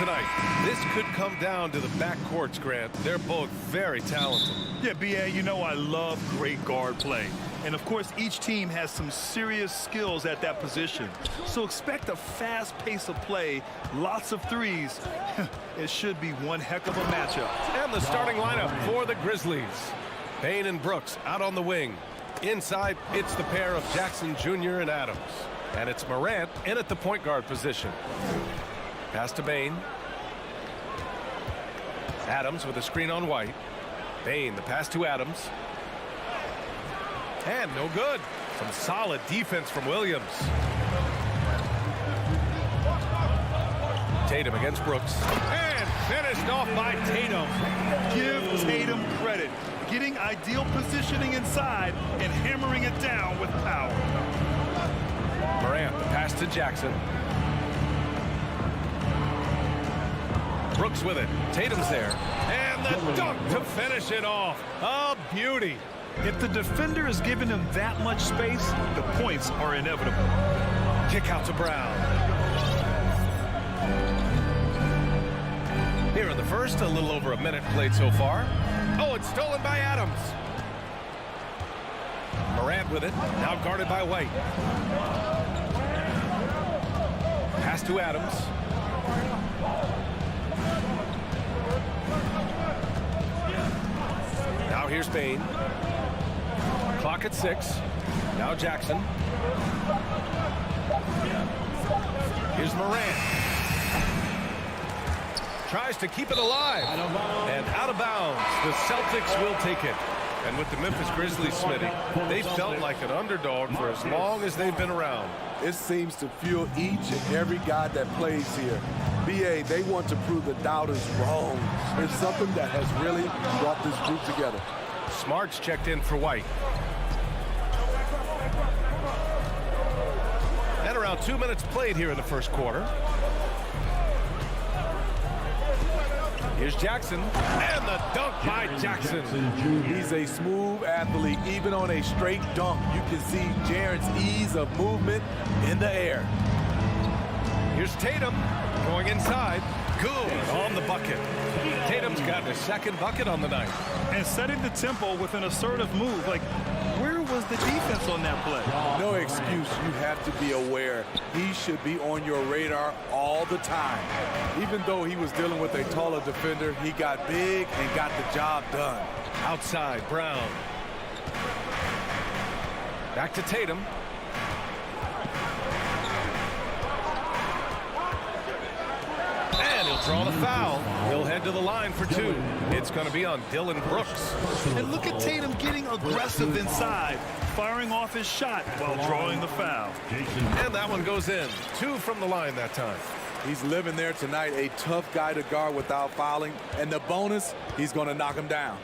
tonight. This could come down to the backcourts, Grant. They're both very talented. Yeah, B.A., you know I love great guard play. And, of course, each team has some serious skills at that position. So expect a fast pace of play, lots of threes. It should be one heck of a matchup. And the starting lineup for the Grizzlies. Payne and Brooks out on the wing. Inside, it's the pair of Jackson Jr. and Adams. And it's Morant in at the point guard position. Pass to Payne. Adams with a screen on White. Payne, the pass to Adams. And no good. Some solid defense from Williams. Tatum against Brooks. And finished off by Tatum. Give Tatum credit. Getting ideal positioning inside and hammering it down with power. Morant, the pass to Jackson. Brooks with it. Tatum's there. And the dunk to finish it off. A beauty. If the defender is giving him that much space, the points are inevitable. Kick out to Brown. Here in the first, a little over a minute played so far. Oh, it's stolen by Adams. Morant with it. Now guarded by White. Pass to Adams. Now here's Payne. Clock at 6. Now Jackson. Here's Morant. Tries to keep it alive. And out of bounds. The Celtics will take it. And with the Memphis Grizzlies, Smitty, they felt like an underdog for as long as they've been around. It seems to fuel each and every guy that plays here. B.A., they want to prove the doubters wrong. It's something that has really brought this group together. Smart's checked in for White. And around 2 minutes played here in the first quarter. Here's Jackson, and the dunk by Jackson. He's a smooth athlete, even on a straight dunk. You can see Jaren's ease of movement in the air. Here's Tatum going inside. Good on the bucket. Tatum's got his second bucket on the night. And setting the tempo with an assertive move. Like, where was the defense on that play? No excuse. You have to be aware. He should be on your radar all the time. Even though he was dealing with a taller defender, he got big and got the job done. Outside, Brown. Back to Tatum. And he'll draw the foul. He'll head to the line for 2. It's going to be on Dylan Brooks. And look at Tatum getting aggressive inside, firing off his shot while drawing the foul. And that one goes in. 2 from the line that time. He's living there tonight, a tough guy to guard without fouling. And the bonus, he's going to knock him down.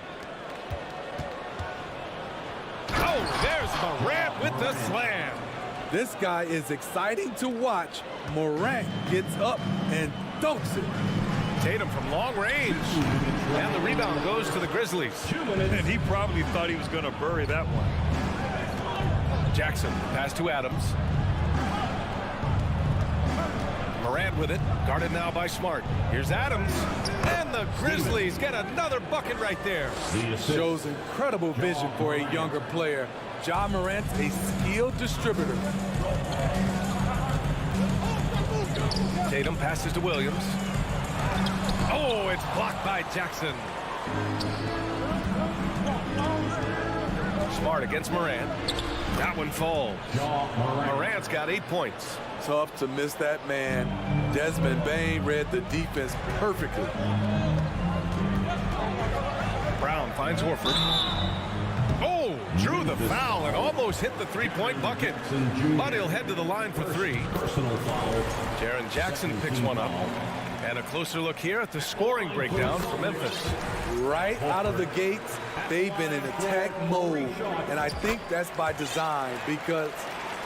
Oh, there's Morant with the slam. This guy is exciting to watch. Morant gets up and dunks it. Tatum from long range. And the rebound goes to the Grizzlies. And he probably thought he was going to bury that one. Jackson, pass to Adams. Morant with it, guarded now by Smart. Here's Adams, and the Grizzlies get another bucket right there. Shows incredible vision for a younger player. Ja Morant's a skilled distributor. Tatum passes to Williams. Oh, it's blocked by Jackson. Smart against Morant. That one falls. Morant's got 8 points. Tough to miss that man. Desmond Bane read the defense perfectly. Brown finds Horford. Oh, drew the foul and almost hit the three-point bucket. But he'll head to the line for 3. Jaren Jackson picks one up. And a closer look here at the scoring breakdown for Memphis. Right out of the gates, they've been in attack mode. And I think that's by design because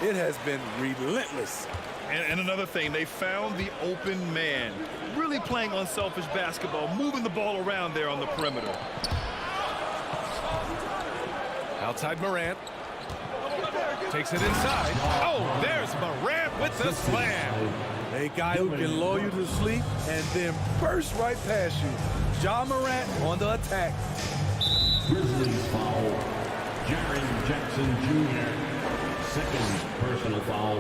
it has been relentless. And another thing, they found the open man. Really playing unselfish basketball, moving the ball around there on the perimeter. Outside Morant. Takes it inside. Oh, there's Morant with the slam. A guy who can lull you to sleep and then burst right past you. Ja Morant on the attack. Grizzlies foul. Jaren Jackson Jr. Second personal foul.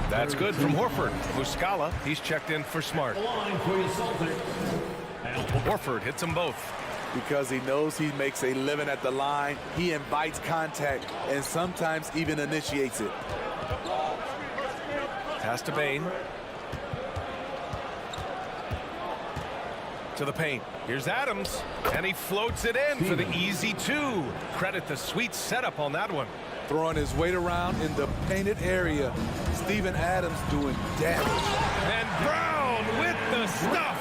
That's good from Horford. Muscala, he's checked in for Smart. Line for the Celtics. Horford hits them both. Because he knows he makes a living at the line, he invites contact and sometimes even initiates it. Pass to Bane. To the paint. Here's Adams, and he floats it in for the easy two. Credit the sweet setup on that one. Throwing his weight around in the painted area. Steven Adams doing damage. And Brown with the stuff.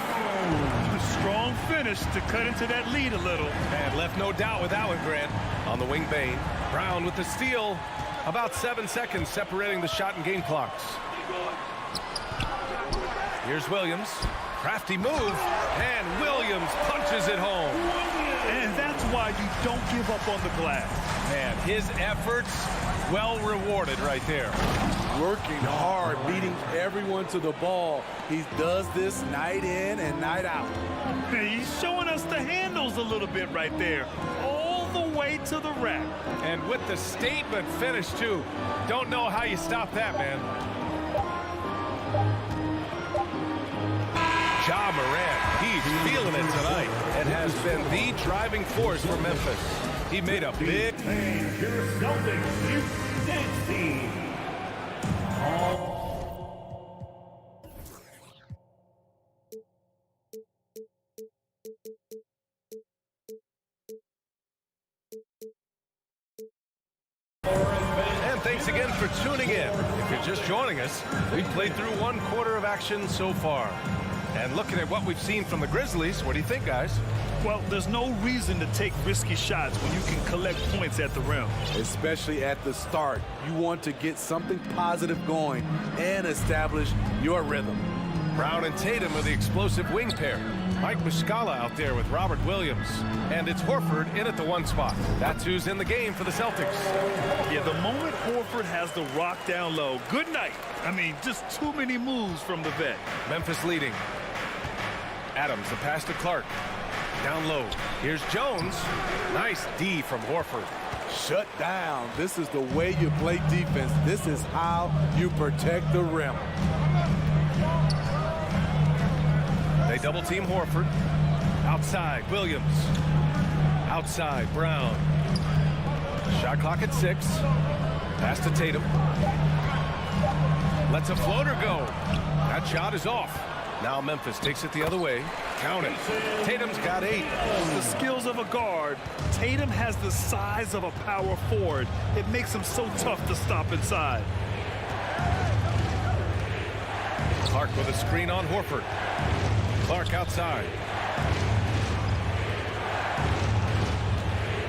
A strong finish to cut into that lead a little. And left no doubt with that one, Grant. On the wing, Bane. Brown with the steal. About 7 seconds separating the shot and game clocks. Here's Williams. Crafty move. And Williams punches it home. And that's why you don't give up on the glass. Man, his efforts well rewarded right there. Working hard, beating everyone to the ball. He does this night in and night out. He's showing us the handles a little bit right there. All the way to the rack. And with the statement finish, too. Don't know how you stop that, man. Ja Morant, he's feeling it tonight and has been the driving force for Memphis. He made a big... Your Celtics, you dance team. And thanks again for tuning in. If you're just joining us, we've played through 1 quarter of action so far. And looking at what we've seen from the Grizzlies, what do you think, guys? Well, there's no reason to take risky shots when you can collect points at the rim. Especially at the start. You want to get something positive going and establish your rhythm. Brown and Tatum are the explosive wing pair. Mike Muscala out there with Robert Williams. And it's Horford in at the 1 spot. That's who's in the game for the Celtics. Yeah, the moment Horford has the rock down low, good night. I mean, just too many moves from the vet. Memphis leading. Adams, the pass to Clark. Down low. Here's Jones. Nice D from Horford. Shut down. This is the way you play defense. This is how you protect the rim. They double team Horford. Outside, Williams. Outside, Brown. Shot clock at 6. Pass to Tatum. Lets a floater go. That shot is off. Now Memphis takes it the other way. Count it. Tatum's got 8. The skills of a guard. Tatum has the size of a power forward. It makes him so tough to stop inside. Clark with a screen on Horford. Clark outside.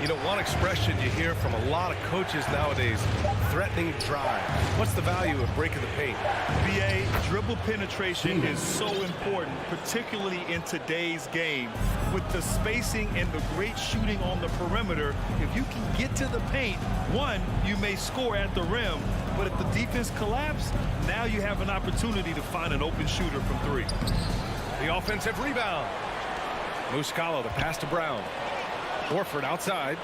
You know, one expression you hear from a lot of coaches nowadays, threatening drive. What's the value of breaking the paint? BA, dribble penetration is so important, particularly in today's game. With the spacing and the great shooting on the perimeter, if you can get to the paint, one, you may score at the rim, but if the defense collapses, now you have an opportunity to find an open shooter from 3. The offensive rebound. Muscala, the pass to Brown. Horford outside.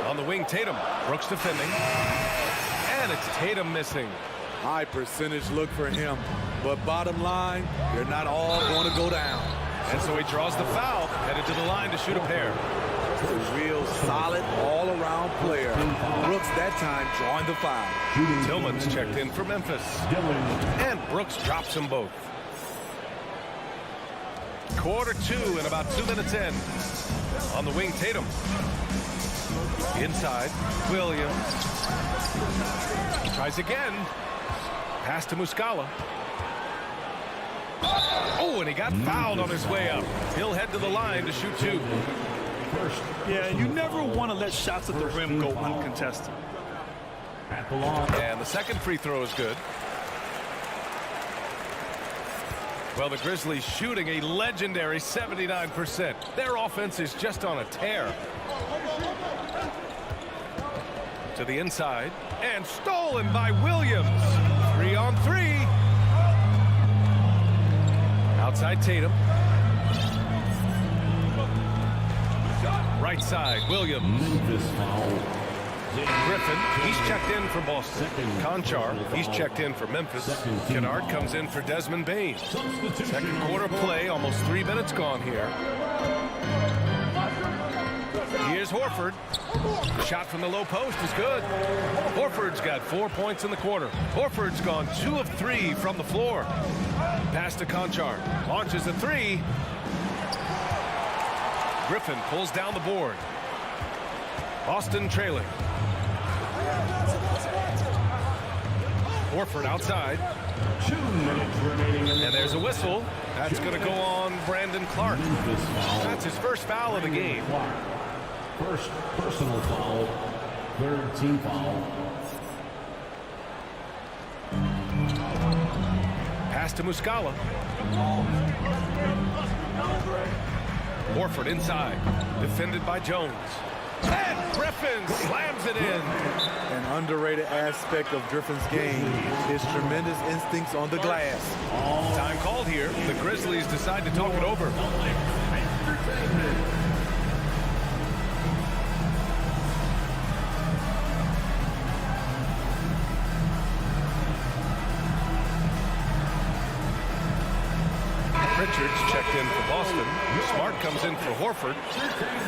On the wing, Tatum. Brooks defending. And it's Tatum missing. High percentage look for him. But bottom line, they're not all going to go down. And so he draws the foul, headed to the line to shoot a pair. It's a real solid all-around player. Brooks that time drawing the foul. Tillman's checked in for Memphis. And Brooks drops them both. Quarter 2 and about 2 minutes in. On the wing, Tatum. Inside, Williams. Tries again. Pass to Muscala. Oh, and he got fouled on his way up. He'll head to the line to shoot 2. Yeah, and you never want to let shots at the rim go uncontested. And the second free throw is good. Well, the Grizzlies shooting a legendary 79%. Their offense is just on a tear. To the inside. And stolen by Williams. 3-on-3. Outside Tatum. Right side, Williams. Memphis foul. Griffin, he's checked in for Boston. Conchar, he's checked in for Memphis. Kennard comes in for Desmond Bane. Second quarter play, almost 3 minutes gone here. Here's Horford. Shot from the low post is good. Horford's got 4 points in the quarter. Horford's gone 2 of 3 from the floor. Pass to Conchar. Launches a 3. Griffin pulls down the board. Boston trailing. Horford outside. 2 minutes remaining. And there's a whistle. That's going to go on Brandon Clark. That's his first foul of the game. First personal foul. Third team foul. Pass to Muscala. Horford inside. Defended by Jones. And Griffin slams it in. An underrated aspect of Griffin's game is tremendous instincts on the glass. Time called here. The Grizzlies decide to talk it over. Richards checked in for Boston. Smart comes in for Horford.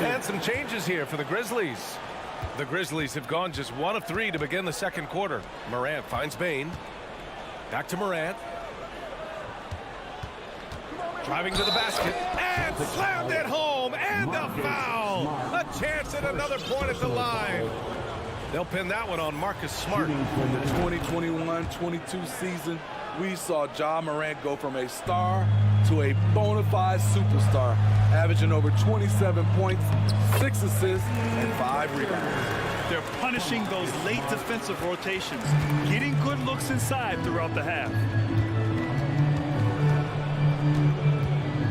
And some changes here for the Grizzlies. The Grizzlies have gone just 1 of 3 to begin the second quarter. Morant finds Bane. Back to Morant. Driving to the basket. And slammed it home. And a foul. A chance at another point at the line. They'll pin that one on Marcus Smart. In the 2021-22 season, we saw Ja Morant go from a star to a bona fide superstar, averaging over 27 points, 6 assists, and 5 rebounds. They're punishing those late defensive rotations, getting good looks inside throughout the half.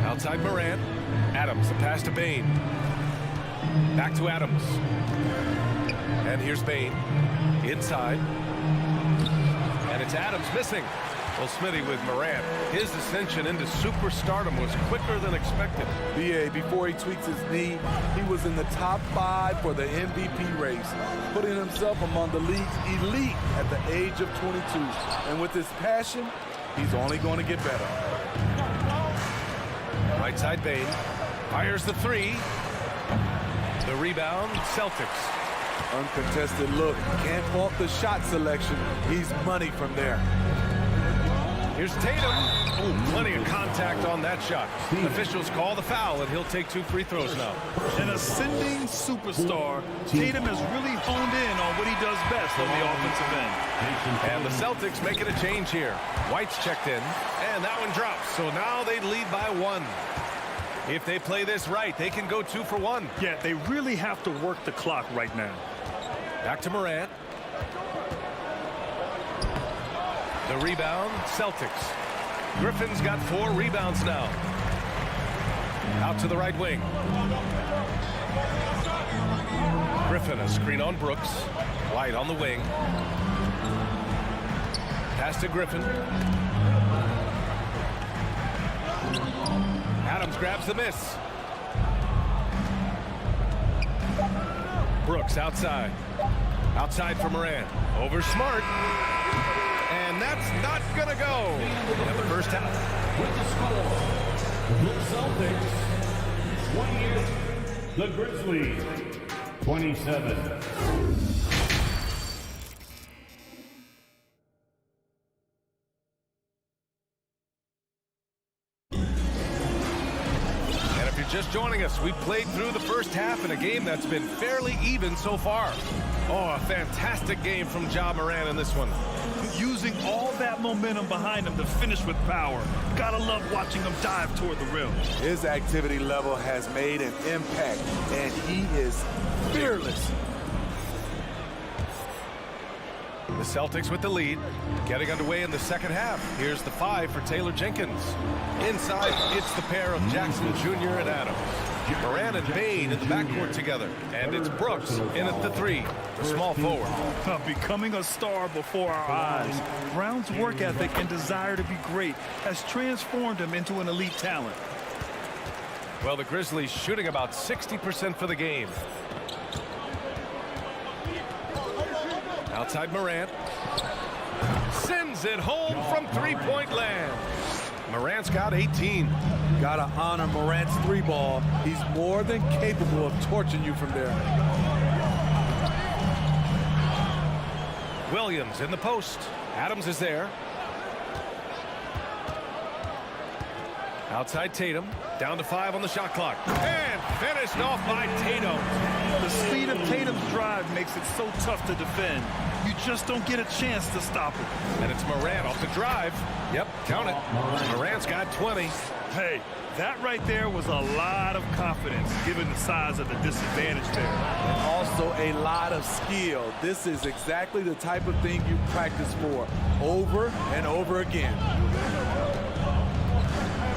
Outside Morant. Adams, a pass to Bane. Back to Adams. And here's Bane. Inside. And it's Adams missing. Well, Smitty with Morant, his ascension into superstardom was quicker than expected. BA, before he tweaks his knee, he was in the top 5 for the MVP race, putting himself among the league's elite at the age of 22. And with his passion, he's only going to get better. Right side Bane. Fires the 3. The rebound, Celtics. Uncontested look. Can't fault the shot selection. He's money from there. Here's Tatum. Ooh, plenty of contact on that shot. Officials call the foul, and he'll take 2 free throws now. An ascending superstar, Tatum has really honed in on what he does best on the offensive end. And the Celtics making a change here. White's checked in, and that one drops. So now they lead by 1. If they play this right, they can go 2 for 1. Yeah, they really have to work the clock right now. Back to Morant. The rebound, Celtics. Griffin's got 4 rebounds now. Out to the right wing. Griffin, a screen on Brooks. White on the wing. Pass to Griffin. Adams grabs the miss. Brooks outside. Outside for Morant. Over Smart. And that's not going to go in the first half. With the score, the Celtics 28, the Grizzlies 27. Just joining us, we played through the first half in a game that's been fairly even so far. Oh, a fantastic game from Ja Morant in this one. Using all that momentum behind him to finish with power. Gotta love watching him dive toward the rim. His activity level has made an impact, and he is fearless. The Celtics with the lead, getting underway in the second half. Here's the 5 for Taylor Jenkins. Inside, it's the pair of Jackson Jr. and Adams. Morant and Bane in the backcourt together. And it's Brooks in at the 3, the small forward. Becoming a star before our eyes. Brown's work ethic and desire to be great has transformed him into an elite talent. Well, the Grizzlies shooting about 60% for the game. Outside Morant. Sends it home from three-point land. Morant's got 18. Gotta honor Morant's 3-ball. He's more than capable of torching you from there. Williams in the post. Adams is there. Outside Tatum. Down to 5 on the shot clock. And finished off by Tatum. The speed of Tatum's drive makes it so tough to defend. You just don't get a chance to stop him. And it's Morant off the drive. Yep, count it. Morant's got 20. Hey, that right there was a lot of confidence given the size of the disadvantage there. And also a lot of skill. This is exactly the type of thing you practice for over and over again.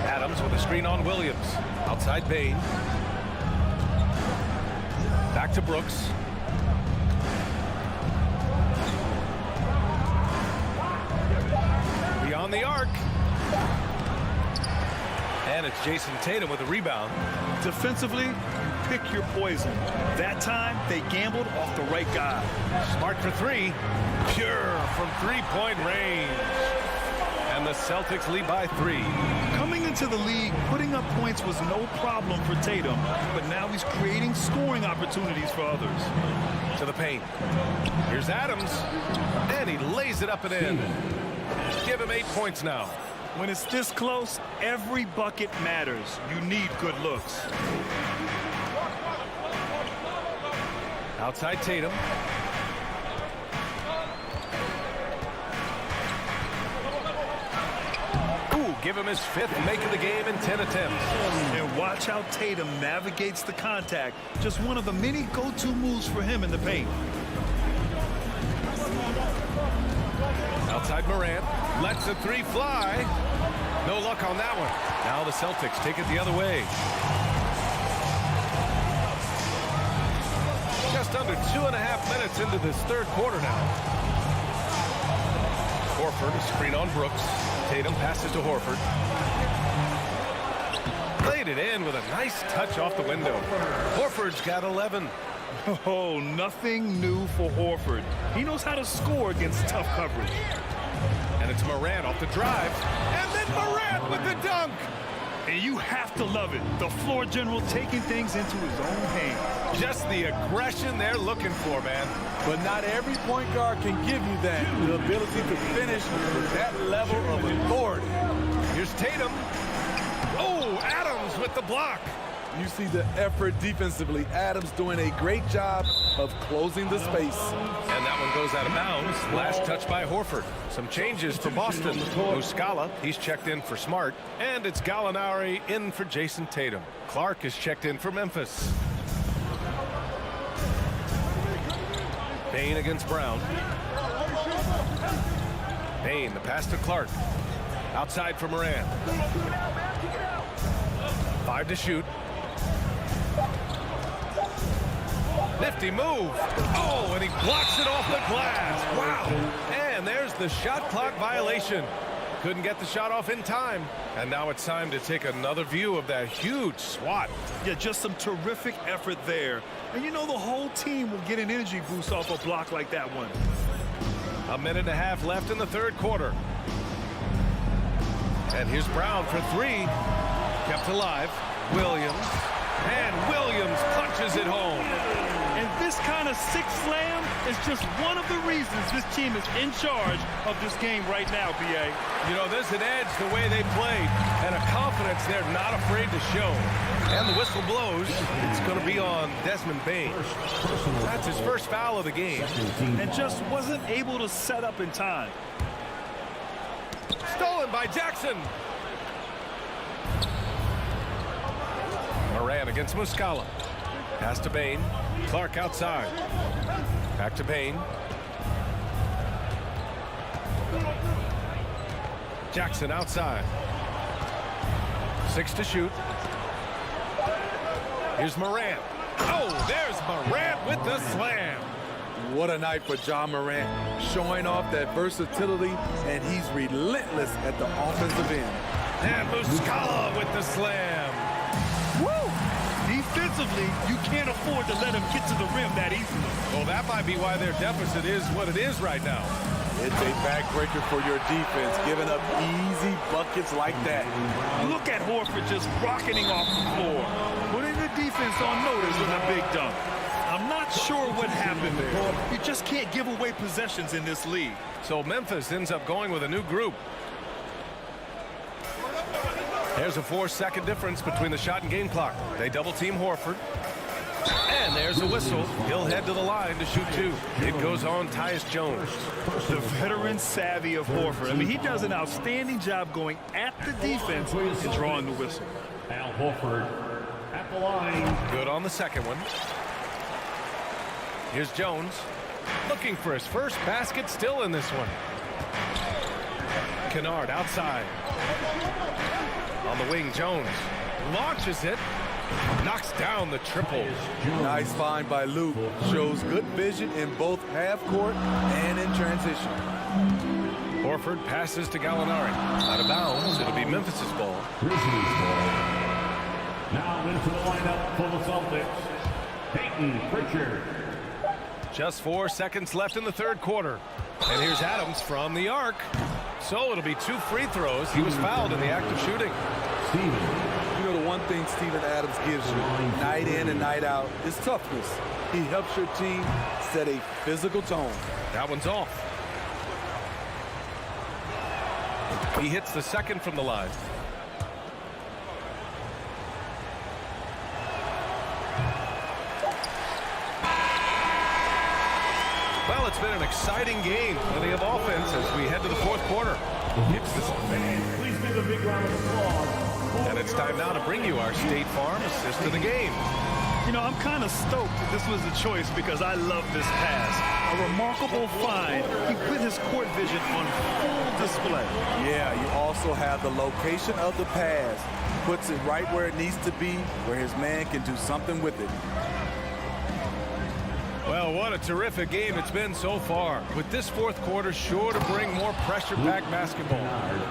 Adams with a screen on Williams. Outside Bane. Back to Brooks. Beyond the arc. And it's Jason Tatum with a rebound. Defensively, pick your poison. That time, they gambled off the right guy. Smart for 3. Pure from three-point range. And the Celtics lead by 3. Coming into the league, putting up points was no problem for Tatum, but now he's creating scoring opportunities for others. To the paint. Here's Adams. And he lays it up and in. Give him 8 points now. When it's this close, every bucket matters. You need good looks. Outside Tatum. Give him his 5th make of the game in 10 attempts. And watch how Tatum navigates the contact. Just one of the many go-to moves for him in the paint. Outside Morant. Lets the 3 fly. No luck on that one. Now the Celtics take it the other way. Just under 2.5 minutes into this third quarter now. Horford, screen on Brooks. Tatum passes to Horford. Played it in with a nice touch off the window. Horford's got 11. Oh, nothing new for Horford. He knows how to score against tough coverage. And it's Morant off the drive. And then Morant with the dunk. And you have to love it. The floor general taking things into his own hands. Just the aggression they're looking for, man. But not every point guard can give you that. The ability to finish with that level of authority. Here's Tatum. Oh, Adams with the block. You see the effort defensively. Adams doing a great job of closing the space. And that one goes out of bounds. Last touch by Horford. Some changes for Boston. Muscala, he's checked in for Smart. And it's Gallinari in for Jason Tatum. Clark is checked in for Memphis. Bane against Brown. Bane, the pass to Clark. Outside for Morant. 5 to shoot. Nifty move. Oh, and he blocks it off the glass. Wow. And there's the shot clock violation. Couldn't get the shot off in time. And now it's time to take another view of that huge swat. Yeah, just some terrific effort there. And you know the whole team will get an energy boost off a block like that one. 1.5 minutes left in the third quarter. And here's Brown for 3. Kept alive. Williams. And Williams punches it home. And this kind of six slam is just one of the reasons this team is in charge of this game right now, B.A. You know, there's an edge the way they played and a confidence they're not afraid to show. And the whistle blows. It's going to be on Desmond Bane. That's his first foul of the game. And just wasn't able to set up in time. Stolen by Jackson. Morant against Muscala. Pass to Bane. Clark outside. Back to Bane. Jackson outside. 6 to shoot. Here's Morant. Oh, there's Morant with the slam. What a night for Ja Morant, showing off that versatility, and he's relentless at the offensive end. And Muscala with the slam. Woo! Defensively, you can't afford to let him get to the rim that easily. Well, that might be why their deficit is what it is right now. It's a backbreaker for your defense, giving up easy buckets like that. Look at Horford just rocketing off the floor, putting the defense on notice with a big dunk. I'm not sure what happened there. You just can't give away possessions in this league. So Memphis ends up going with a new group. There's a 4-second difference between the shot and game clock. They double-team Horford. And there's a whistle. He'll head to the line to shoot two. It goes on Tyus Jones. The veteran savvy of Horford. I mean, he does an outstanding job going at the defense and drawing the whistle. Al Horford at the line. Good on the second one. Here's Jones. Looking for his first basket, still in this one. Kennard outside. On the wing, Jones launches it. Knocks down the triple. Nice find by Luke. Shows good vision in both half court and in transition. Horford passes to Gallinari. Out of bounds. It'll be Memphis's ball. Grizzlies ball. Now into the lineup for the Celtics. Peyton Pritchard. Just 4 seconds left in the third quarter. And here's Adams from the arc. So it'll be 2 free throws. He was fouled in the act of shooting. You know, the one thing Steven Adams gives you, night in and night out, is toughness. He helps your team set a physical tone. That one's off. He hits the second from the line. Well, it's been an exciting game. Plenty of offense as we head to the fourth quarter. Fans, please give a big round of applause. And it's time now to bring you our State Farm assist of the game. You know, I'm kind of stoked that this was a choice because I love this pass. A remarkable find. He put his court vision on full display. Yeah, you also have the location of the pass. Puts it right where it needs to be, where his man can do something with it. Well, what a terrific game it's been so far. With this fourth quarter sure to bring more pressure-packed basketball.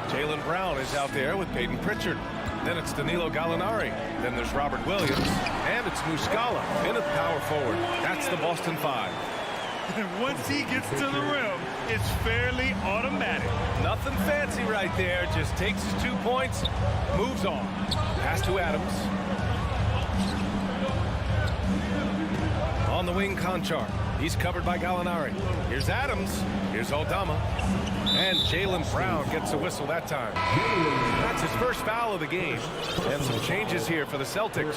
Jaylen Brown is out there with Peyton Pritchard. Then it's Danilo Gallinari. Then there's Robert Williams. And it's Muscala in at power forward. That's the Boston Five. And once he gets to the rim, it's fairly automatic. Nothing fancy right there. Just takes his 2 points, moves on. Pass to Adams. On the wing, Conchar. He's covered by Gallinari. Here's Adams. Here's Aldama. And Jaylen Brown gets a whistle that time. That's his first foul of the game. And some changes here for the Celtics.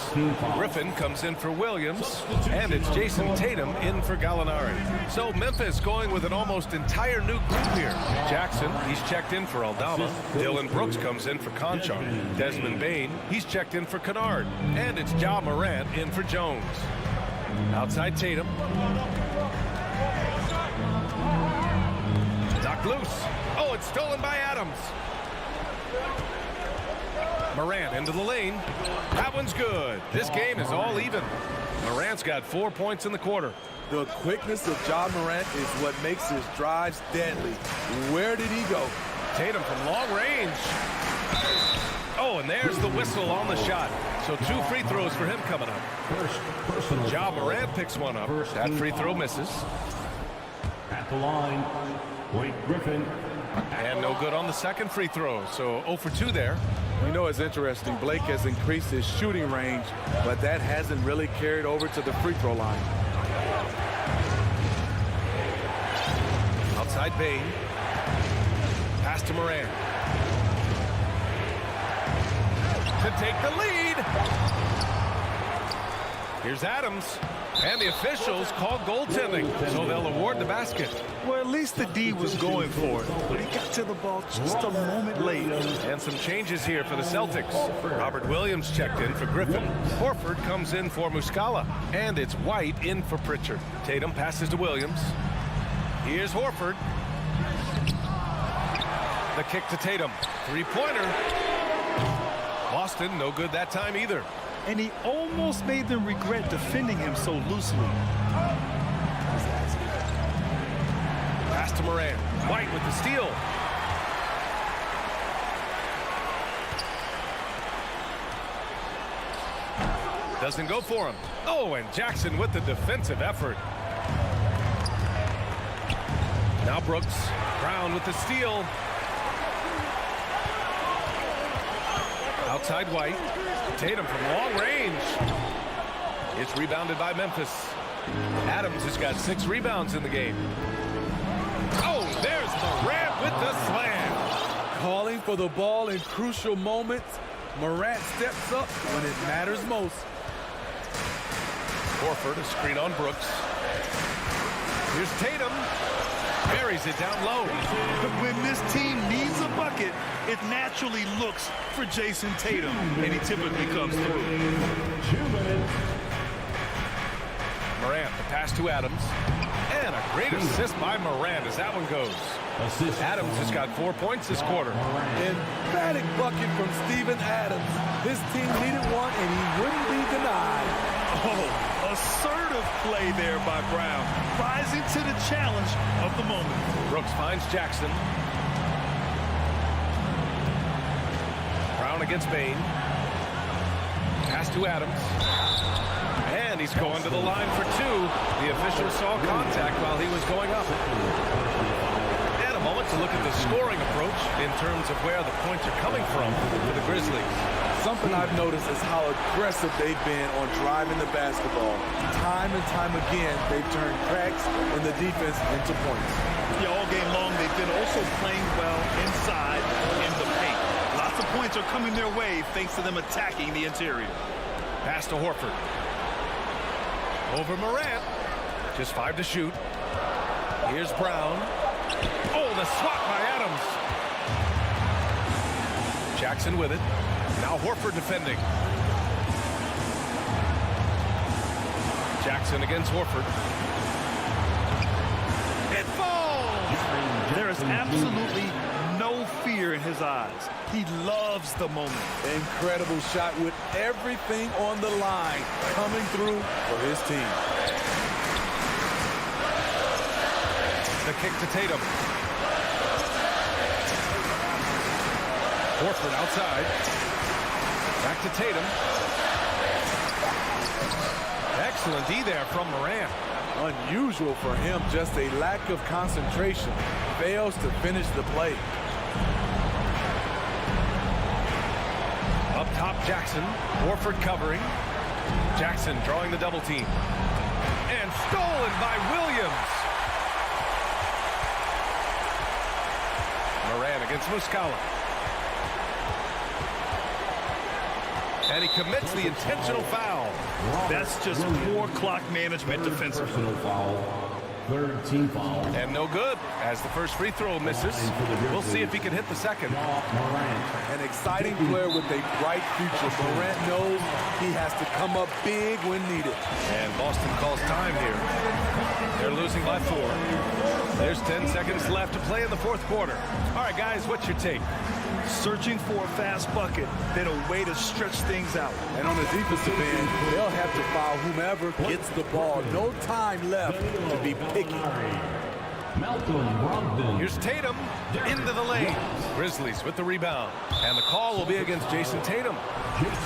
Griffin comes in for Williams. And it's Jason Tatum in for Gallinari. So Memphis going with an almost entire new group here. Jackson, he's checked in for Aldama. Dylan Brooks comes in for Conchar. Desmond Bane, he's checked in for Kennard. And it's Ja Morant in for Jones. Outside Tatum. Knocked loose. Oh, it's stolen by Adams. Morant into the lane. That one's good. This game is all even. Morant's got 4 points in the quarter. The quickness of Ja Morant is what makes his drives deadly. Where did he go? Tatum from long range. Oh, and there's the whistle on the shot. So 2 free throws for him coming up. Ja Morant picks one up. That free throw misses. At the line, Blake Griffin. And no good on the second free throw. So 0 for 2 there. You know, it's interesting. Blake has increased his shooting range, but that hasn't really carried over to the free throw line. Outside Bane. Pass to Morant. To take the lead. Here's Adams. And the officials call goaltending, so they'll award the basket. Well, at least the D was going for it, but he got to the ball just a moment late. And some changes here for the Celtics. Robert Williams checked in for Griffin. Horford comes in for Muscala. And it's White in for Pritchard. Tatum passes to Williams. Here's Horford. The kick to Tatum. Three-pointer. Boston, no good that time either. and he almost made them regret defending him so loosely. Pass to Morant. White with the steal. Doesn't go for him. Oh, and Jackson with the defensive effort. Now Brooks. Brown with the steal. Outside White. Tatum from long range. It's rebounded by Memphis. Adams has got 6 rebounds in the game. Oh, there's Morant with the slam. Calling for the ball in crucial moments. Morant steps up when it matters most. Horford, a screen on Brooks. Here's Tatum. Buries it down low. When this team needs a bucket, it naturally looks for Jason Tatum, and he typically comes through. 2 minutes. Morant, the pass to Adams. And a great assist by Morant as that one goes. Assist. Adams has got 4 points this quarter. Emphatic bucket from Steven Adams. His team needed one, and he wouldn't be denied. Oh, assertive play there by Brown, rising to the challenge of the moment. Brooks finds Jackson. Brown against Bain. Pass to Adams. And he's going to the line for 2. The official saw contact while he was going up. And a moment to look at the scoring approach in terms of where the points are coming from for the Grizzlies. Something I've noticed is how aggressive they've been on driving the basketball. Time and time again, they've turned cracks in the defense into points. Yeah, all game long, they've been also playing well inside in the paint. Lots of points are coming their way thanks to them attacking the interior. Pass to Horford. Over Morant. Just 5 to shoot. Here's Brown. Oh, the swat by Adams. Jackson with it. Now Horford defending. Jackson against Horford. It falls! There is absolutely no fear in his eyes. He loves the moment. Incredible shot with everything on the line coming through for his team. The kick to Tatum. Horford outside. Back to Tatum. Excellent D there from Morant. Unusual for him, just a lack of concentration. Fails to finish the play. Up top, Jackson. Horford covering. Jackson drawing the double team. And stolen by Williams. Morant against Muscala. And he commits the intentional foul. That's just poor clock management defensively. Personal foul. 3rd team foul. And no good as the first free throw misses. We'll see if he can hit the second. An exciting player with a bright future. Morant knows he has to come up big when needed. And Boston calls time here. They're losing by 4. There's 10 seconds left to play in the 4th quarter. All right, guys, what's your take? Searching for a fast bucket, then a way to stretch things out. And on the defensive end, they'll have to foul whomever gets the ball. No time left to be picky. Malcolm Brogdon. Here's Tatum into the lane. Grizzlies with the rebound. And the call will be against Jason Tatum.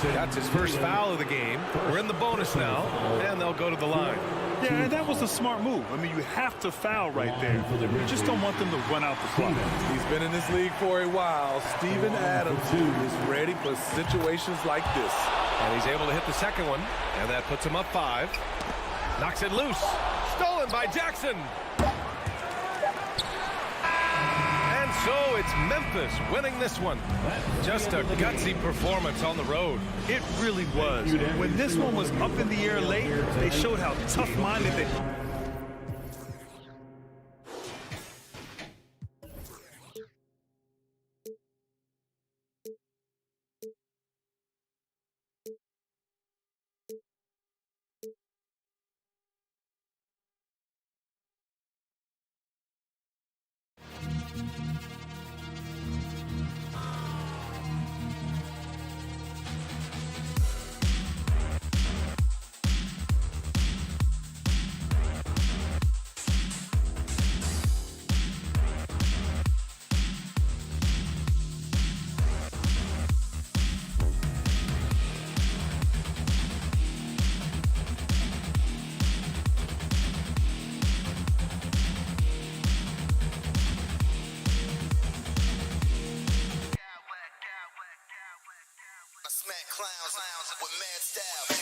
That's his first foul of the game. We're in the bonus now, and they'll go to the line. Yeah, and that was a smart move. I mean, you have to foul right there. You just don't want them to run out the clock. He's been in this league for a while. Steven Adams is ready for situations like this. And he's able to hit the second one, and that puts him up 5. Knocks it loose. Stolen by Jackson. And so it's Memphis winning this one. Just a gutsy performance on the road. It really was. When this one was up in the air late, they showed how tough-minded they are. clowns with mad style.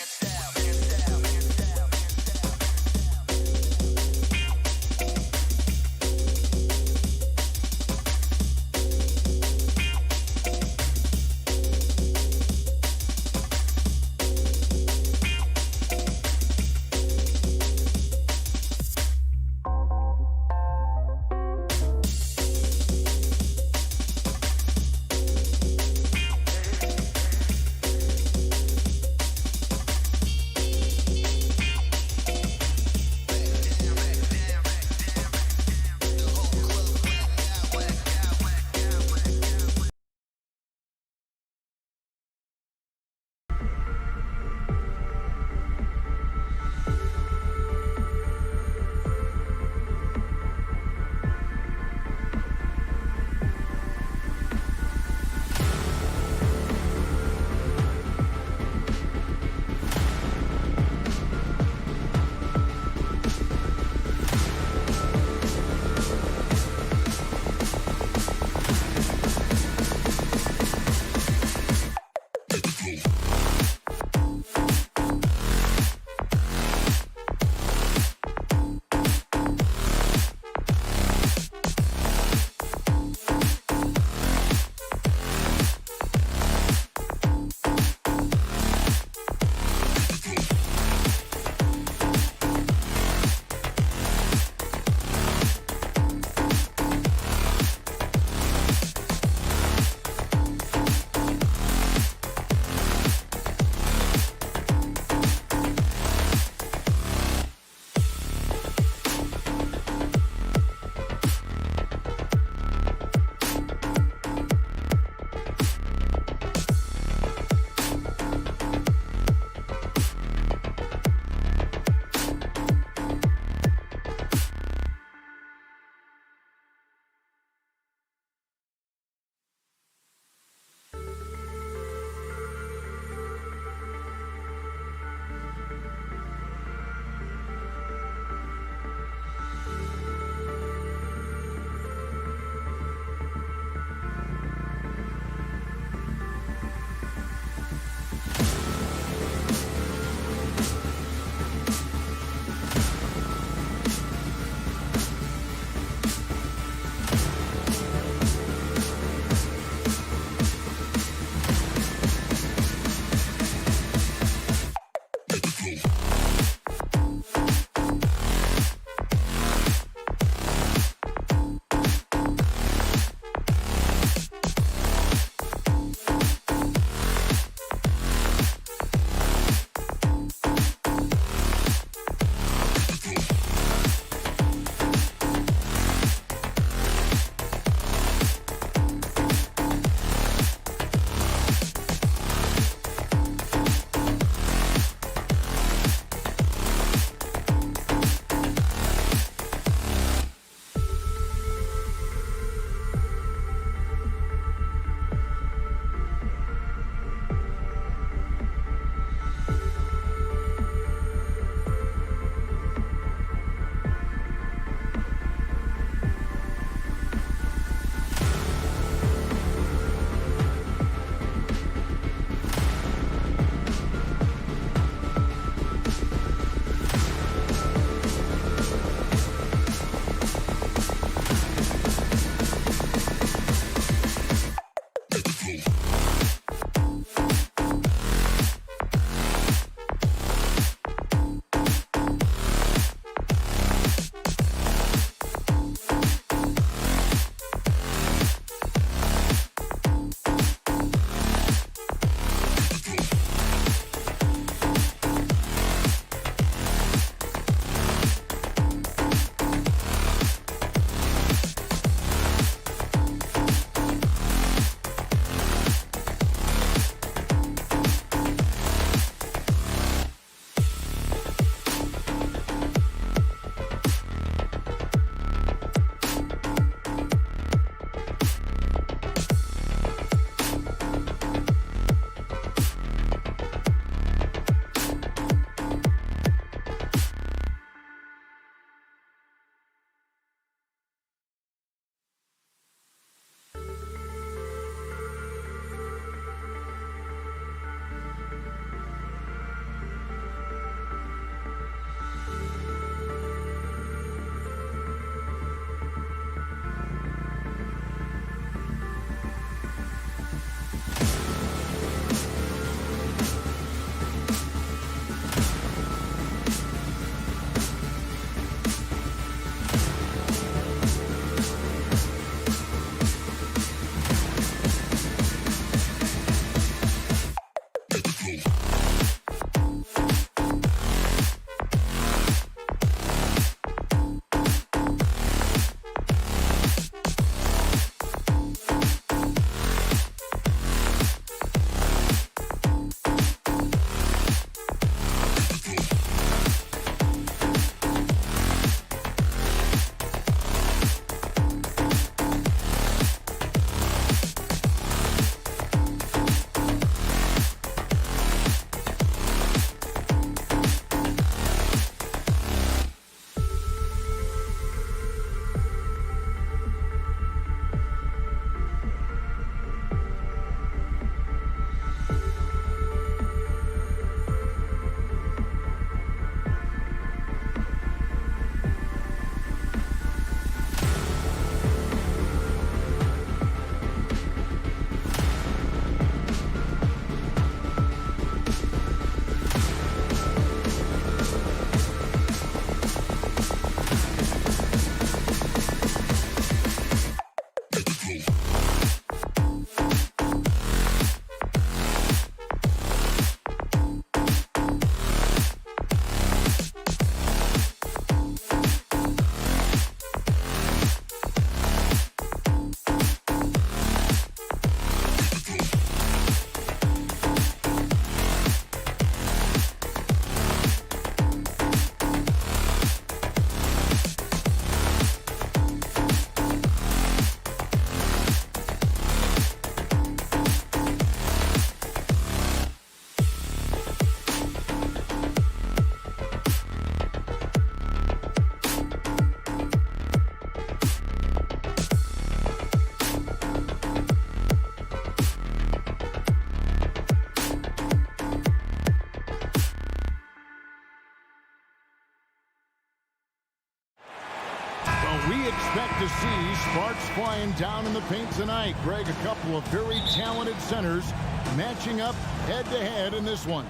Sparks flying down in the paint tonight. Greg, a couple of very talented centers matching up head-to-head in this one.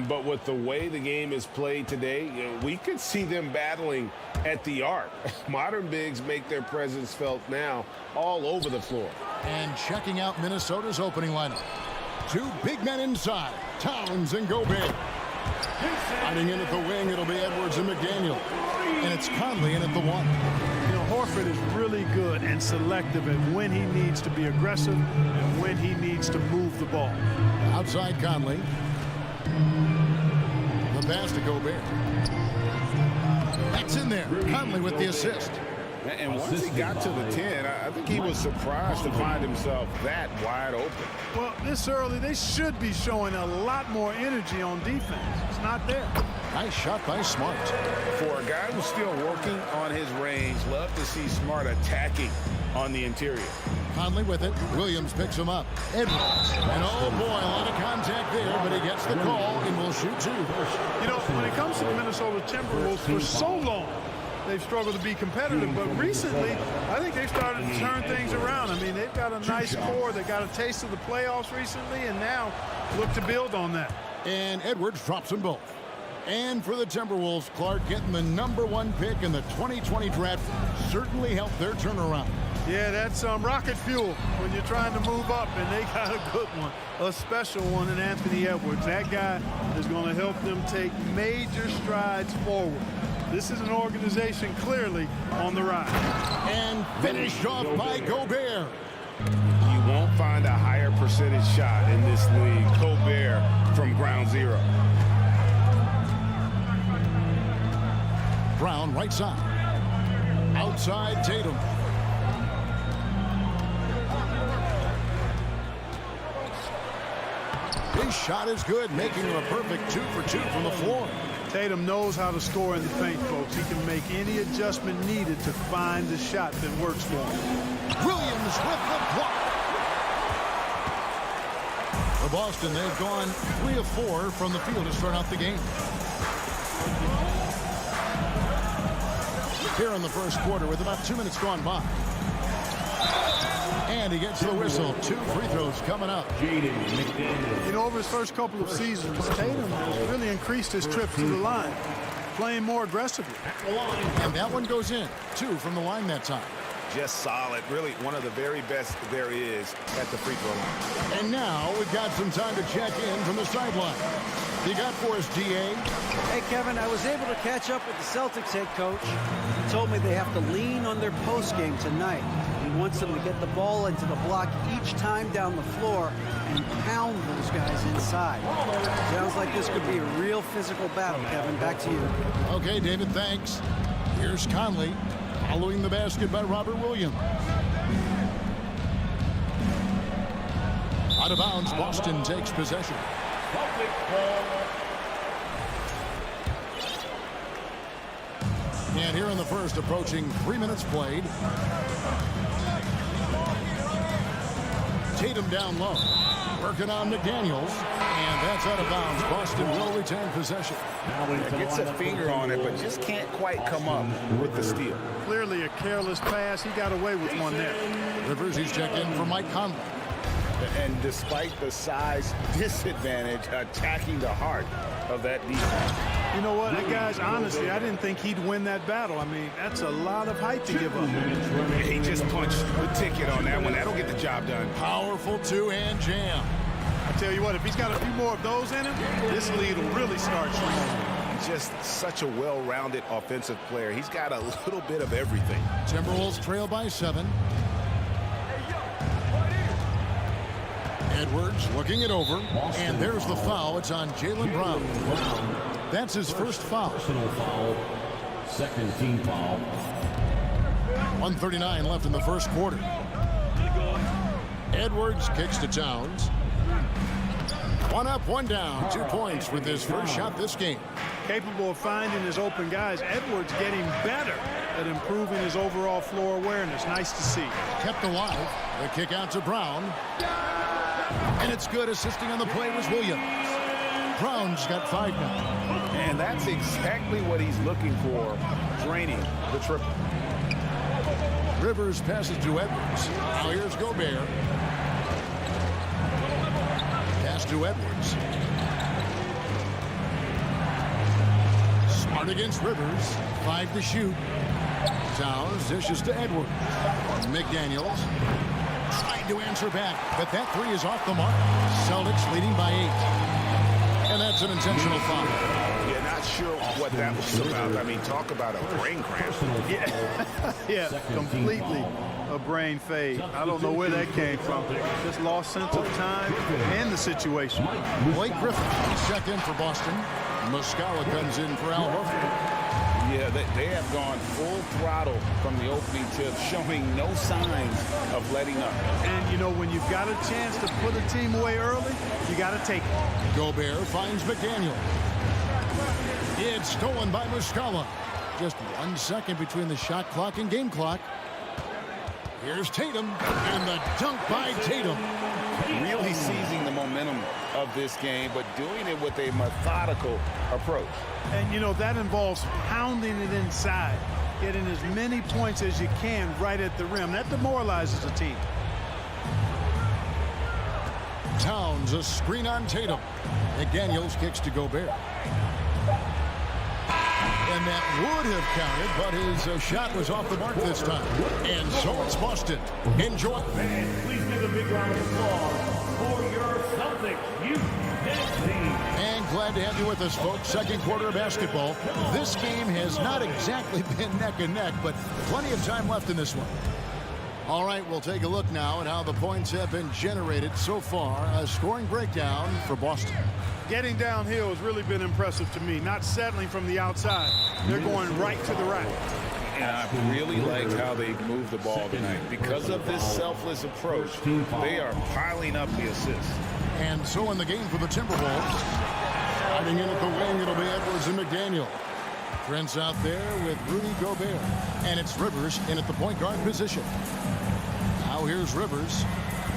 But with the way the game is played today, we could see them battling at the arc. Modern bigs make their presence felt now all over the floor. And checking out Minnesota's opening lineup. Two big men inside, Towns and Gobert. Sliding in at the wing, it'll be Edwards and McDaniel. And it's Conley in at the one. You know, Horford is really good and selective at when he needs to be aggressive and when he needs to move the ball. Outside Conley. The pass to Gobert. That's in there. Conley with the assist. And once he got to the 10, I think he was surprised to find himself that wide open. Well, this early, they should be showing a lot more energy on defense. It's not there. Nice shot by Smart. For a guy who's still working on his range, love to see Smart attacking on the interior. Conley with it. Williams picks him up. Edwards. And oh boy, a lot of contact there, but he gets the call and will shoot two. You know, when it comes to the Minnesota Timberwolves, for so long, they've struggled to be competitive, but recently, I think they've started to turn things around. I mean, they've got a nice core. They got a taste of the playoffs recently, and now look to build on that. And Edwards drops them both. And for the Timberwolves, Clark getting the #1 pick in the 2020 draft certainly helped their turnaround. Yeah, that's rocket fuel when you're trying to move up, and they got a good one, a special one in Anthony Edwards. That guy is going to help them take major strides forward. This is an organization clearly on the rise. And finished off by Gobert. You won't find a higher percentage shot in this league. Gobert from ground zero. Brown right side. Outside Tatum. His shot is good, making him a perfect 2 for 2 from the floor. Tatum knows how to score in the paint, folks. He can make any adjustment needed to find the shot that works for him. Williams with the block. For Boston, they've gone 3 of 4 from the field to start out the game. Here in the first quarter with about 2 minutes gone by. And he gets the whistle. 2 free throws coming up. You know, over his first couple of seasons, Tatum has really increased his trips to the line, playing more aggressively. And that one goes in. 2 from the line that time. Just solid. Really one of the very best there is at the free throw line. And now we've got some time to check in from the sideline. You got for us, DA? Hey, Kevin, I was able to catch up with the Celtics head coach. He told me they have to lean on their postgame tonight. He wants them to get the ball into the block each time down the floor and pound those guys inside. Sounds like this could be a real physical battle, Kevin. Back to you. Okay, David, thanks. Here's Conley following the basket by Robert Williams. Out of bounds, Boston takes possession. And here in the first, approaching 3 minutes played. Tatum down low. Working on McDaniels. And that's out of bounds. Boston will retain possession. Gets a finger on it, but just can't quite come up with the steal. Clearly a careless pass. He got away with one there. Rivers, he's checked in for Mike Conley. And despite the size disadvantage, attacking the heart of that defense. You know what, guys, honestly, I didn't think he'd win that battle. I mean, that's a lot of height to give up. He just punched the ticket on that one. That'll get the job done. Powerful two-hand jam. I tell you what, if he's got a few more of those in him, this lead will really start strong. Just such a well-rounded offensive player. He's got a little bit of everything. Timberwolves trail by 7. Edwards looking it over, and there's the foul. It's on Jaylen Brown. That's his first foul. Personal foul. Second team foul. 1:39 left in the first quarter. Edwards kicks to Towns. 1 up, 1 down. 2 points with his first shot this game. Capable of finding his open guys. Edwards getting better at improving his overall floor awareness. Nice to see. Kept alive. The kick out to Brown. And it's good. Assisting on the play was Williams. Brown's got 5 now. And that's exactly what he's looking for, draining the triple. Rivers passes to Edwards. Now here's Gobert. Pass to Edwards. Smart against Rivers. 5 to shoot. Towns dishes to Edwards. McDaniels trying to answer back, but that three is off the mark. Celtics leading by 8. And that's an intentional foul. Yeah, not sure what that was about. I mean, talk about a brain cramp. Yeah, completely a brain fade. I don't know where that came from. Just lost sense of time and the situation. Blake Griffin checked in for Boston. Muscala comes in for Al Horford. Yeah, they have gone full throttle from the opening tip, showing no signs of letting up. And, you know, when you've got a chance to put a team away early, you got to take it. Gobert finds McDaniel. It's stolen by Muscala. Just 1 second between the shot clock and game clock. Here's Tatum, and the dunk by Tatum. Really seizing the momentum of this game, but doing it with a methodical approach. And, you know, that involves pounding it inside, getting as many points as you can right at the rim. That demoralizes a team. Towns, a screen on Tatum. McDaniels kicks to Gobert. And that would have counted, but his shot was off the mark this time. And so it's Boston. Enjoy. Fans, please give a big round of applause for your Celtics youth tennis team. And glad to have you with us, folks. Second quarter of basketball. This game has not exactly been neck and neck, but plenty of time left in this one. All right, we'll take a look now at how the points have been generated so far. A scoring breakdown for Boston. Getting downhill has really been impressive to me, not settling from the outside. They're going right to the rack. And I really like how they moved the ball tonight. Because of this selfless approach, they are piling up the assists. And so in the game for the Timberwolves, hiding in at the wing, it'll be Edwards and McDaniel. Prince out there with Rudy Gobert. And it's Rivers in at the point guard position. Now here's Rivers.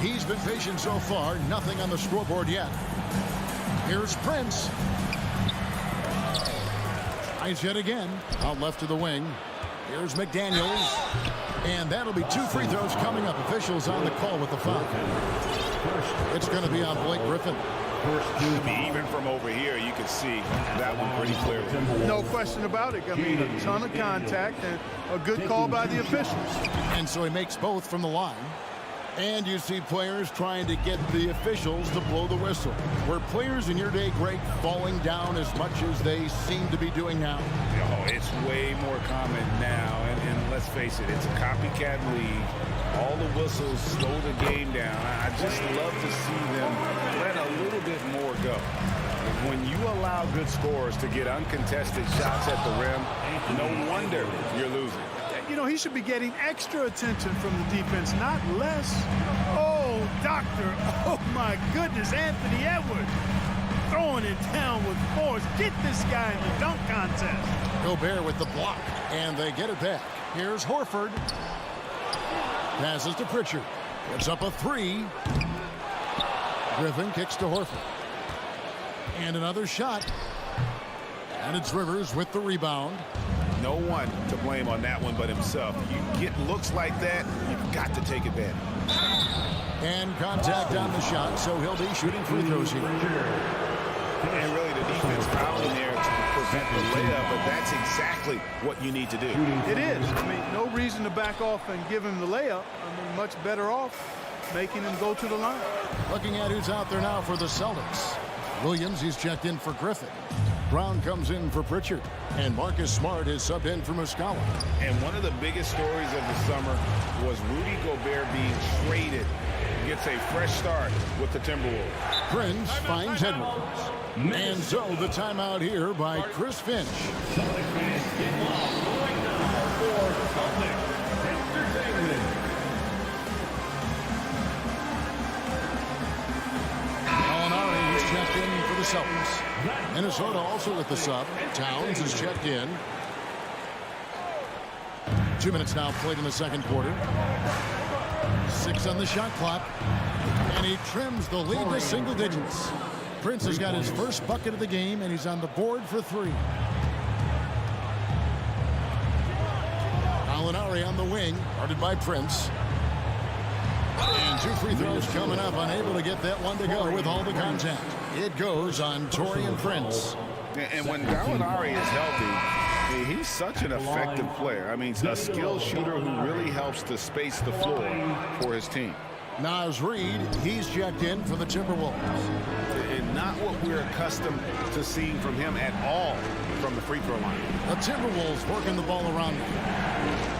He's been patient so far. Nothing on the scoreboard yet. Here's Prince. Tries yet again. Out left to the wing. Here's McDaniels. And that'll be 2 free throws coming up. Officials on the call with the foul. It's going to be on Blake Griffin. Even from over here, you can see that one pretty clearly. No question about it. I mean, a ton of contact and a good call by the officials. And so he makes both from the line. And you see players trying to get the officials to blow the whistle. Were players in your day, Greg, falling down as much as they seem to be doing now? Oh, it's way more common now. And let's face it, it's a copycat league. All the whistles slow the game down. I just love to see them let a little bit more go. When you allow good scorers to get uncontested shots at the rim, no wonder you're losing. You know, he should be getting extra attention from the defense, not less. Oh, doctor. Oh, my goodness. Anthony Edwards throwing it down with force. Get this guy in the dunk contest. Gobert with the block, and they get it back. Here's Horford. Passes to Pritchard. Puts up a 3. Griffin kicks to Horford. And another shot. And it's Rivers with the rebound. No one to blame on that one but himself. You get looks like that, you've got to take advantage. And contact on the shot, so he'll be shooting free throws here. And really the defense fouling there to prevent the layup, but that's exactly what you need to do. It is. I mean, no reason to back off and give him the layup. I mean, much better off making him go to the line. Looking at who's out there now for the Celtics. Williams, he's checked in for Griffin. Brown comes in for Pritchard. And Marcus Smart is subbed in for Muscala. And one of the biggest stories of the summer was Rudy Gobert being traded. Gets a fresh start with the Timberwolves. Prince finds Edwards. And so the timeout here by Chris Finch. Molinari is checked in for the Celtics. Minnesota also with the sub. Towns is checked in. 2 minutes now played in the second quarter. 6 on the shot clock. And he trims the lead to single digits. Prince has got his first bucket of the game, and he's on the board for 3. Gallinari on the wing, guarded by Prince. And 2 free throws coming up, unable to get that one to go with all the contact. It goes on Taurean Prince. And when Gallinari is healthy, he's such an effective player. I mean, a skilled shooter who really helps to space the floor for his team. Naz Reid, he's checked in for the Timberwolves. And not what we're accustomed to seeing from him at all from the free throw line. The Timberwolves working the ball around him.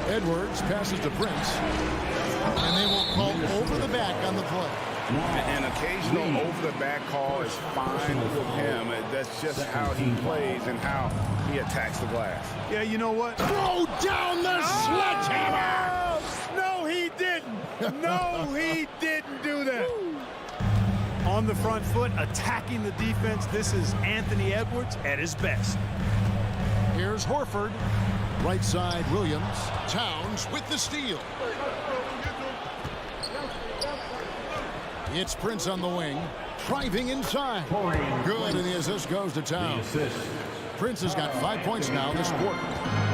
Edwards passes to Prince. And they will call over the back on the play. An occasional over-the-back call is fine with him. That's just how he plays and how he attacks the glass. Yeah, you know what? Throw down the sledgehammer! No, he didn't. No, he didn't do that. On the front foot, attacking the defense. This is Anthony Edwards at his best. Here's Horford. Right side, Williams. Towns with the steal. It's Prince on the wing, driving inside. Good, and the assist goes to Towns. Prince has got 5 points now this quarter.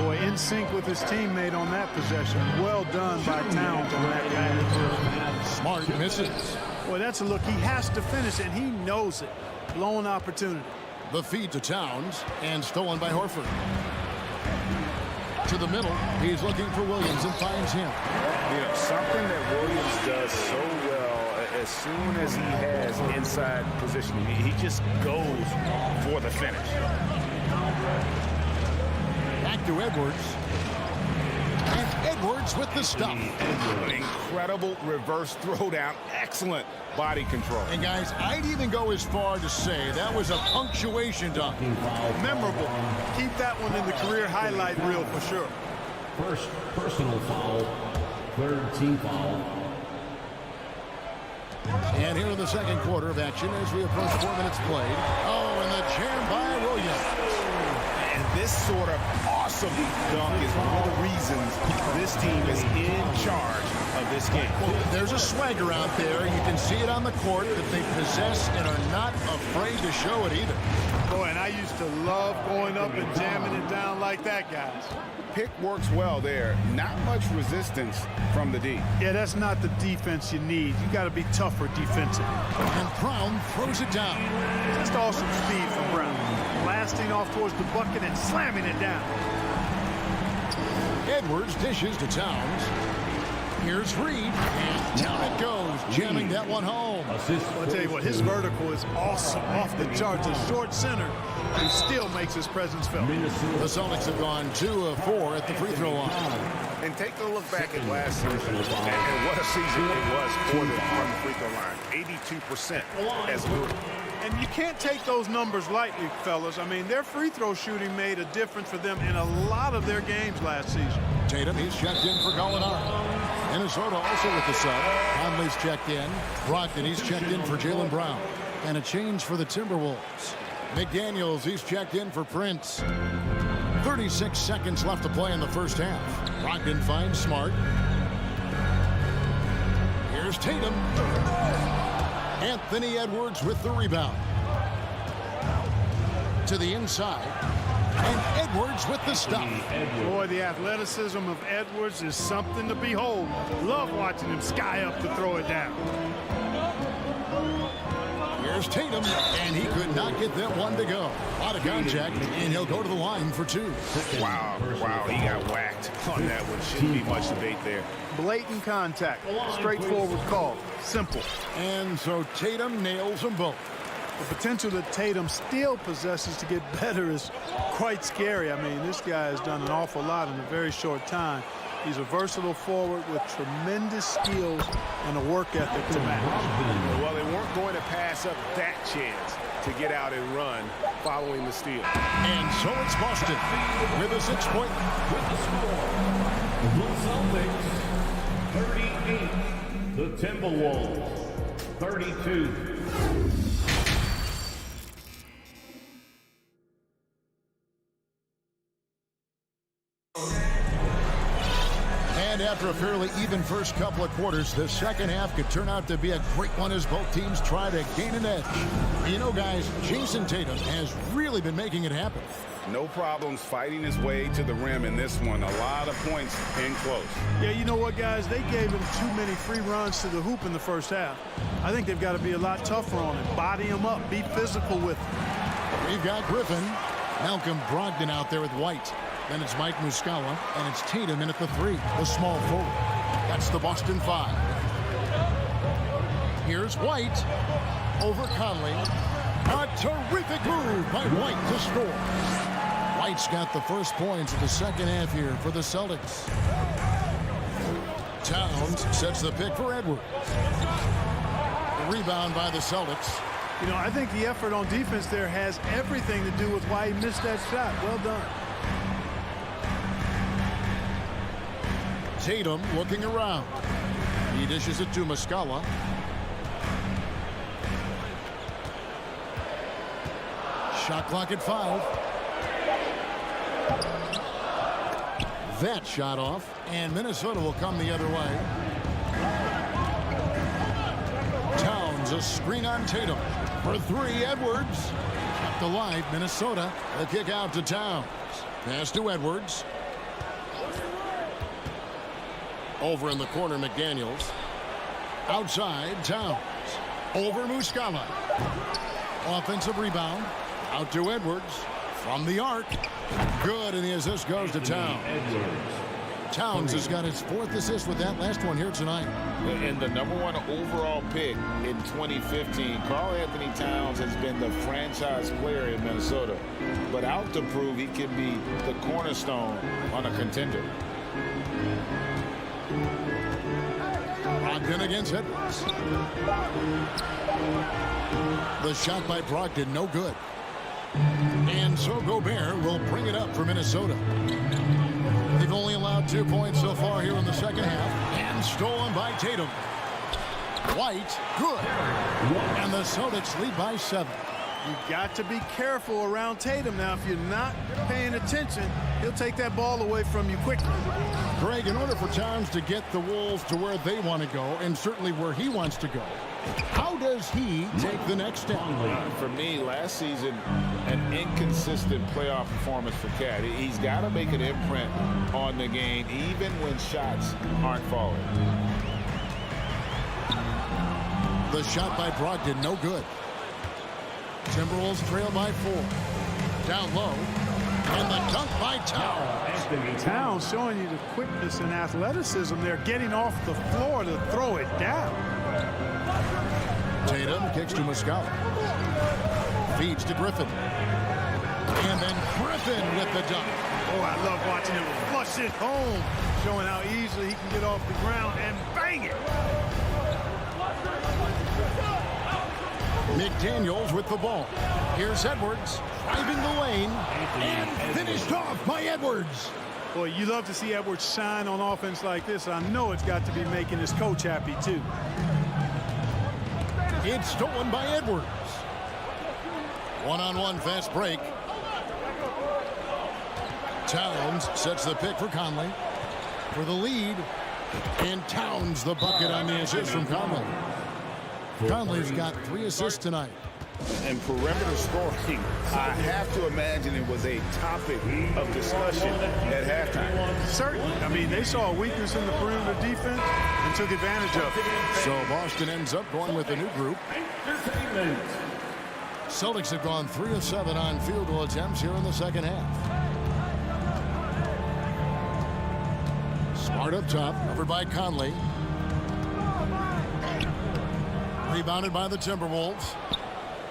Boy, in sync with his teammate on that possession. Well done by Towns on that guy. Smart misses. Boy, that's a look. He has to finish, and he knows it. Blown opportunity. The feed to Towns, and stolen by Horford. To the middle, he's looking for Williams and finds him. You know, something that Williams does so well, as soon as he has inside positioning, he just goes for the finish. Back to Edwards. And Edwards with the stop. An incredible reverse throwdown. Excellent body control. And guys, I'd even go as far to say that was a punctuation dunk. Memorable. Keep that one in the career highlight reel for sure. First personal foul, third team foul. And here in the second quarter of action as we approach 4 minutes played. Oh, and the jam by Williams. And this sort of awesome dunk is one of the reasons this team is in charge of this game. Well, there's a swagger out there. You can see it on the court that they possess and are not afraid to show it either. Boy, and I used to love going up and jamming it down like that, guys. Pick works well there. Not much resistance from the D. Yeah, that's not the defense you need. You got to be tougher defensively. And Brown throws it down. Just awesome speed from Brown. Blasting off towards the bucket and slamming it down. Edwards dishes to Towns. Here's Reed, and down it goes, jamming that one home. I'll tell you what, his vertical is awesome, off the charts. A short center who still makes his presence felt. The Celtics have gone 2 of 4 at the free throw line. And take a look back at last season and what a season it was for them from the free throw line. 82% as a group. And you can't take those numbers lightly, fellas. I mean, their free throw shooting made a difference for them in a lot of their games last season. Tatum, he's checked in for Gallinari. Minnesota also with the sub. Conley's checked in. Brogdon, he's checked in for Jaylen Brown. And a change for the Timberwolves. McDaniels, he's checked in for Prince. 36 seconds left to play in the first half. Brogdon finds Smart. Here's Tatum. Anthony Edwards with the rebound. To the inside. And Edwards with the stop. Boy, the athleticism of Edwards is something to behold. Love watching him sky up to throw it down. Here's Tatum, and he could not get that one to go. Out of contact, and he'll go to the line for 2. Wow, he got whacked on that one. Shouldn't be much debate there. Blatant contact. Straightforward call. Simple. And so Tatum nails them both. The potential that Tatum still possesses to get better is quite scary. I mean, this guy has done an awful lot in a very short time. He's a versatile forward with tremendous skills and a work ethic to match. Well, they weren't going to pass up that chance to get out and run following the steal. And so it's Boston with a 6-point. The Celtics 38, the Timberwolves 32. And after a fairly even first couple of quarters, the second half could turn out to be a great one as both teams try to gain an edge. You know, guys, Jason Tatum has really been making it happen. No problems fighting his way to the rim in this one. A lot of points in close. Yeah, you know what, guys? They gave him too many free runs to the hoop in the first half. I think they've got to be a lot tougher on him. Body him up. Be physical with him. We've got Griffin. Malcolm Brogdon out there with White. Then it's Mike Muscala, and it's Tatum in at the 3, the small forward. That's the Boston 5. Here's White over Conley. A terrific move by White to score. White's got the first points of the second half here for the Celtics. Towns sets the pick for Edwards. The rebound by the Celtics. You know, I think the effort on defense there has everything to do with why he missed that shot. Well done. Tatum looking around. He dishes it to Muscala. Shot clock at 5. That shot off, and Minnesota will come the other way. Towns a screen on Tatum for 3. Edwards kept alive. Minnesota. The kick out to Towns. Pass to Edwards. Over in the corner, McDaniels. Outside, Towns. Over Muscala. Offensive rebound. Out to Edwards. From the arc. Good, and the assist goes to Towns. Towns has got his 4th assist with that last one here tonight. And the #1 overall pick in 2015, Karl Anthony Towns has been the franchise player in Minnesota, but out to prove he can be the cornerstone on a contender. Brogdon against Edwards. The shot by Brogdon, no good. And so Gobert will bring it up for Minnesota. They've only allowed 2 points so far here in the second half. And stolen by Tatum. White, good. And the Celtics lead by 7. You've got to be careful around Tatum. Now, if you're not paying attention, he'll take that ball away from you quickly. Greg, in order for Towns to get the Wolves to where they want to go, and certainly where he wants to go, how does he take the next step? For me, last season, an inconsistent playoff performance for Cat. He's got to make an imprint on the game, even when shots aren't falling. The shot by Brogdon, no good. Timberwolves trail by 4. Down low. And the dunk by Towns. Towns showing you the quickness and athleticism there, getting off the floor to throw it down. Tatum kicks to Muscala. Feeds to Griffin. And then Griffin with the dunk. Oh, I love watching him flush it home, showing how easily he can get off the ground and bang it. McDaniels with the ball. Here's Edwards driving the lane and finished off by Edwards. Boy, you love to see Edwards shine on offense like this. I know it's got to be making his coach happy too. It's stolen by Edwards. One-on-one fast break. Towns sets the pick for Conley for the lead. And Towns the bucket on the assist from Conley. Conley's got 3 assists tonight. And perimeter scoring, I have to imagine it was a topic of discussion at halftime. Certainly. I mean, they saw a weakness in the perimeter defense and took advantage of it. So Boston ends up going with a new group. Celtics have gone 3 of 7 on field goal attempts here in the second half. Smart up top, covered by Conley. Rebounded by the Timberwolves.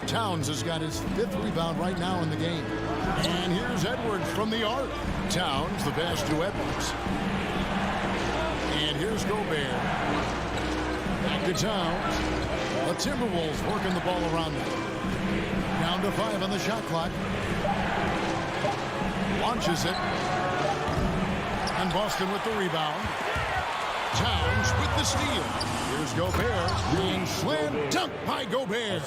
Towns has got his 5th rebound right now in the game. And here's Edwards from the arc. Towns, the pass to Edwards. And here's Gobert. Back to Towns. The Timberwolves working the ball around them. Down to 5 on the shot clock. Launches it. And Boston with the rebound. Towns with the steal. Here's Gobert. And slam dunk by Gobert.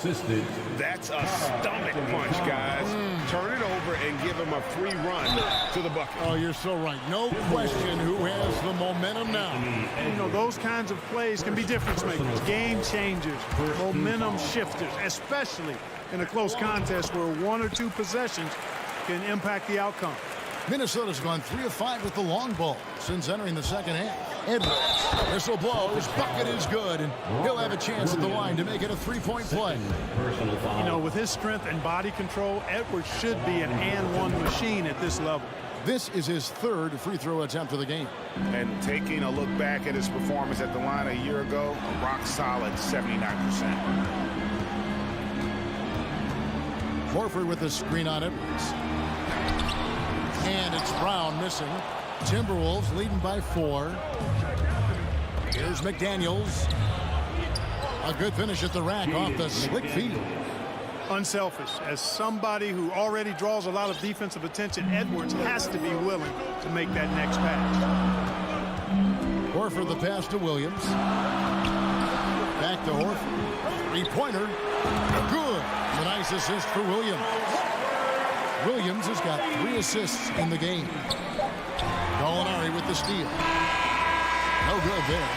That's a stomach punch, guys. Turn it over and give him a free run to the bucket. Oh, you're so right. No question who has the momentum now. You know, those kinds of plays can be difference makers, game changers, momentum shifters, especially in a close contest where 1 or 2 possessions can impact the outcome. Minnesota's gone 3 of 5 with the long ball since entering the second half. Edwards, whistle blows, bucket is good, and he'll have a chance at the line to make it a 3-point play. You know, with his strength and body control, Edwards should be an and-one machine at this level. This is his 3rd free throw attempt of the game. And taking a look back at his performance at the line a year ago, a rock-solid 79%. Horford with the screen on Edwards. And it's Brown missing. Timberwolves leading by 4. Here's McDaniels. A good finish at the rack off the slick feed. Unselfish. As somebody who already draws a lot of defensive attention, Edwards has to be willing to make that next pass. Horford the pass to Williams. Back to Horford. 3-pointer. Good. A nice assist for Williams. Williams has got 3 assists in the game. Gallinari with the steal. No good there.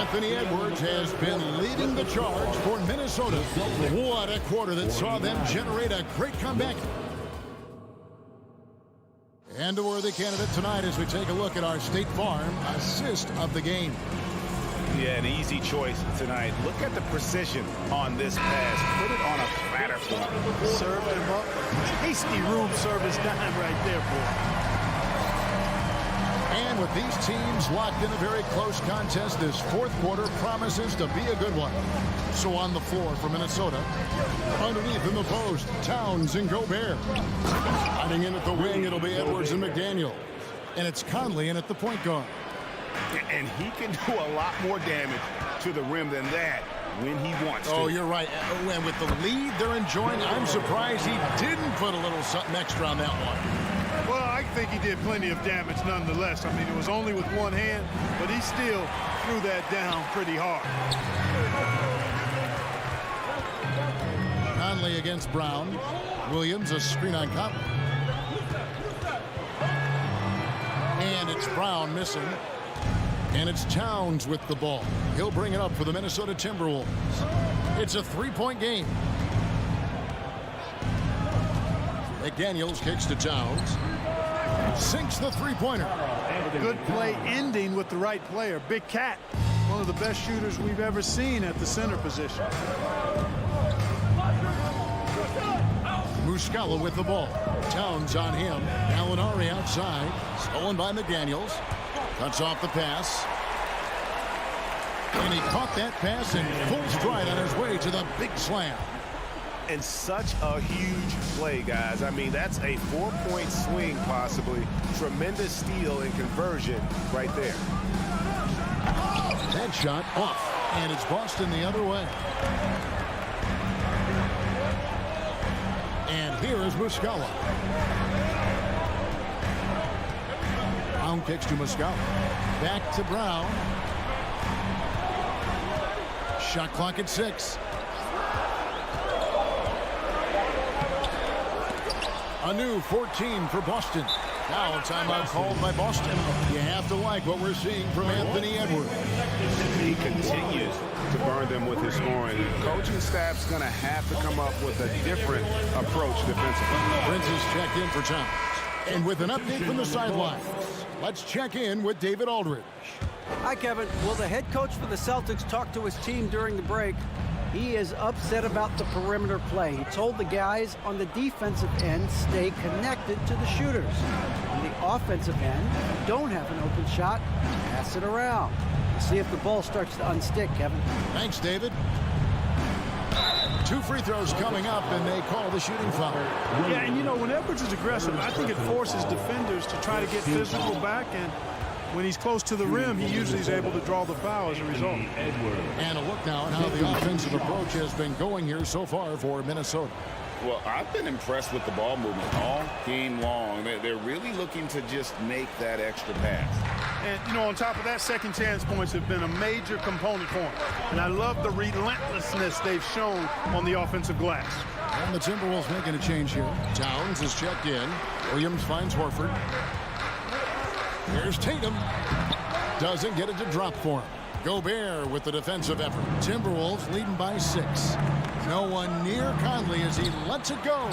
Anthony Edwards has been leading the charge for Minnesota. What a quarter that saw them generate a great comeback. And a worthy candidate tonight as we take a look at our State Farm assist of the game. Yeah, an easy choice tonight. Look at the precision on this pass. Put it on a platter for him. Served him up. Tasty room service dime right there, boy. And with these teams locked in a very close contest, this 4th quarter promises to be a good one. So on the floor for Minnesota, underneath in the post, Towns and Gobert. Hiding in at the wing, it'll be Edwards and McDaniel. And it's Conley in at the point guard. And he can do a lot more damage to the rim than that when he wants to. Oh, you're right. And with the lead they're enjoying, I'm surprised he didn't put a little something extra on that one. Well, I think he did plenty of damage nonetheless. I mean, it was only with one hand, but he still threw that down pretty hard. Conley against Brown. Williams, a screen on Conley. And it's Brown missing. And it's Towns with the ball. He'll bring it up for the Minnesota Timberwolves. It's a 3-point game. McDaniels kicks to Towns. Sinks the 3-pointer. Good play ending with the right player. Big Cat, one of the best shooters we've ever seen at the center position. Muscala with the ball. Towns on him. Gallinari outside. Stolen by McDaniels. Cuts off the pass. And he caught that pass in full stride on his way to the big slam. And such a huge play, guys. I mean, that's a 4-point swing, possibly. Tremendous steal and conversion right there. That shot off. And it's Boston the other way. And here is Muscala. Brown kicks to Muscala. Back to Brown. Shot clock at 6. A new 14 for Boston. Now a timeout called by Boston. You have to like what we're seeing from Anthony Edwards. He continues to burn them with his scoring. The coaching staff's going to have to come up with a different approach defensively. Prince is checked in for Towns. And with an update from the sidelines, let's check in with David Aldridge. Hi, Kevin. Well, the head coach for the Celtics talked to his team during the break. He is upset about the perimeter play. He told the guys on the defensive end stay connected to the shooters. On the offensive end, if you don't have an open shot, pass it around. We'll see if the ball starts to unstick, Kevin. Thanks, David. 2 free throws coming up, and they call the shooting foul. Yeah, and you know, when Edwards is aggressive, I think it forces defenders to try to get physical back, and when he's close to the rim, he usually is able to draw the foul as a result. And a look now at how the offensive approach has been going here so far for Minnesota. Well, I've been impressed with the ball movement all game long. They're really looking to just make that extra pass. And, you know, on top of that, second chance points have been a major component for him. And I love the relentlessness they've shown on the offensive glass. And the Timberwolves making a change here. Towns is checked in. Williams finds Horford. Here's Tatum. Doesn't get it to drop for him. Gobert with the defensive effort. Timberwolves leading by 6. No one near Conley as he lets it go.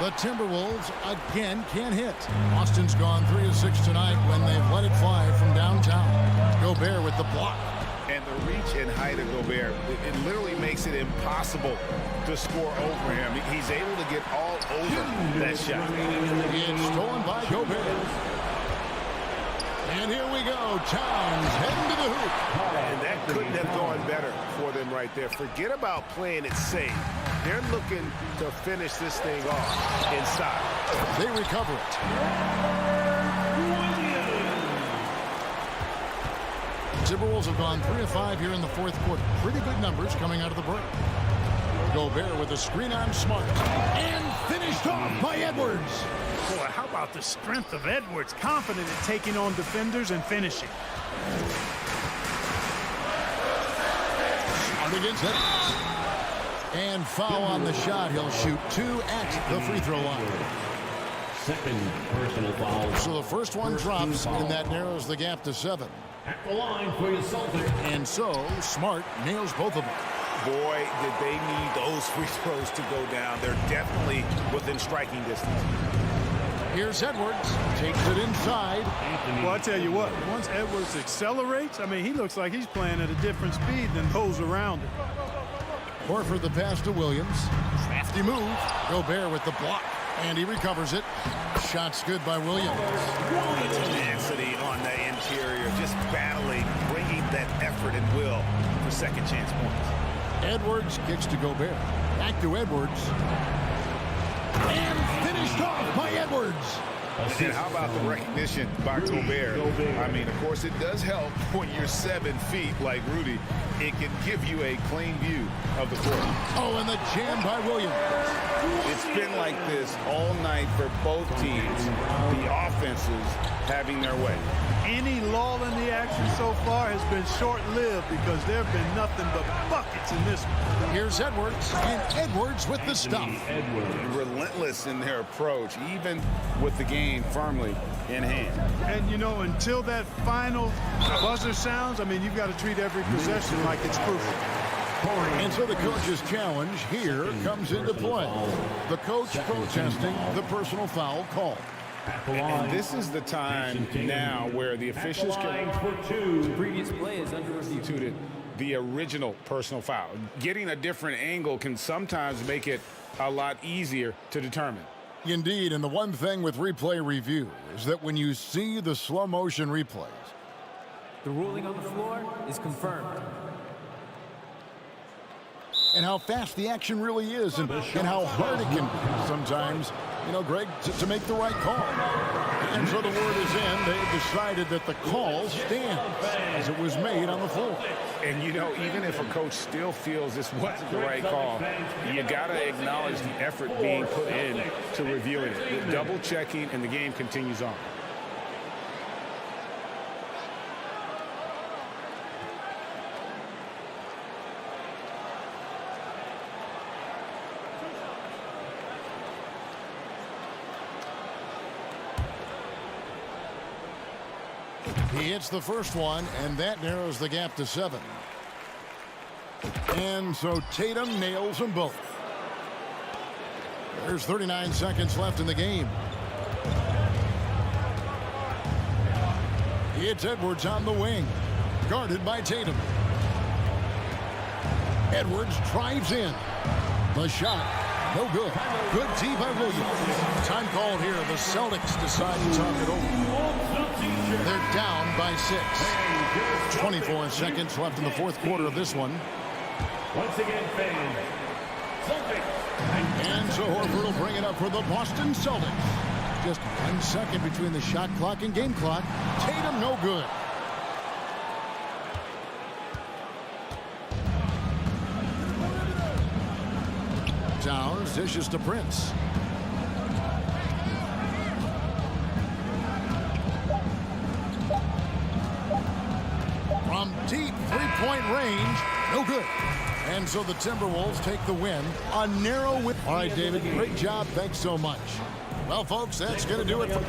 The Timberwolves again can't hit. Austin's gone 3 of 6 tonight when they've let it fly from downtown. Gobert with the block. And the reach and height of Gobert, it literally makes it impossible to score over him. He's able to get all over that shot. It's stolen by Gobert. And here we go. Towns heading to the hoop. And that couldn't have gone better for them right there. Forget about playing it safe. They're looking to finish this thing off inside. They recover it. Timberwolves have gone 3 of 5 here in the fourth quarter. Pretty good numbers coming out of the break. Gobert with a screen on Smart. And finished off by Edwards. Boy, how about the strength of Edwards? Confident in taking on defenders and finishing. Smart against Edwards. And foul on the shot. He'll shoot 2 at the free throw line. Second personal foul. So the first one drops, and that narrows the gap to 7. At the line for your Celtics. And so Smart nails both of them. Boy, did they need those free throws to go down. They're definitely within striking distance. Here's Edwards. Takes it inside. Well, I tell you what, once Edwards accelerates, I mean, he looks like he's playing at a different speed than those around him. Horford the pass to Williams. Crafty move. Gobert with the block. And he recovers it. Shot's good by Williams. Tenacity on the interior, just battling, bringing that effort and will for second chance points. Edwards kicks to Gobert. Back to Edwards. And finished off by Edwards. And how about the recognition by Gobert? I mean, of course, it does help when you're 7 feet like Rudy. It can give you a clean view of the court. Oh, and the jam by Williams. It's been like this all night for both teams. The offenses having their way. Any lull in the action so far has been short-lived because there have been nothing but buckets in this one. Here's Edwards, and Edwards with the stuff. Relentless in their approach, even with the game firmly in hand. And, you know, until that final buzzer sounds, I mean, you've got to treat every possession like it's crucial. And so the coach's challenge here comes into play. The coach protesting the personal foul call. And this is the time now where the officials can Previous play is under review. the original personal foul. Getting a different angle can sometimes make it a lot easier to determine. Indeed, and the one thing with replay review is that when you see the slow motion replays, The ruling on the floor is confirmed. and how fast the action really is and how hard it can be sometimes, you know, Greg, to make the right call. And so the word is in. They've decided that the call stands as it was made on the floor. And, you know, even if a coach still feels this wasn't the right call, you got to acknowledge the effort being put in to reviewing it. The double checking, and the game continues on. He hits the first one, and that narrows the gap to 7. And so Tatum nails them both. There's 39 seconds left in the game. It's Edwards on the wing, guarded by Tatum. Edwards drives in. The shot, no good. Good D by Williams. Time called here. The Celtics decide to talk it over. They're down by 6. 24 seconds left in the fourth quarter of this one. Once again, fans. Celtics. And so Horford will bring it up for the Boston Celtics. Just 1 second between the shot clock and game clock. Tatum no good. Towns dishes to Prince. From deep three-point range, no good. And so the Timberwolves take the win. A narrow win. All right, David, great job. Thanks so much. Well, folks, that's going to do it for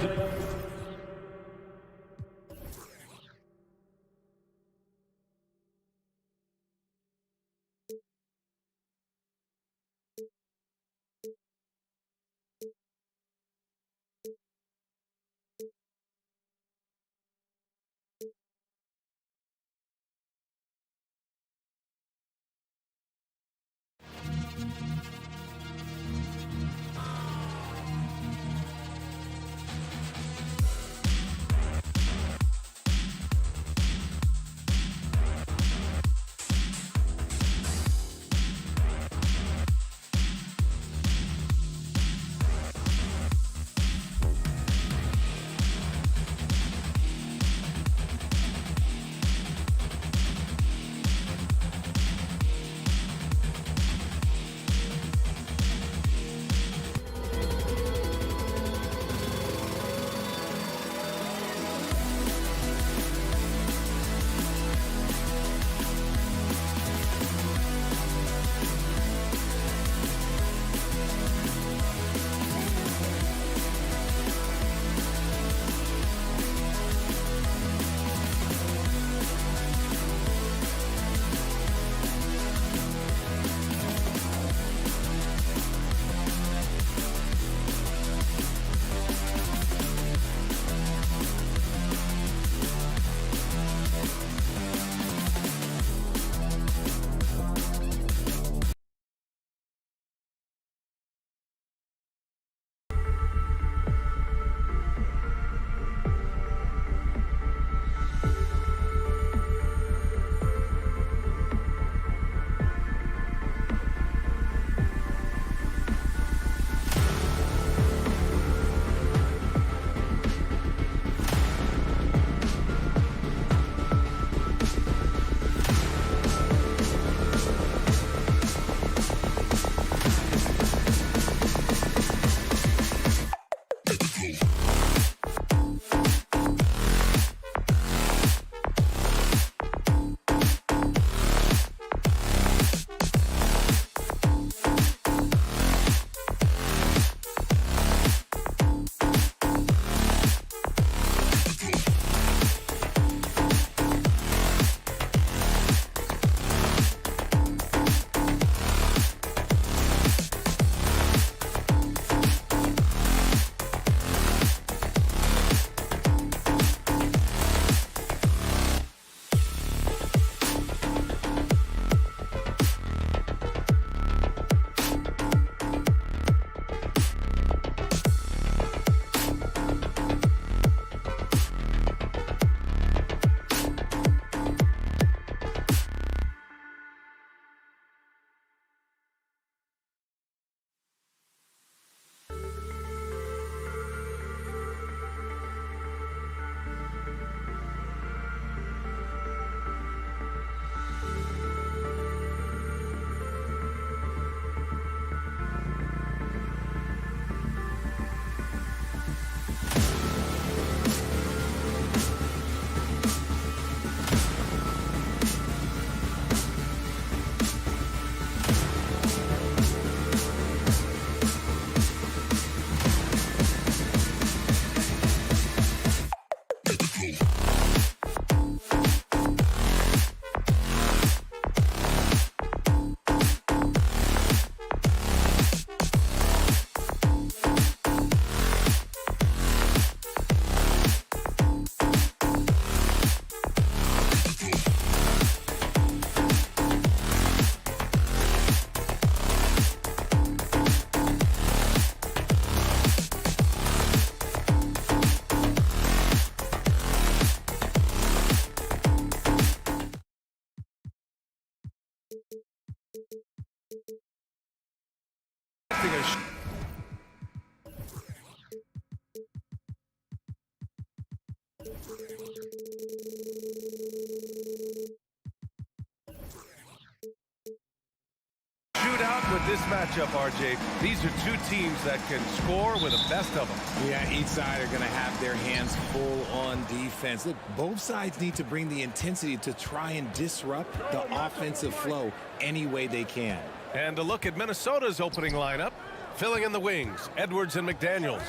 Shootout with this matchup, RJ. These are two teams that can score with the best of them. Yeah, each side are going to have their hands full on defense. Look, both sides need to bring the intensity to try and disrupt the offensive flow any way they can. And a look at Minnesota's opening lineup. Filling in the wings, Edwards and McDaniels.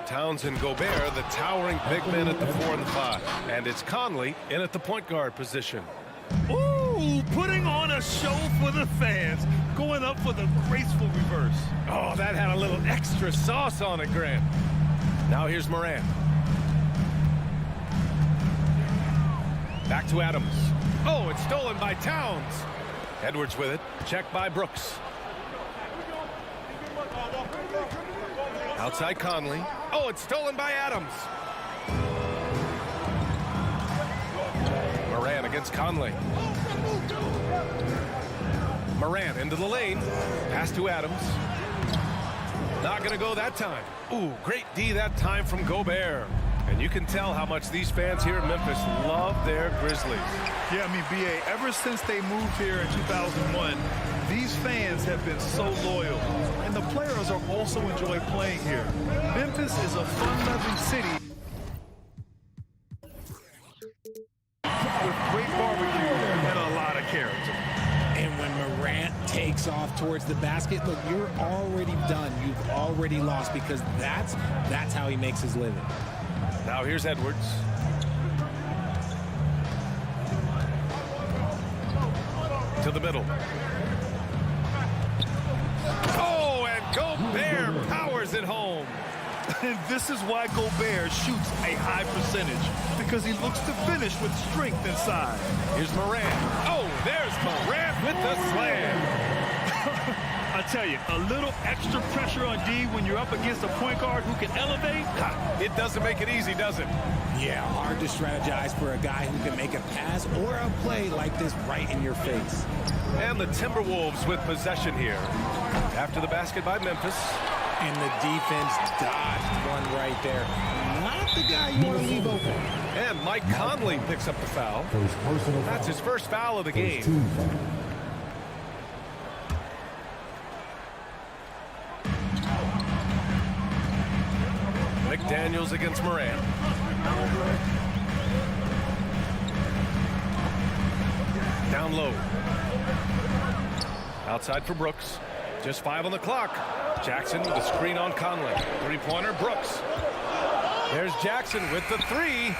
Towns and Gobert, the towering big men at the 4 and the 5. And it's Conley in at the point guard position. Ooh, putting on a show for the fans. Going up for the graceful reverse. Oh, that had a little extra sauce on it, Grant. Now here's Morant. Back to Adams. Oh, it's stolen by Towns. Edwards with it. Checked by Brooks. Outside Conley. Oh, it's stolen by Adams. Morant against Conley. Morant into the lane. Pass to Adams. Not going to go that time. Ooh, great D that time from Gobert. And you can tell how much these fans here in Memphis love their Grizzlies. Yeah, I mean, B.A., ever since they moved here in 2001, these fans have been so loyal. And the players are also enjoy playing here. Memphis is a fun-loving city with great barbecue and a lot of character. And when Morant takes off towards the basket, look, you're already done. You've already lost because that's how he makes his living. Now here's Edwards. To the middle. Oh, and Gobert powers it home. And this is why Gobert shoots a high percentage, because he looks to finish with strength inside. Here's Morant. Oh, there's Morant with the slam. I tell you, a little extra pressure on D when you're up against a point guard who can elevate. It doesn't make it easy, does it? Yeah, hard to strategize for a guy who can make a pass or a play like this right in your face. And the Timberwolves with possession here. After the basket by Memphis. And the defense dodged one right there. Not the guy you want to leave open. And Mike Conley picks up the foul. That's his first foul of the game. McDaniels against Morant. Down low. Outside for Brooks. Just 5 on the clock. Jackson with a screen on Conley. Three-pointer, Brooks. There's Jackson with the 3.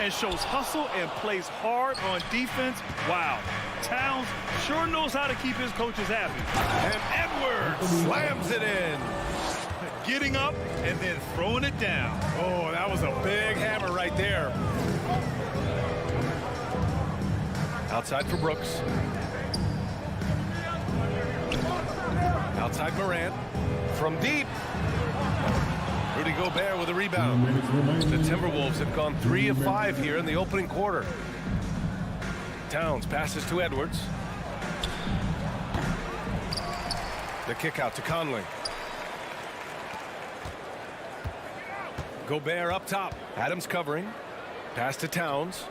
And shows hustle and plays hard on defense. Wow. Towns sure knows how to keep his coaches happy. And Edwards slams it in. Getting up and then throwing it down. Oh, that was a big hammer right there. Outside for Brooks. Outside Morant. From deep. Rudy Gobert with a rebound. The Timberwolves have gone 3 of 5 here in the opening quarter. Towns passes to Edwards. The kick out to Conley. Gobert up top. Adams covering. Pass to Towns.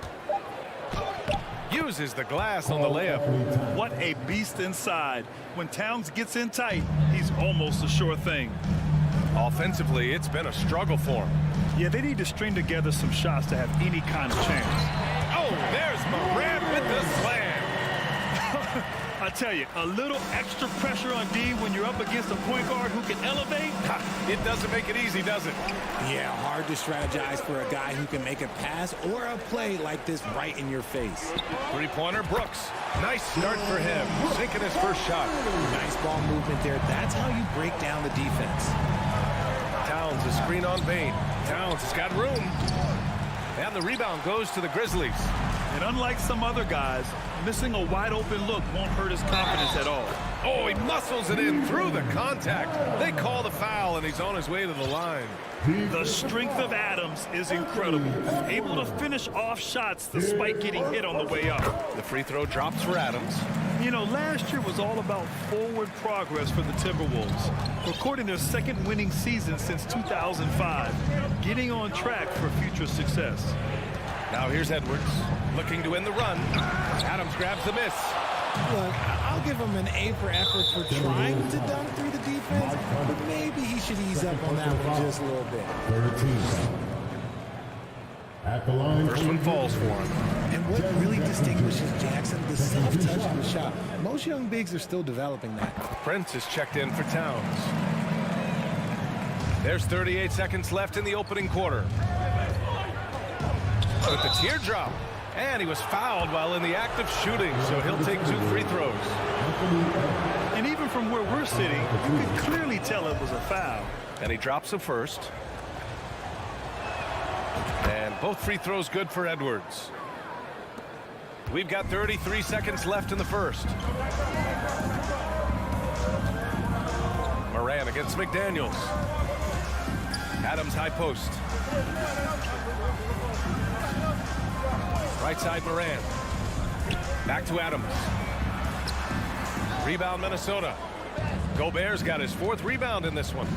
Uses the glass on the layup. What a beast inside. When Towns gets in tight, he's almost a sure thing. Offensively, it's been a struggle for him. Yeah, they need to string together some shots to have any kind of chance. Oh, there's Morant with the slam. I tell you, a little extra pressure on D when you're up against a point guard who can elevate. It doesn't make it easy, does it? Yeah, hard to strategize for a guy who can make a pass or a play like this right in your face. Three-pointer, Brooks. Nice start for him. Sinking his first shot. Nice ball movement there. That's how you break down the defense. Towns, a screen on Bain. Towns has got room. And the rebound goes to the Grizzlies. And unlike some other guys, missing a wide-open look won't hurt his confidence at all. Oh, he muscles it in through the contact. They call the foul, and he's on his way to the line. The strength of Adams is incredible. Able to finish off shots despite getting hit on the way up. The free throw drops for Adams. You know, last year was all about forward progress for the Timberwolves, recording their second winning season since 2005, getting on track for future success. Now here's Edwards, looking to end the run. Adams grabs the miss. Look, I'll give him an A for effort for trying to dunk through the defense, but maybe he should ease up on that one just a little bit. At the line. First one falls for him. And what really distinguishes Jackson, the self-touch of the shot. Most young bigs are still developing that. Prince is checked in for Towns. There's 38 seconds left in the opening quarter. With the teardrop. And he was fouled while in the act of shooting, so he'll take 2 free throws. And even from where we're sitting, you can clearly tell it was a foul. And he drops the first. And both free throws good for Edwards. We've got 33 seconds left in the first. Moran against McDaniels. Adams high post. Right side Moran. Back to Adams. Rebound Minnesota. Gobert's got his 4th rebound in this one.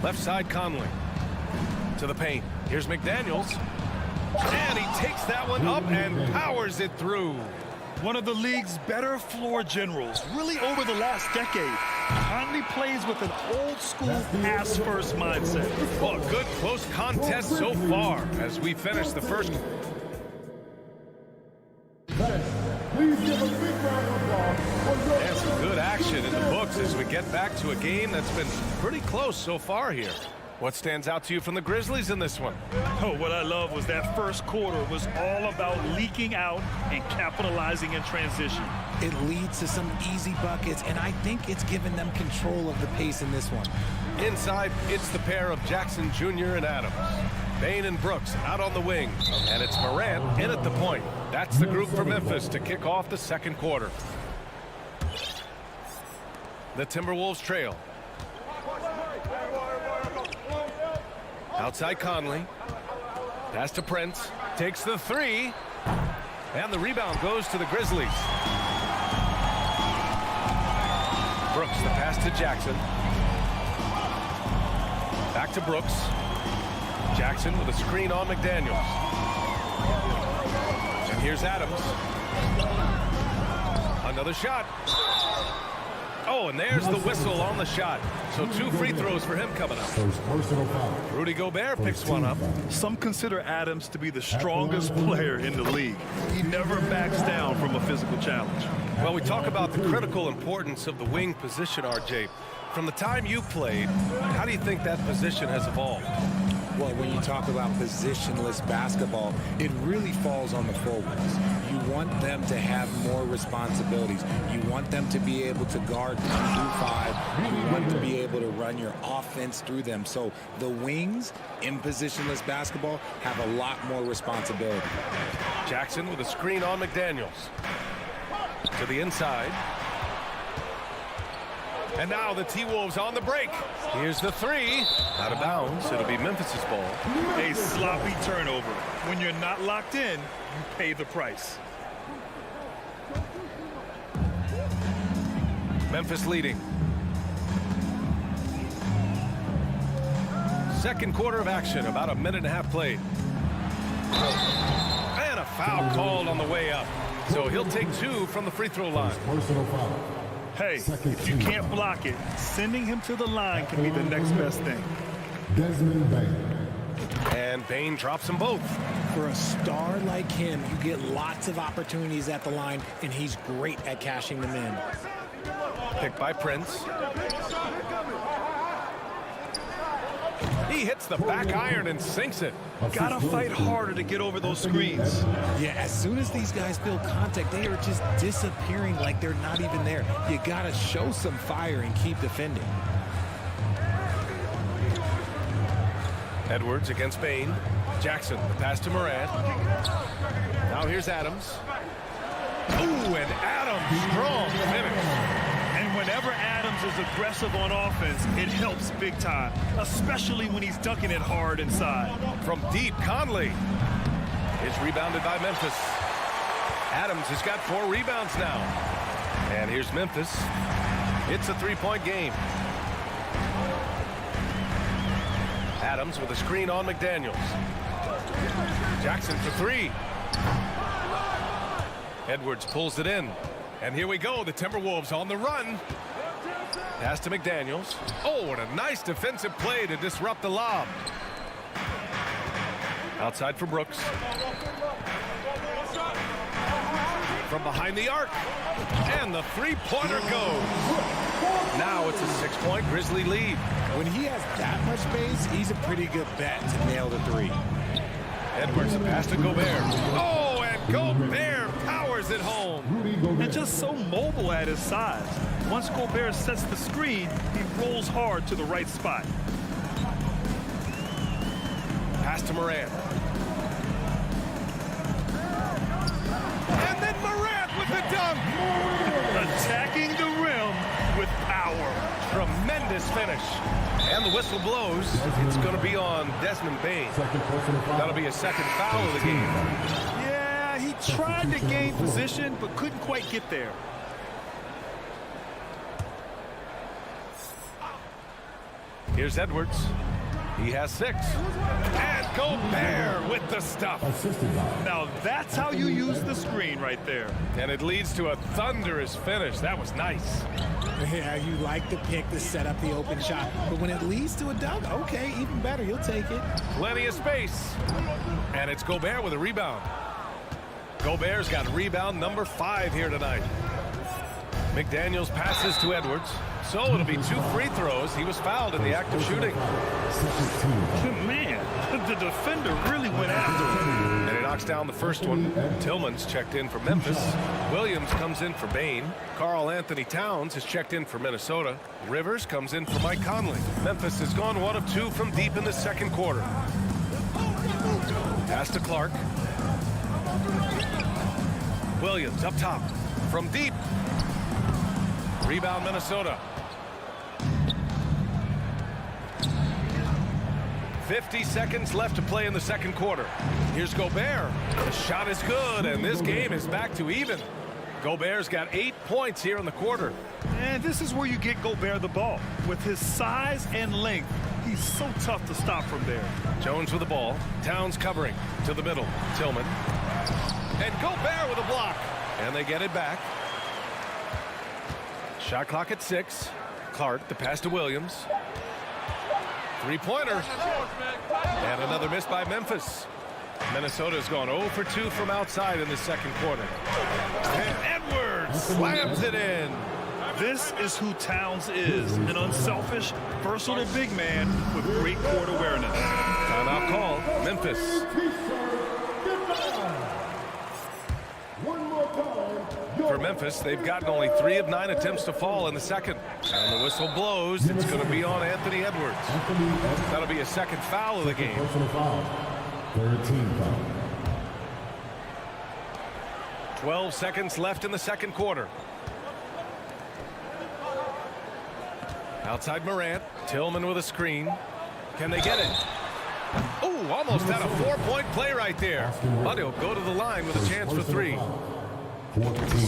Left side Conley. To the paint. Here's McDaniels. And he takes that one up and powers it through. One of the league's better floor generals, really over the last decade. Conley plays with an old-school pass-first mindset. Well, a good close contest so far as we finish the first. Please give a big round of applause. And some good action in the books as we get back to a game that's been pretty close so far here. What stands out to you from the Grizzlies in this one? Oh, what I love was that first quarter was all about leaking out and capitalizing in transition. It leads to some easy buckets, and I think it's given them control of the pace in this one. Inside, it's the pair of Jackson Jr. and Adams. Bain and Brooks out on the wing, and it's Morant in at the point. That's the group for Memphis to kick off the second quarter. The Timberwolves trail. Outside Conley. Pass to Prince. Takes the 3. And the rebound goes to the Grizzlies. Brooks, the pass to Jackson. Back to Brooks. Jackson with a screen on McDaniels. And here's Adams. Another shot. Oh, and there's the whistle on the shot. So 2 free throws for him coming up. Rudy Gobert picks one up. Some consider Adams to be the strongest player in the league. He never backs down from a physical challenge. Well, we talk about the critical importance of the wing position, RJ. From the time you played, how do you think that position has evolved? Well, when you talk about positionless basketball, it really falls on the forwards. You want them to have more responsibilities. You want them to be able to guard 1 through 5. You want to be able to run your offense through them. So the wings in positionless basketball have a lot more responsibility. Jackson with a screen on McDaniels. To the inside. And now the T-Wolves on the break. Here's the 3. Out of bounds. It'll be Memphis's ball. A sloppy turnover. When you're not locked in, you pay the price. Memphis leading. Second quarter of action. About a minute and a half played. And a foul called on the way up. So he'll take 2 from the free throw line. Personal foul. Hey, if you can't block it, sending him to the line can be the next best thing. Desmond Bain. And Bain drops them both. For a star like him, you get lots of opportunities at the line, and he's great at cashing them in. Picked by Prince. He hits the back iron and sinks it. Gotta fight harder to get over those screens. Yeah, as soon as these guys feel contact, they are just disappearing like they're not even there. You gotta show some fire and keep defending. Edwards against Bain. Jackson, the pass to Morant. Now here's Adams. Ooh, and Adams, strong finish. And whenever Adams is aggressive on offense, it helps big time, especially when he's dunking it hard inside. From deep, Conley is rebounded by Memphis. Adams has got 4 rebounds now. And here's Memphis. It's a 3-point game. Adams with a screen on McDaniels. Jackson for 3. Edwards pulls it in. And here we go. The Timberwolves on the run. Pass to McDaniels. Oh, and a nice defensive play to disrupt the lob. Outside for Brooks. From behind the arc. And the 3-pointer goes. Now it's a 6-point Grizzly lead. When he has that much space, he's a pretty good bet to nail the 3. Edwards, a pass to Gobert. Oh, and Gobert powers it home. And just so mobile at his size. Once Gobert sets the screen, he rolls hard to the right spot. Pass to Morant. And then Morant with the dunk. Attacking the rim with power. Tremendous finish. And the whistle blows. It's going to be on Desmond Bane. That'll be a second foul of the game. Yeah, he tried to gain position, but couldn't quite get there. Here's Edwards. He has 6. And Gobert with the stuff. Now that's how you use the screen right there. And it leads to a thunderous finish. That was nice. Yeah, you like the pick to set up the open shot. But when it leads to a dunk, okay, even better. You'll take it. Plenty of space. And it's Gobert with a rebound. Gobert's got rebound number 5 here tonight. McDaniels passes to Edwards. So it'll be 2 free throws. He was fouled in the act of shooting. Man, the defender really went after him. And he knocks down the first one. Tillman's checked in for Memphis. Williams comes in for Bane. Karl Anthony Towns has checked in for Minnesota. Rivers comes in for Mike Conley. Memphis has gone 1 of 2 from deep in the second quarter. Pass to Clark. Williams up top from deep. Rebound Minnesota. 50 seconds left to play in the second quarter. Here's Gobert. The shot is good, and this game is back to even. Gobert's got 8 points here in the quarter. And this is where you get Gobert the ball. With his size and length, he's so tough to stop from there. Jones with the ball. Towns covering to the middle. Tillman. And Gobert with a block. And they get it back. Shot clock at 6. Clark, the pass to Williams. 3-pointer. And another miss by Memphis. Minnesota's gone 0 for 2 from outside in the second quarter. And Edwards slams it in. This is who Towns is, an unselfish, versatile big man with great court awareness. Timeout call, Memphis. For Memphis, they've gotten only 3 of 9 attempts to fall in the second. And the whistle blows. It's going to be on Anthony Edwards. That'll be a second foul of the game. 12 seconds left in the second quarter. Outside Morant. Tillman with a screen. Can they get it? Oh, almost had a 4-point play right there. But he'll go to the line with a chance for 3.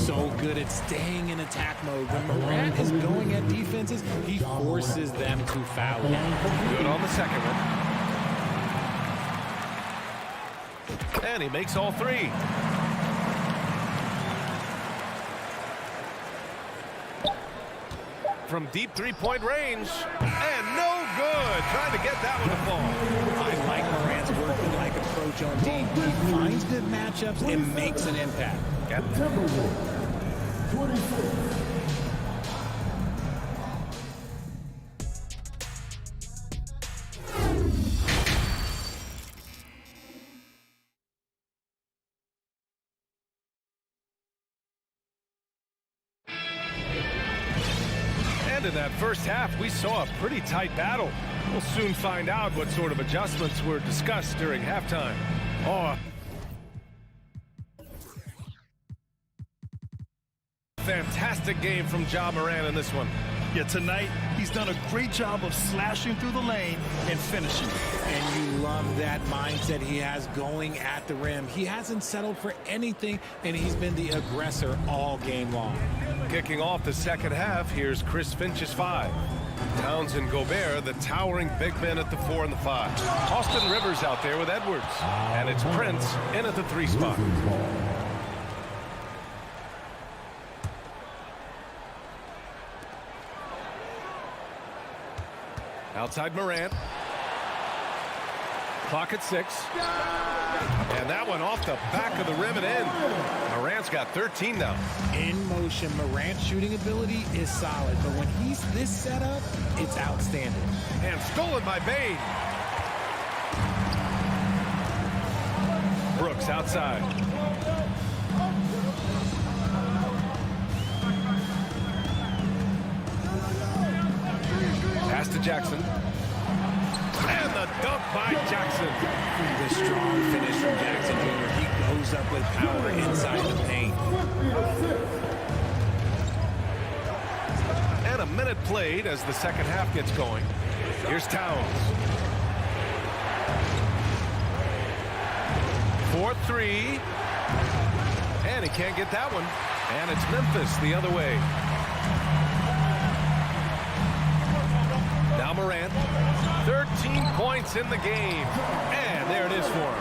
So good at staying in attack mode. When Morant is going at defenses, he forces them to foul him. Good on the second one. And he makes all 3. From deep 3-point range. And no good. Trying to get that one to fall. I like Morant's working-like approach on deep. He finds good matchups and makes an impact. Yep. And in that first half, we saw a pretty tight battle. We'll soon find out what sort of adjustments were discussed during halftime. Oh, fantastic game from Ja Morant in this one. Yeah, tonight he's done a great job of slashing through the lane and finishing. And you love that mindset he has going at the rim. He hasn't settled for anything, and he's been the aggressor all game long. Kicking off the second half, here's Chris Finch's 5. Towns and Gobert, the towering big men at the 4 and the 5. Austin Rivers out there with Edwards. And it's Prince in at the 3 spot. Outside Morant. Clock at 6. And that one off the back of the rim and in. Morant's got 13 now. In motion, Morant's shooting ability is solid, but when he's this set up, it's outstanding. And stolen by Bane. Brooks outside. Pass to Jackson. And the dunk by Jackson. The strong finish from Jackson Jr. He goes up with power inside the paint. And a minute played as the second half gets going. Here's Towns. 4-3. And he can't get that one. And it's Memphis the other way. Now Morant. 13 points in the game. And there it is for him.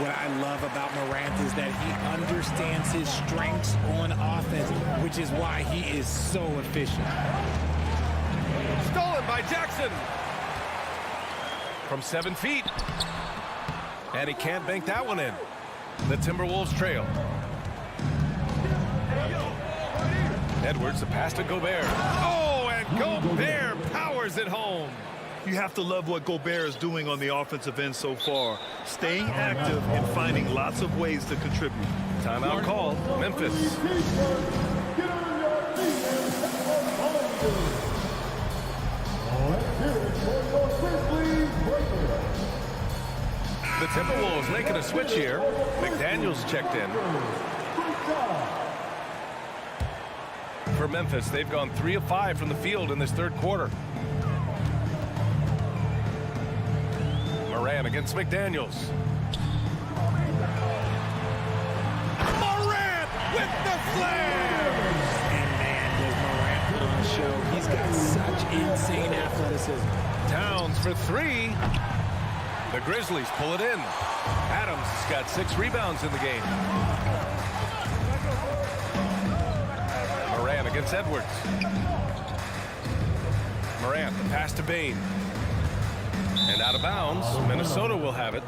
What I love about Morant is that he understands his strengths on offense, which is why he is so efficient. Stolen by Jackson. From 7 feet. And he can't bank that one in. The Timberwolves trail. Edwards, the pass to Gobert. Oh, and Gobert powers it home. You have to love what Gobert is doing on the offensive end so far. Staying active and finding lots of ways to contribute. Timeout called. Memphis. The Timberwolves making a switch here. McDaniels checked in. For Memphis, they've gone 3 of 5 from the field in this third quarter. Morant against McDaniels. Morant with the flare! And man, does Morant put on a show. He's got such insane athleticism. Towns for 3. The Grizzlies pull it in. Adams has got 6 rebounds in the game. Morant against Edwards. Morant, the pass to Bane. And out of bounds, Minnesota will have it.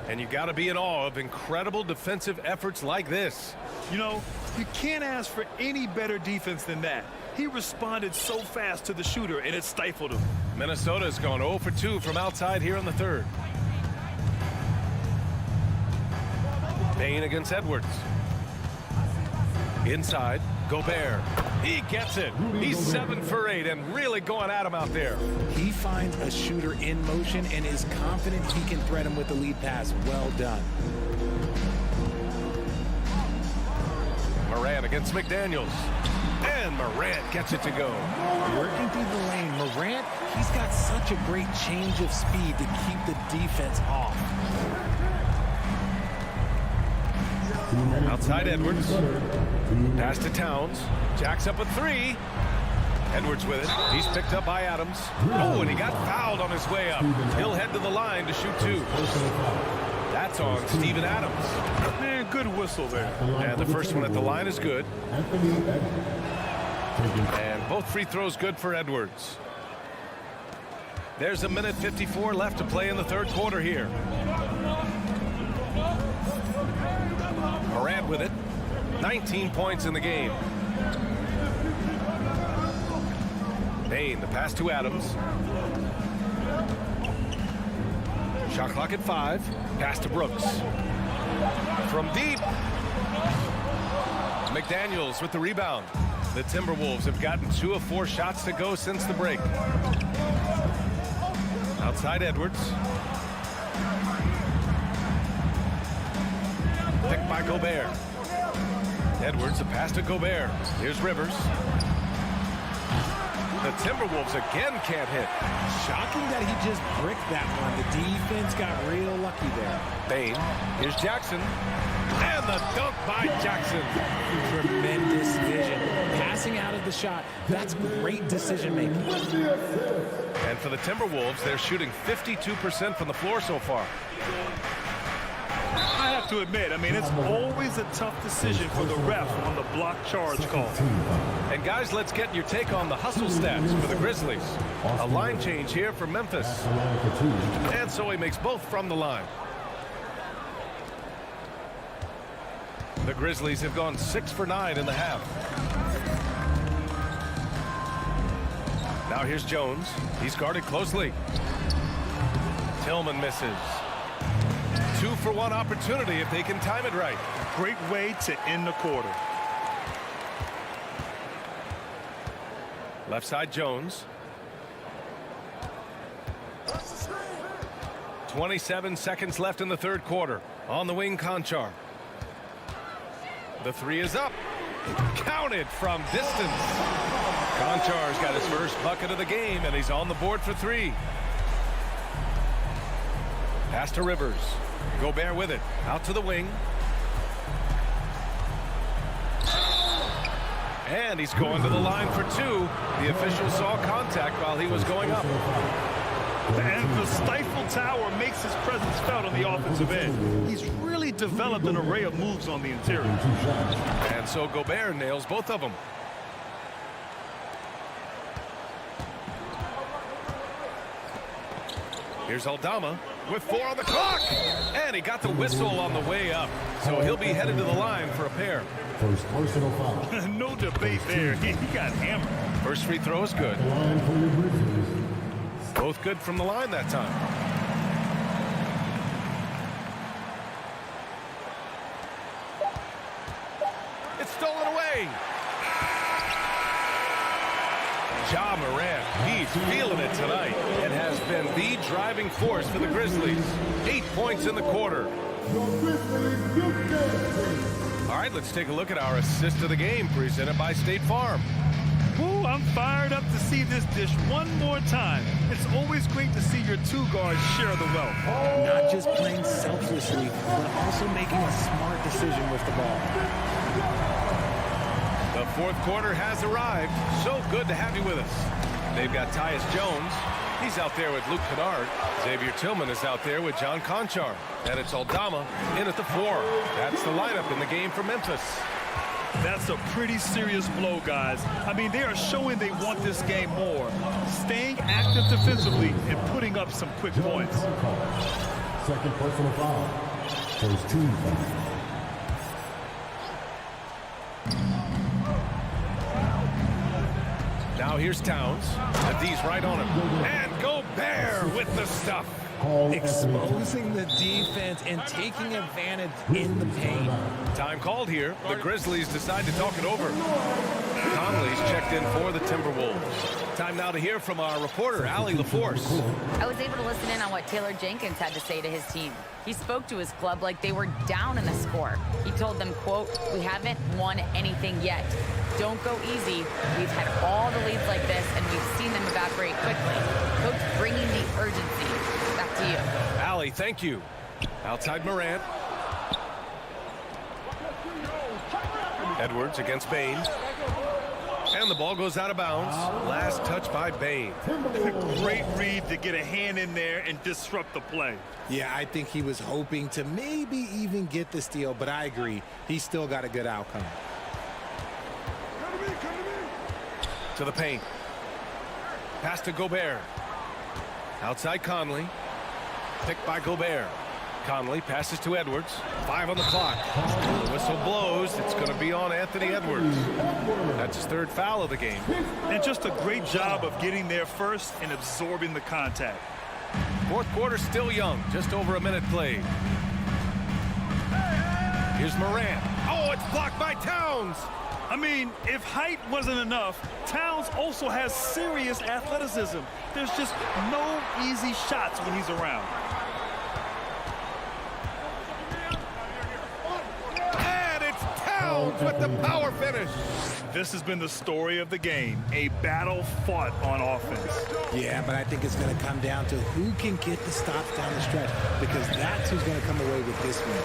And you got to be in awe of incredible defensive efforts like this. You know, you can't ask for any better defense than that. He responded so fast to the shooter, and it stifled him. Minnesota's gone 0 for 2 from outside here in the third. Bane against Edwards. Inside, Gobert. He gets it. He's 7 for 8 and really going at him out there. He finds a shooter in motion and is confident he can thread him with the lead pass. Well done. Morant against McDaniels. And Morant gets it to go. Working through the lane, Morant, he's got such a great change of speed to keep the defense off. Outside Edwards. Pass to Towns. Jacks up a 3. Edwards with it. He's picked up by Adams. Oh, and he got fouled on his way up. He'll head to the line to shoot 2. That's on Steven Adams. Man, good whistle there. And the first one at the line is good. And both free throws good for Edwards. There's a minute 54 left to play in the third quarter here. Morant with it. 19 points in the game. Bane, the pass to Adams. Shot clock at 5. Pass to Brooks. From deep. McDaniels with the rebound. The Timberwolves have gotten 2 of 4 shots to go since the break. Outside Edwards. Picked by Gobert. Edwards, a pass to Gobert. Here's Rivers. The Timberwolves again can't hit. Shocking that he just bricked that one. The defense got real lucky there. Bane. Here's Jackson. And the dunk by Jackson. Tremendous vision. Passing out of the shot. That's great decision making. And for the Timberwolves, they're shooting 52% from the floor so far. I have to admit, I mean, it's always a tough decision for the ref on the block charge call. And guys, let's get your take on the hustle stats for the Grizzlies. A line change here for Memphis. And so he makes both from the line. The Grizzlies have gone 6 for 9 in the half. Now here's Jones. He's guarded closely. Tillman misses. 2 for 1 opportunity if they can time it right. Great way to end the quarter. Left side Jones. 27 seconds left in the third quarter. On the wing, Conchar. The 3 is up. Counted from distance. Conchar's got his first bucket of the game, and he's on the board for 3. Pass to Rivers. Gobert with it. Out to the wing. And he's going to the line for 2. The official saw contact while he was going up. And the stifle tower makes his presence felt on the offensive end. He's really developed an array of moves on the interior. And so Gobert nails both of them. Here's Aldama with 4 on the clock. And he got the whistle on the way up. So he'll be headed to the line for a pair. First personal foul. No debate there. He got hammered. First free throw is good. Both good from the line that time. It's stolen away. Ja Morant, he's feeling it tonight and has been the driving force for the Grizzlies. 8 points in the quarter. All right, let's take a look at our assist of the game presented by State Farm. Ooh, I'm fired up to see this dish one more time. It's always great to see your 2 guards share the wealth. Not just playing selflessly, but also making a smart decision with the ball. The fourth quarter has arrived. So good to have you with us. They've got Tyus Jones. He's out there with Luke Kennard. Xavier Tillman is out there with John Conchar. And it's Aldama in at the 4. That's the lineup in the game for Memphis. That's a pretty serious blow, guys. I mean, they are showing they want this game more. Staying active defensively and putting up some quick points. Second personal foul. First team foul. Now here's Towns. The D's right on him. And Gobert with the stuff. Exposing the defense and taking advantage in the paint. Time called here. The Grizzlies decide to talk it over. Conley's checked in for the Timberwolves. Time now to hear from our reporter, Allie LaForce. I was able to listen in on what Taylor Jenkins had to say to his team. He spoke to his club like they were down in the score. He told them, quote, "We haven't won anything yet. Don't go easy. We've had all the leads like this, and we've seen them evaporate quickly. Coach bringing the urgency." Back to you. Allie, thank you. Outside Morant. Edwards against Bane. And the ball goes out of bounds. Last touch by Bane. Great read to get a hand in there and disrupt the play. Yeah, I think he was hoping to maybe even get the steal, but I agree. He still got a good outcome. To the paint. Pass to Gobert. Outside Conley. Picked by Gobert. Conley passes to Edwards. 5 on the clock. The whistle blows. It's going to be on Anthony Edwards. That's his 3rd foul of the game. And just a great job of getting there first and absorbing the contact. Fourth quarter still young. Just over a minute played. Here's Morant. Oh, it's blocked by Towns. I mean, if height wasn't enough, Towns also has serious athleticism. There's just no easy shots when he's around. And it's Towns with the power finish. This has been the story of the game, a battle fought on offense. Yeah, but I think it's going to come down to who can get the stops down the stretch, because that's who's going to come away with this win.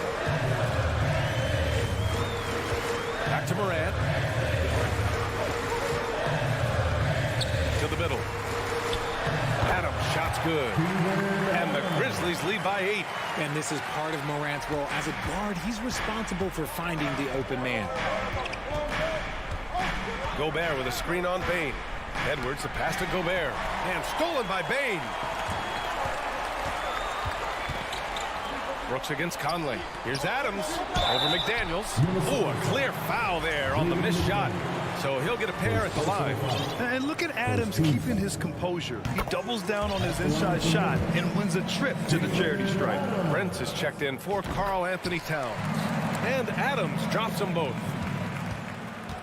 Back to Morant. To the middle. Adams, shot's good. And the Grizzlies lead by 8. And this is part of Morant's role. As a guard, he's responsible for finding the open man. Gobert with a screen on Bane. Edwards, the pass to Gobert. And stolen by Bane. Brooks against Conley. Here's Adams over McDaniels. Ooh, a clear foul there on the missed shot. So he'll get a pair at the line. And look at Adams keeping his composure. He doubles down on his inside shot and wins a trip to the charity stripe. Brents is checked in for Karl Anthony Towns. And Adams drops them both.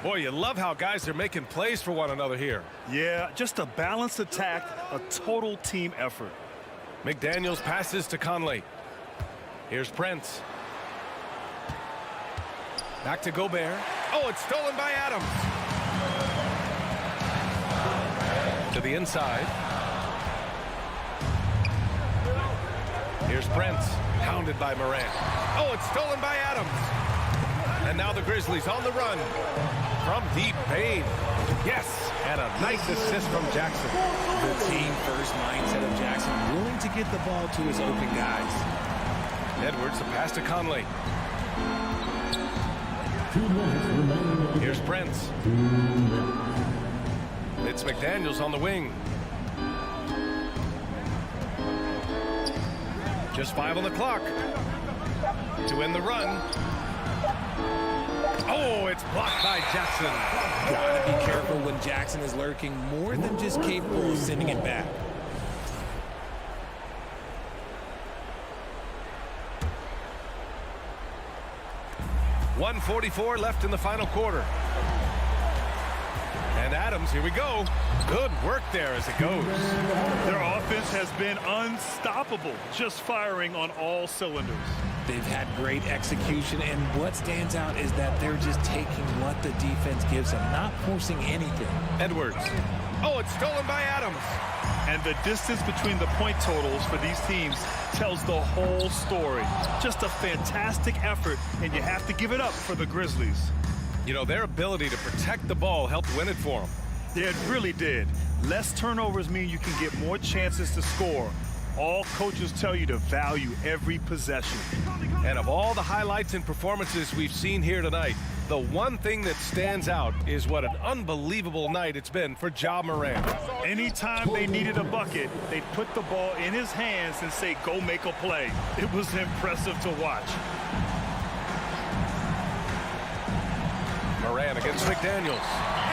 Boy, you love how guys are making plays for one another here. Yeah, just a balanced attack, a total team effort. McDaniels passes to Conley. Here's Brent. Back to Gobert. Oh, it's stolen by Adams. To the inside. Here's Brent. Hounded by Morant. Oh, it's stolen by Adams. And now the Grizzlies on the run. From deep, Bane. Yes, and a nice assist from Jackson. The team-first mindset of Jackson, willing to get the ball to his open guys. Edwards, the pass to Conley. 2 minutes remaining. Here's Brent. It's McDaniels on the wing. Just 5 on the clock. To end the run. Oh, it's blocked by Jackson. Gotta be careful when Jackson is lurking, more than just capable of sending it back. .144 left in the final quarter. And Adams, here we go. Good work there as it goes. Their offense has been unstoppable, just firing on all cylinders. They've had great execution, and what stands out is that they're just taking what the defense gives them, not forcing anything. Edwards. Oh, it's stolen by Adams. And the distance between the point totals for these teams tells the whole story. Just a fantastic effort, and you have to give it up for the Grizzlies. You know, their ability to protect the ball helped win it for them. Yeah, it really did. Less turnovers mean you can get more chances to score. All coaches tell you to value every possession. And of all the highlights and performances we've seen here tonight, the one thing that stands out is what an unbelievable night it's been for Ja Morant. Anytime they needed a bucket, they'd put the ball in his hands and say, go make a play. It was impressive to watch. Morant against McDaniels.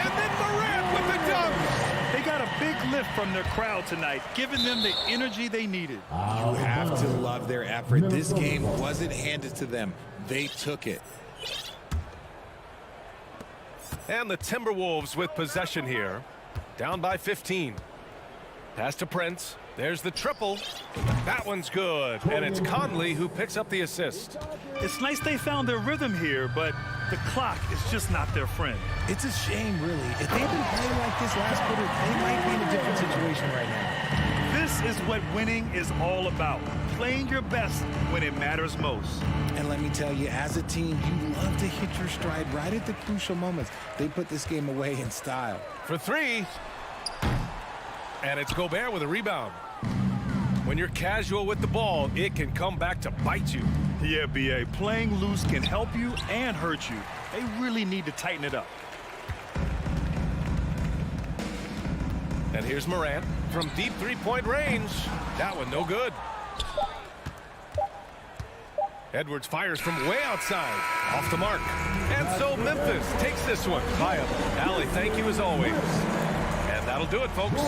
And then Morant with the dunk. They got a big lift from their crowd tonight, giving them the energy they needed. You have to love their effort. This game wasn't handed to them. They took it. And the Timberwolves with possession here. Down by 15. Pass to Prince. There's the triple. That one's good. And it's Conley who picks up the assist. It's nice they found their rhythm here, but the clock is just not their friend. It's a shame, really. If they'd been playing like this last quarter, they might be in a different situation right now. This is what winning is all about. Playing your best when it matters most. And let me tell you, as a team, you love to hit your stride right at the crucial moments. They put this game away in style. For 3. And it's Gobert with a rebound. When you're casual with the ball, it can come back to bite you. Yeah, B.A., playing loose can help you and hurt you. They really need to tighten it up. And here's Morant from deep three-point range. That one no good. Edwards fires from way outside. Off the mark. And so Memphis takes this one. Viable. Allie, thank you as always. And that'll do it, folks.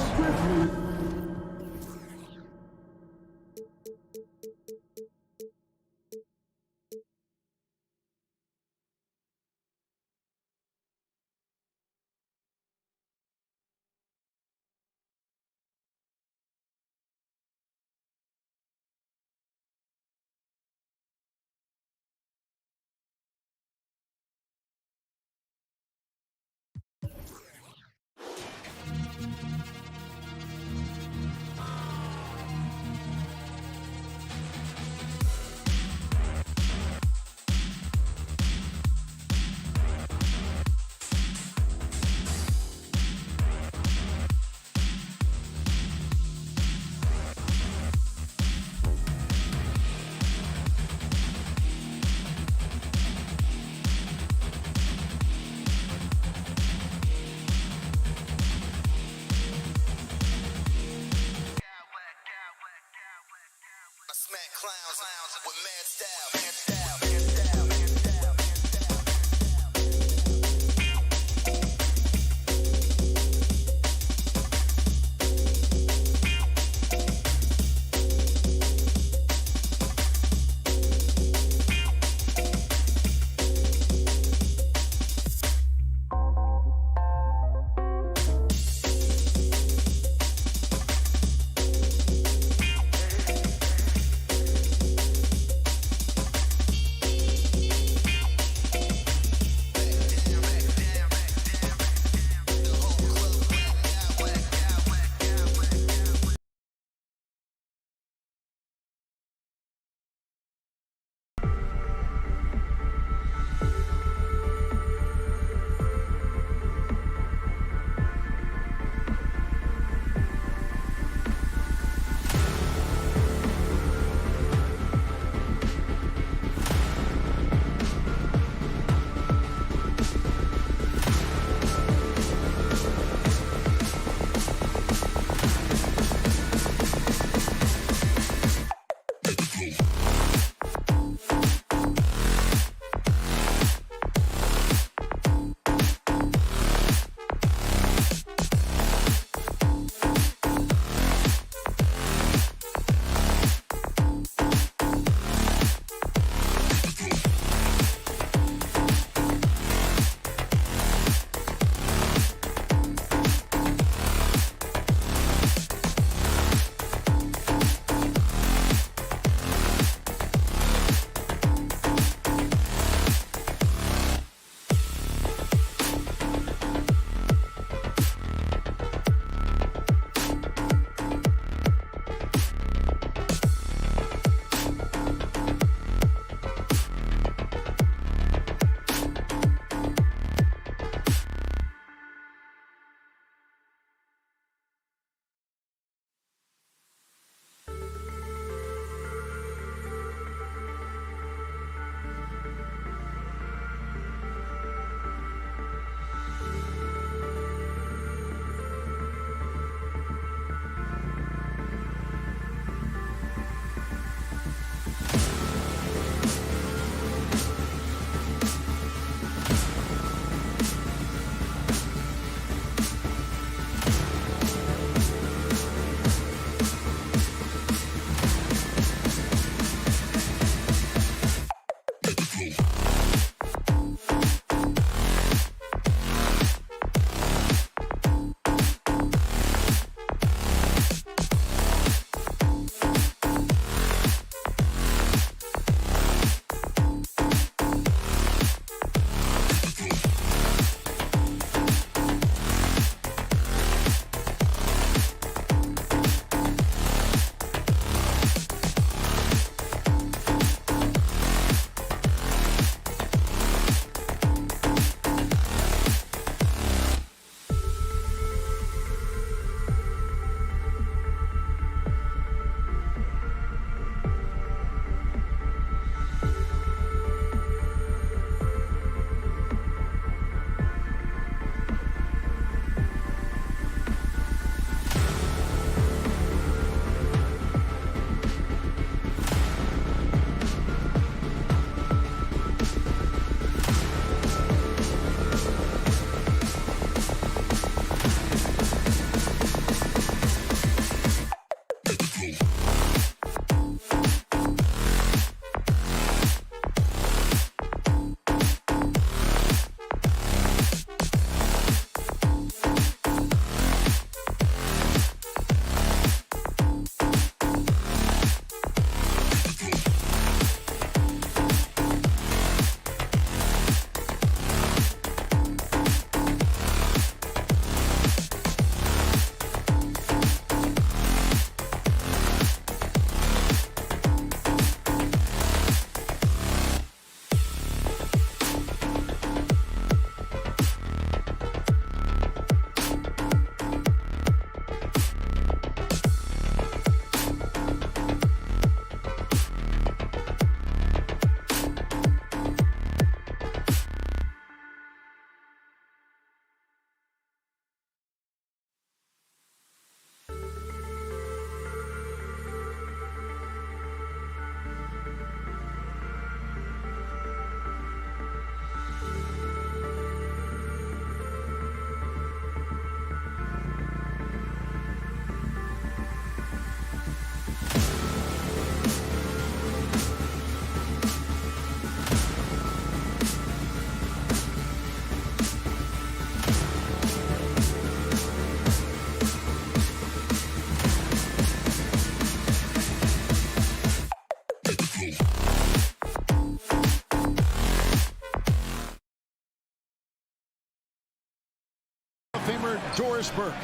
Famer Doris Burke.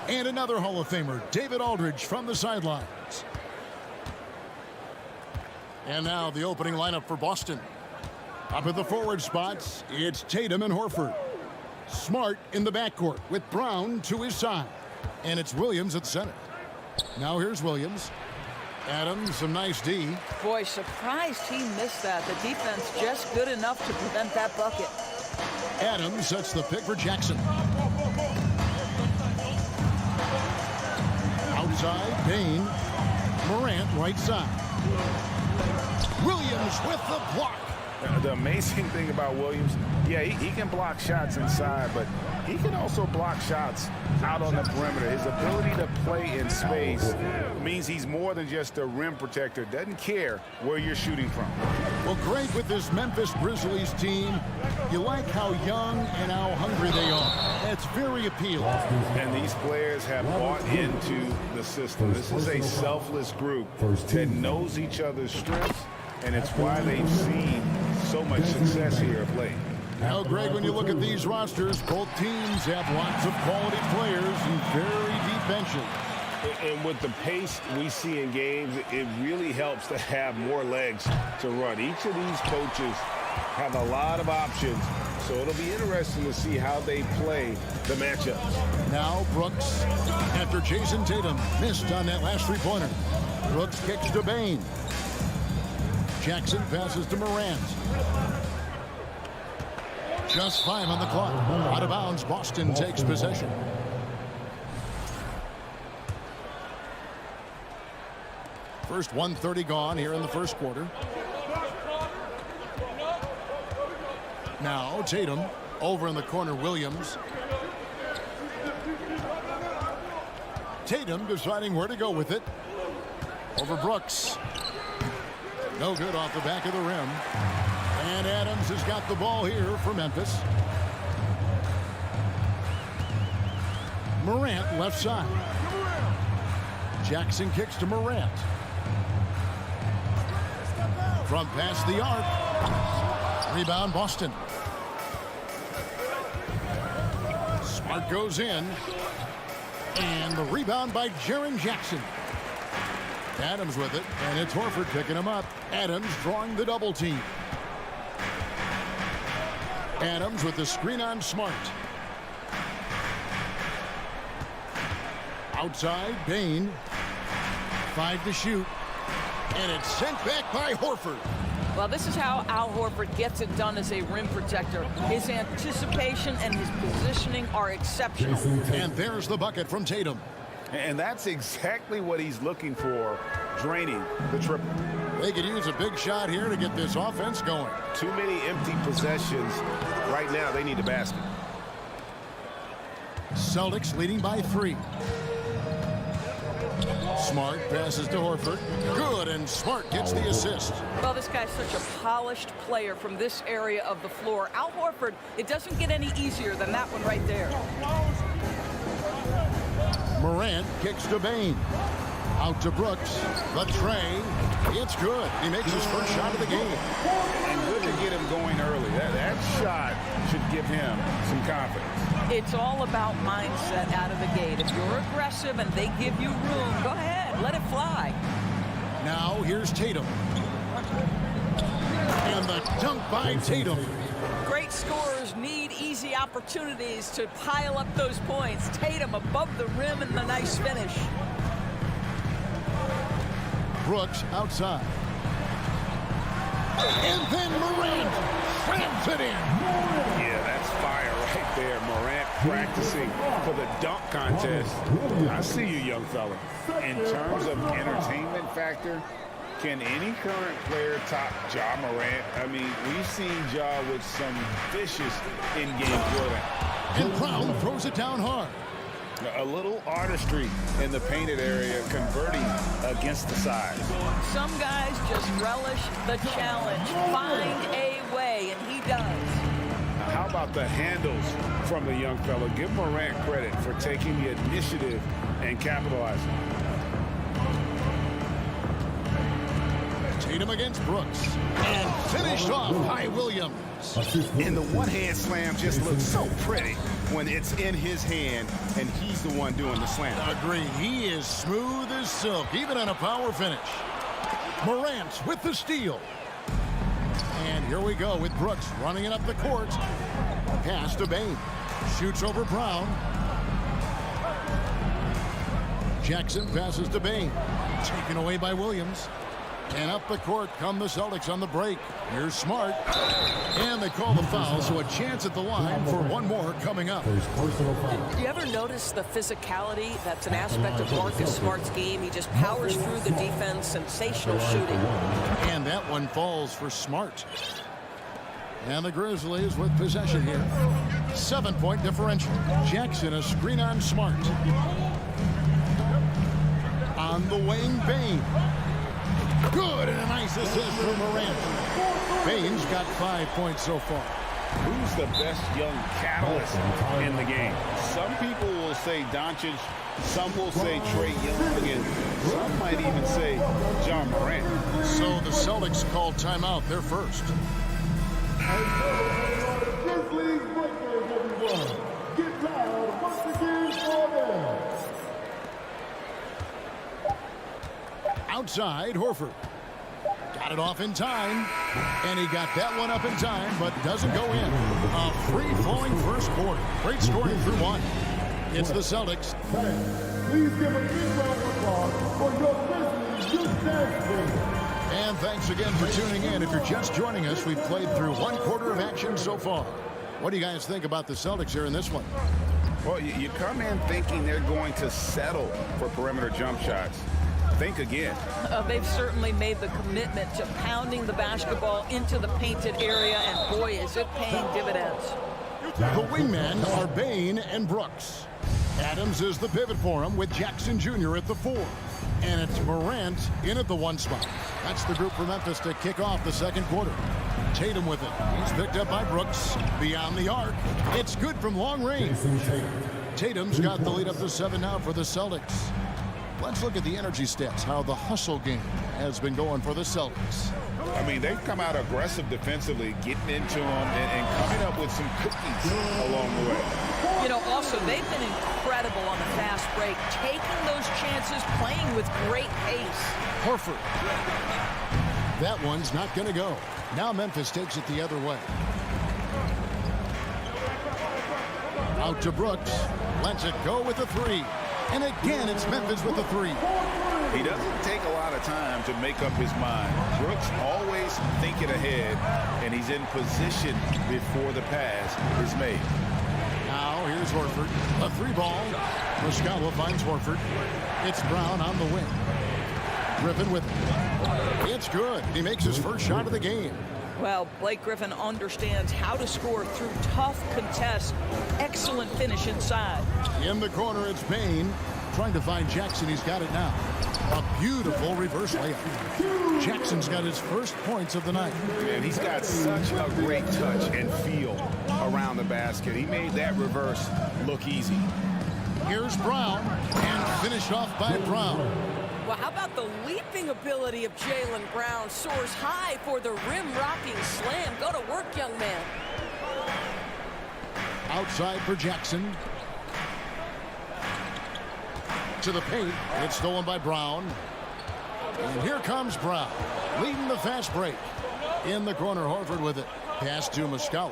And another Hall of Famer, David Aldridge, from the sidelines. And now the opening lineup for Boston. Up at the forward spots, it's Tatum and Horford. Smart in the backcourt with Brown to his side. And it's Williams at center. Now here's Williams. Adams, some nice D. Boy, surprised he missed that. The defense just good enough to prevent that bucket. Adams sets the pick for Jackson. Outside, Payne. Morant, right side. Williams with the block. The amazing thing about Williams, yeah, he can block shots inside, but he can also block shots out on the perimeter. His ability to play in space means he's more than just a rim protector. Doesn't care where you're shooting from. Well, great with this Memphis Grizzlies team. You like how young and how hungry they are. That's very appealing. And these players have bought into the system. This is a selfless group that knows each other's strengths, and it's why they've seen so much success here of late. Now, Greg, when you look at these rosters, both teams have lots of quality players and very deep benches. And with the pace we see in games, it really helps to have more legs to run. Each of these coaches have a lot of options, so it'll be interesting to see how they play the matchups. Now Brooks, after Jason Tatum missed on that last three-pointer. Brooks kicks to Bain. Jackson passes to Morant. Just 5 on the clock. Out of bounds, Boston takes possession. First 1:30 gone here in the first quarter. Now Tatum over in the corner, Williams. Tatum deciding where to go with it. Over Brooks. No good off the back of the rim. And Adams has got the ball here for Memphis. Morant left side. Jackson kicks to Morant. From past the arc. Rebound Boston. Smart goes in. And the rebound by Jaren Jackson. Adams with it, and it's Horford picking him up. Adams drawing the double team. Adams with the screen on Smart. Outside, Bain. 5 to shoot. And it's sent back by Horford. Well, this is how Al Horford gets it done as a rim protector. His anticipation and his positioning are exceptional. And there's the bucket from Tatum. And that's exactly what he's looking for, draining the triple. They could use a big shot here to get this offense going. Too many empty possessions. Right now, they need a basket. Celtics leading by 3. Smart passes to Horford. Good, and Smart gets the assist. Well, this guy's such a polished player from this area of the floor. Al Horford, it doesn't get any easier than that one right there. Morant kicks to Bain. Out to Brooks. The tray. It's good. He makes his first shot of the game. And good to get him going early. That shot should give him some confidence. It's all about mindset out of the gate. If you're aggressive and they give you room, go ahead. Let it fly. Now here's Tatum. And the dunk by Tatum. Great scorers need easy opportunities to pile up those points. Tatum above the rim and the nice finish. Brooks outside. And then Morant slams it in. Yeah, that's fire right there. Morant practicing for the dunk contest. I see you, young fella. In terms of entertainment factor, can any current player top Ja Morant? I mean, we've seen Ja with some vicious in-game play. And Brown throws it down hard. A little artistry in the painted area, converting against the side. Some guys just relish the challenge. Find a way, and he does. Now, how about the handles from the young fella? Give Morant credit for taking the initiative and capitalizing. Tatum against Brooks. And finished off by Williams. And the one-hand slam just looks so pretty. when it's in his hand and he's the one doing the slam. Agree. He is smooth as silk, even on a power finish. Morant with the steal. And here we go with Brooks running it up the court. Pass to Bane. Shoots over Brown. Jackson passes to Bane. Taken away by Williams. And up the court come the Celtics on the break. Here's Smart. And they call the foul, so a chance at the line for one more coming up. Do you ever notice the physicality that's an aspect of Marcus Smart's game? He just powers through the defense, sensational shooting. And that one falls for Smart. And the Grizzlies with possession here. 7-point differential. Jackson a screen on Smart. On the wing, Bane. Good, and a nice assist from Morant. Bane's got 5 points so far. Who's the best young catalyst in the game? Some people will say Doncic, some will say Trae Young, and some might even say John Morant. So the Celtics call timeout. They're first. Grizzlies breakers, everyone. Get loud once again for them. Outside, Horford. Got it off in time. And he got that one up in time, but doesn't go in. A free-flowing first quarter. Great scoring through one. It's the Celtics. Please give a big round of applause for your Grizzlies youth dance team. And thanks again for tuning in. If you're just joining us, we've played through one quarter of action so far. What do you guys think about the Celtics here in this one? Well, you come in thinking they're going to settle for perimeter jump shots. Think again. They've certainly made the commitment to pounding the basketball into the painted area, and boy, is it paying dividends. The wingmen are Bane and Brooks. Adams is the pivot for him with Jackson Jr. at the 4. And it's Morant in at the 1 spot. That's the group for Memphis to kick off the second quarter. Tatum with it. He's picked up by Brooks. Beyond the arc. It's good from long range. Tatum's got the lead up to 7 now for the Celtics. Let's look at the energy stats, how the hustle game has been going for the Celtics. I mean, they've come out aggressive defensively, getting into them and coming up with some cookies along the way. You know, also, they've been incredible on the fast break, taking those chances, playing with great pace. Horford. That one's not going to go. Now Memphis takes it the other way. Out to Brooks. Lets it go with the 3. And again, it's Memphis with the 3. He doesn't take a lot of time to make up his mind. Brooks always thinking ahead, and he's in position before the pass is made. Now here's Horford. A 3-ball. Muscala finds Horford. It's Brown on the wing. Griffin with it. It's good. He makes his first shot of the game. Well, Blake Griffin understands how to score through tough contests. Excellent finish inside. In the corner, it's Bane. Trying to find Jackson. He's got it now. A beautiful reverse layup. Jackson's got his first points of the night. And he's got such a great touch and feel around the basket. He made that reverse look easy. Here's Brown. And finished off by Brown. Well, how about the leaping ability of Jaylen Brown? Soars high for the rim-rocking slam. Go to work, young man. Outside for Jackson. To the paint. It's stolen by Brown. And here comes Brown. Leading the fast break. In the corner, Horford with it. Pass to Muscala.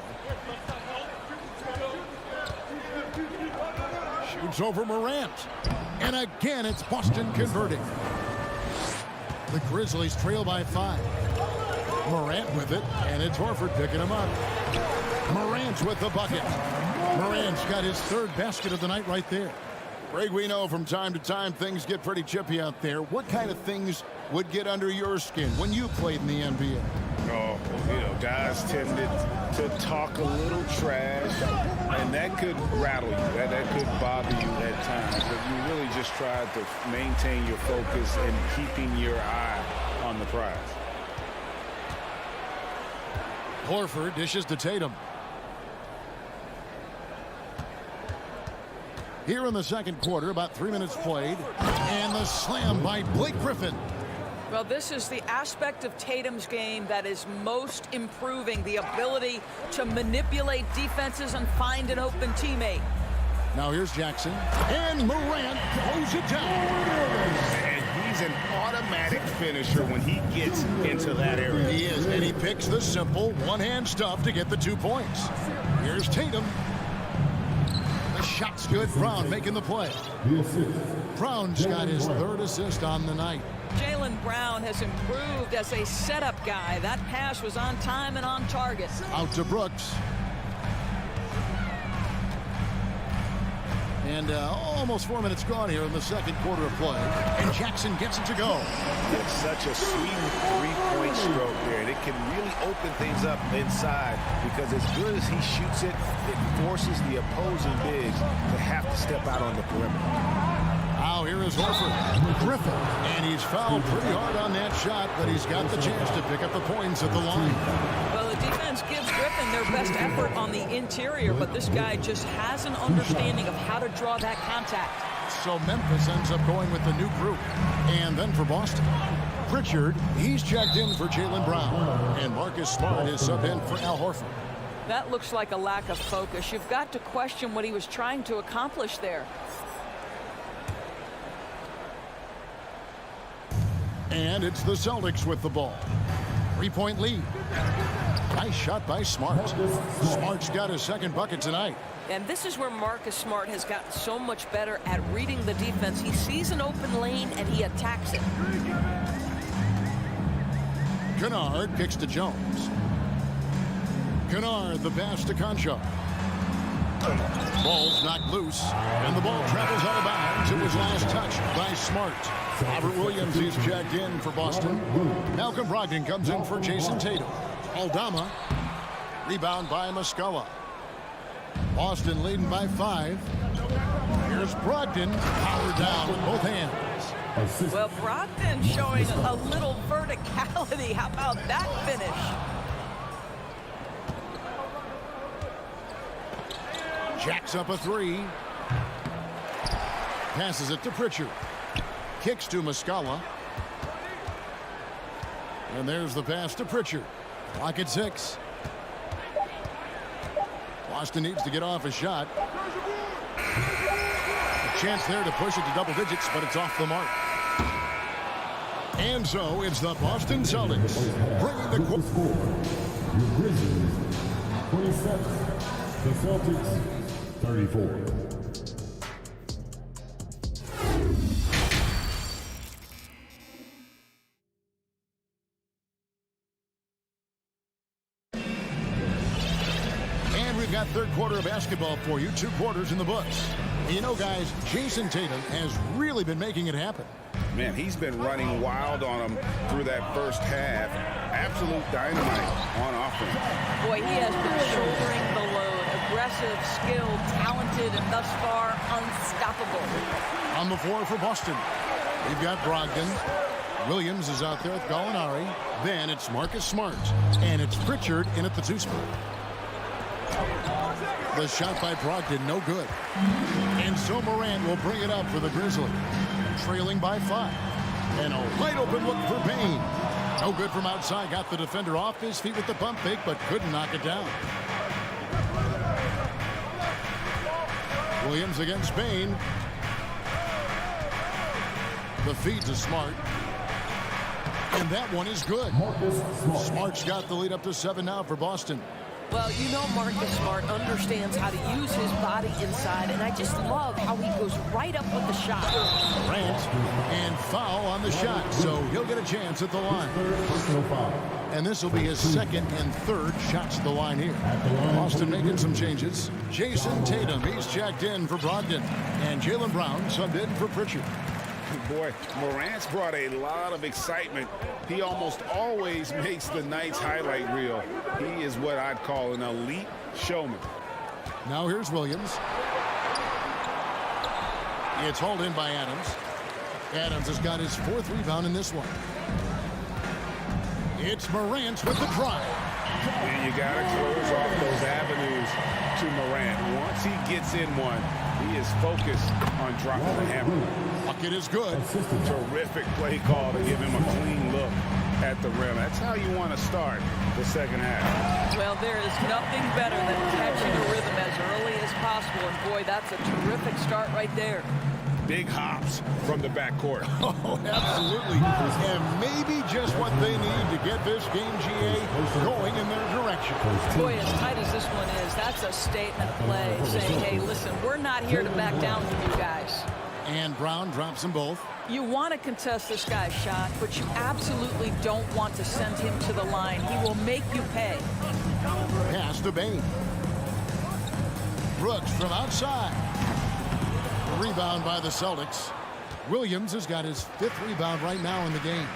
Shoots over Morant. And again, it's Boston converting. The Grizzlies trail by 5. Morant with it, and it's Horford picking him up. Morant's with the bucket. Morant's got his 3rd basket of the night right there. Greg, we know from time to time things get pretty chippy out there. What kind of things would get under your skin when you played in the NBA? Oh, you know, guys tended to talk a little trash, and that could rattle you. That could bother you at times. But you really just tried to maintain your focus and keeping your eye on the prize. Horford dishes to Tatum. Here in the second quarter, about 3 minutes played. And the slam by Blake Griffin. Well, this is the aspect of Tatum's game that is most improving, the ability to manipulate defenses and find an open teammate. Now here's Jackson, and Morant throws it down. And he's an automatic finisher when he gets into that area. He is, and he picks the simple one-hand stuff to get the 2 points. Here's Tatum. The shot's good. Brown making the play. Brown's got his 3rd assist on the night. Jaylen Brown has improved as a setup guy. That pass was on time and on target. Out to Brooks. And almost 4 minutes gone here in the second quarter of play. And Jackson gets it to go. It's such a sweet three-point stroke there. And it can really open things up inside because as good as he shoots it, it forces the opposing bigs to have to step out on the perimeter. Now here is Horford. Griffin. And he's fouled pretty hard on that shot, but he's got the chance to pick up the points at the line. Well, the defense gives Griffin their best effort on the interior, but this guy just has an understanding of how to draw that contact. So Memphis ends up going with the new group. And then for Boston, Pritchard, he's checked in for Jaylen Brown. And Marcus Smart is sub in for Al Horford. That looks like a lack of focus. You've got to question what he was trying to accomplish there. And it's the Celtics with the ball. 3-point lead. Nice shot by Smart. Smart's got his 2nd bucket tonight. And this is where Marcus Smart has gotten so much better at reading the defense. He sees an open lane and he attacks it. Kennard kicks to Jones. Kennard, the pass to Concho. Ball's knocked loose, and the ball travels out of bounds. It was last touched by Smart. Robert Williams is checked in for Boston. Malcolm Brogdon comes in for Jason Tatum. Aldama, rebound by Muscala. Boston leading by 5. Here's Brogdon, powered down with both hands. Well, Brogdon showing a little verticality. How about that finish? Jacks up a 3. Passes it to Pritchard. Kicks to Muscala. And there's the pass to Pritchard. Clock at 6. Boston needs to get off a shot. A chance there to push it to double digits, but it's off the mark. And so it's the Boston Celtics bringing the score. Your Grizzlies 27. The Celtics 34. And we've got third quarter of basketball for you. 2 quarters in the books. And you know, guys, Jason Tatum has really been making it happen. Man, he's been running wild on him through that first half. Absolute dynamite on offense. Boy, he has been shouldering the load. Aggressive, skilled, talented, and thus far unstoppable. On the floor for Boston, we've got Brogdon. Williams is out there with Gallinari. Then it's Marcus Smart. And it's Pritchard in at the 2 spot. The shot by Brogdon, no good. And so Morant will bring it up for the Grizzlies. Trailing by 5. And a wide open look for Payne. No good from outside. Got the defender off his feet with the pump fake, but couldn't knock it down. Williams against Payne. The feed to Smart. And that one is good. Smart's got the lead up to 7 now for Boston. Well, you know Marcus Smart understands how to use his body inside, and I just love how he goes right up with the shot. Grant, and foul on the shot, so he'll get a chance at the line. And this will be his 2nd and 3rd shots at the line here. Boston making some changes. Jason Tatum, he's checked in for Brogdon. And Jaylen Brown subbed in for Pritchard. Boy, Morant's brought a lot of excitement. He almost always makes the night's highlight reel. He is what I'd call an elite showman. Now here's Williams. It's hauled in by Adams. Adams has got his 4th rebound in this one. It's Morant with the drive. And you got to close off those avenues to Morant. Once he gets in one, He is focused on dropping the hammer. Bucket is good. Terrific play call to give him a clean look at the rim. That's how you want to start the second half. Well, there is nothing better than catching a rhythm as early as possible. And, boy, that's a terrific start right there. Big hops from the backcourt. Oh, absolutely. And maybe just what they need to get this game, GA, going in their direction. Boy, as tight as this one is, that's a statement play saying, hey, listen, we're not here to back down from you guys. And Brown drops them both. You want to contest this guy's shot, but you absolutely don't want to send him to the line. He will make you pay. Pass to Bain. Brooks from outside. Rebound by the Celtics. Williams has got his 5th rebound right now in the game.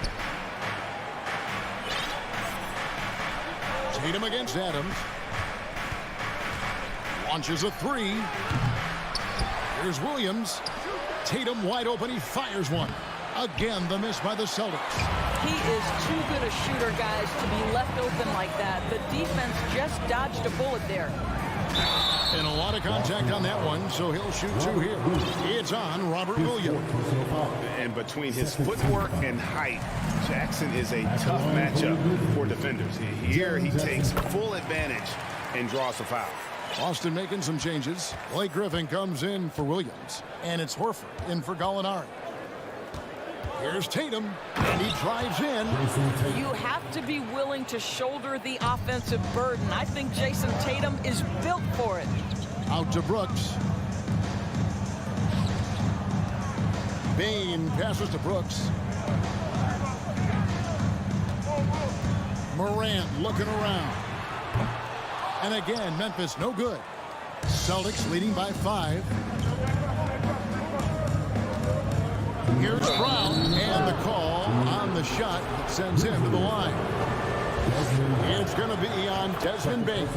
Tatum against Adams. Launches a 3. Here's Williams. Tatum wide open. He fires one. Again, the miss by the Celtics. He is too good a shooter, guys, to be left open like that. The defense just dodged a bullet there. And a lot of contact on that one, so he'll shoot 2 here. It's on Robert Williams. And between his footwork and height, Jackson is a tough matchup for defenders. Here he takes full advantage and draws a foul. Austin making some changes. Blake Griffin comes in for Williams. And it's Horford in for Gallinari. Here's Tatum, and he drives in. You have to be willing to shoulder the offensive burden. I think Jason Tatum is built for it. Out to Brooks. Bain passes to Brooks. Morant looking around. And again, Memphis no good. Celtics leading by 5. Here's Brown, and the call on the shot that sends him to the line. It's going to be on Desmond Bain.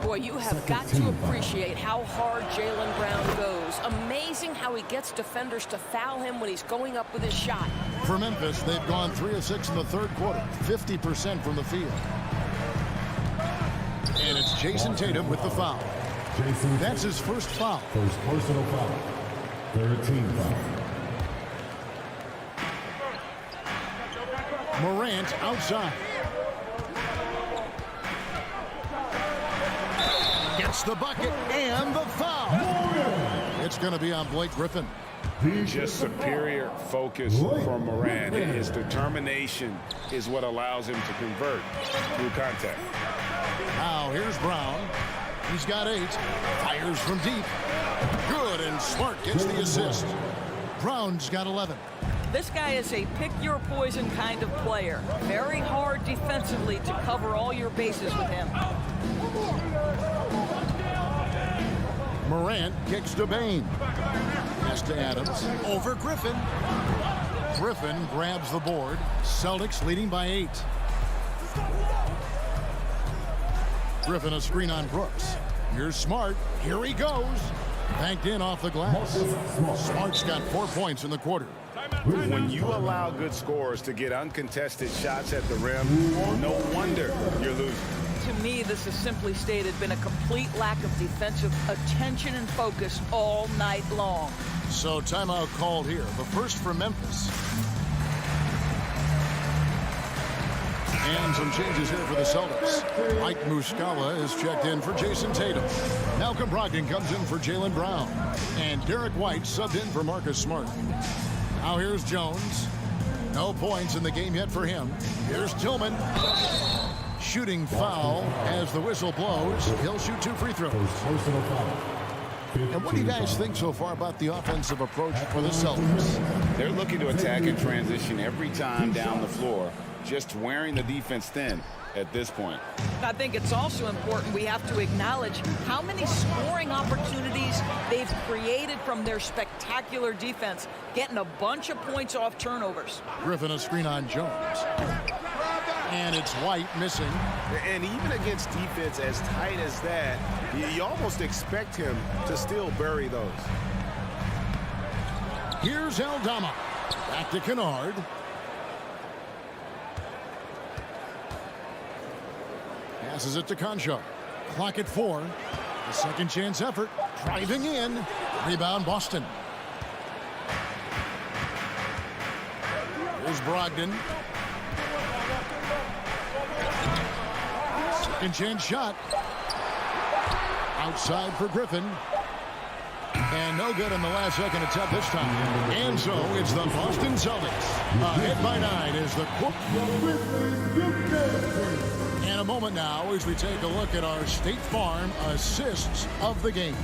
Boy, you have got to appreciate how hard Jaylen Brown goes. Amazing how he gets defenders to foul him when he's going up with his shot. For Memphis, they've gone 3 of 6 in the 3rd quarter, 50% from the field. And it's Jason Tatum with the foul. That's his first foul. First personal foul. 13 foul. Morant outside. Gets the bucket and the foul. It's going to be on Blake Griffin. Just superior focus from Morant. His determination is what allows him to convert through contact. Now here's Brown. He's got 8. Fires from deep. Good, and Smart gets the assist. Brown's got 11. This guy is a pick-your-poison kind of player. Very hard defensively to cover all your bases with him. Morant kicks to Bain. Pass to Adams. Over Griffin. Griffin grabs the board. Celtics leading by 8. Griffin a screen on Brooks. Here's Smart. Here he goes. Banked in off the glass. Smart's got 4 points in the quarter. When you allow good scorers to get uncontested shots at the rim, no wonder you're losing. To me, this has simply stated been a complete lack of defensive attention and focus all night long. So timeout called here. The first for Memphis. And some changes here for the Celtics. Mike Muscala is checked in for Jason Tatum. Malcolm Brogdon comes in for Jaylen Brown. And Derek White subbed in for Marcus Smart. Now here's Jones. No points in the game yet for him. Here's Tillman. Shooting foul as the whistle blows. He'll shoot 2 free throws. And what do you guys think so far about the offensive approach for the Celtics? They're looking to attack and transition every time down the floor, just wearing the defense thin at this point. I think it's also important we have to acknowledge how many scoring opportunities they've created from their spectacular defense, getting a bunch of points off turnovers. Griffin a screen on Jones. And it's White missing. And even against defense as tight as that, you almost expect him to still bury those. Here's Eldorado. Back to Kennard. Passes it to Concho. Clock at 4. The second chance effort. Driving in. Rebound Boston. Here's Brogdon. Second chance shot. Outside for Griffin. And no good in the last second attempt this time. And so it's the Boston Celtics. Ahead by 9 is the... And a moment now as we take a look at our State Farm assists of the game.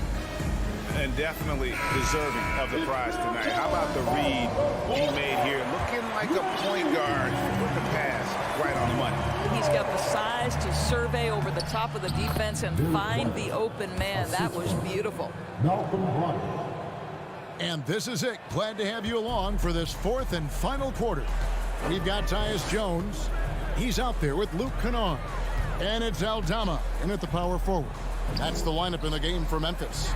And definitely deserving of the prize tonight. How about the read he made here? Looking like a point guard with the pass right on the money. He's got the size to survey over the top of the defense and find the open man. That was beautiful. And this is it. Glad to have you along for this fourth and final quarter. We've got Tyus Jones. He's out there with Luke Kennard. And it's Aldama in at the power forward. That's the lineup in the game for Memphis.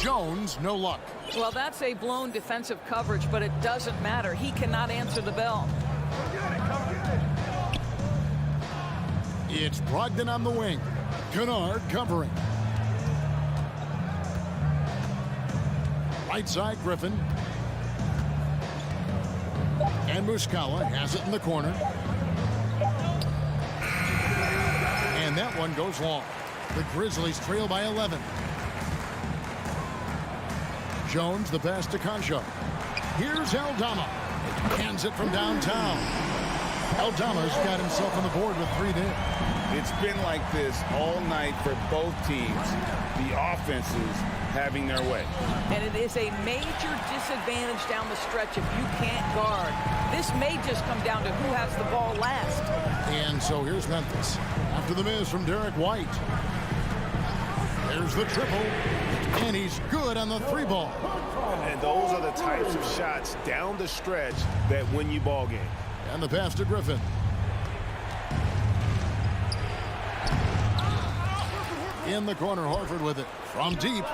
Jones, no luck. Well, that's a blown defensive coverage, but it doesn't matter. He cannot answer the bell. It's Brogdon on the wing. Kennard covering. Right side, Griffin. And Muscala has it in the corner. And that one goes long. The Grizzlies trail by 11. Jones, the pass to Concho. Here's Aldama. Hands it from downtown. Aldama's got himself on the board with 3 there. It's been like this all night for both teams. The offenses having their way. And it is a major disadvantage down the stretch if you can't guard. This may just come down to who has the ball last. And so here's Memphis. After the miss from Derek White. There's the triple. And he's good on the 3-ball. And those are the types of shots down the stretch that win you ball games. And the pass to Griffin. In the corner, Horford with it. From deep.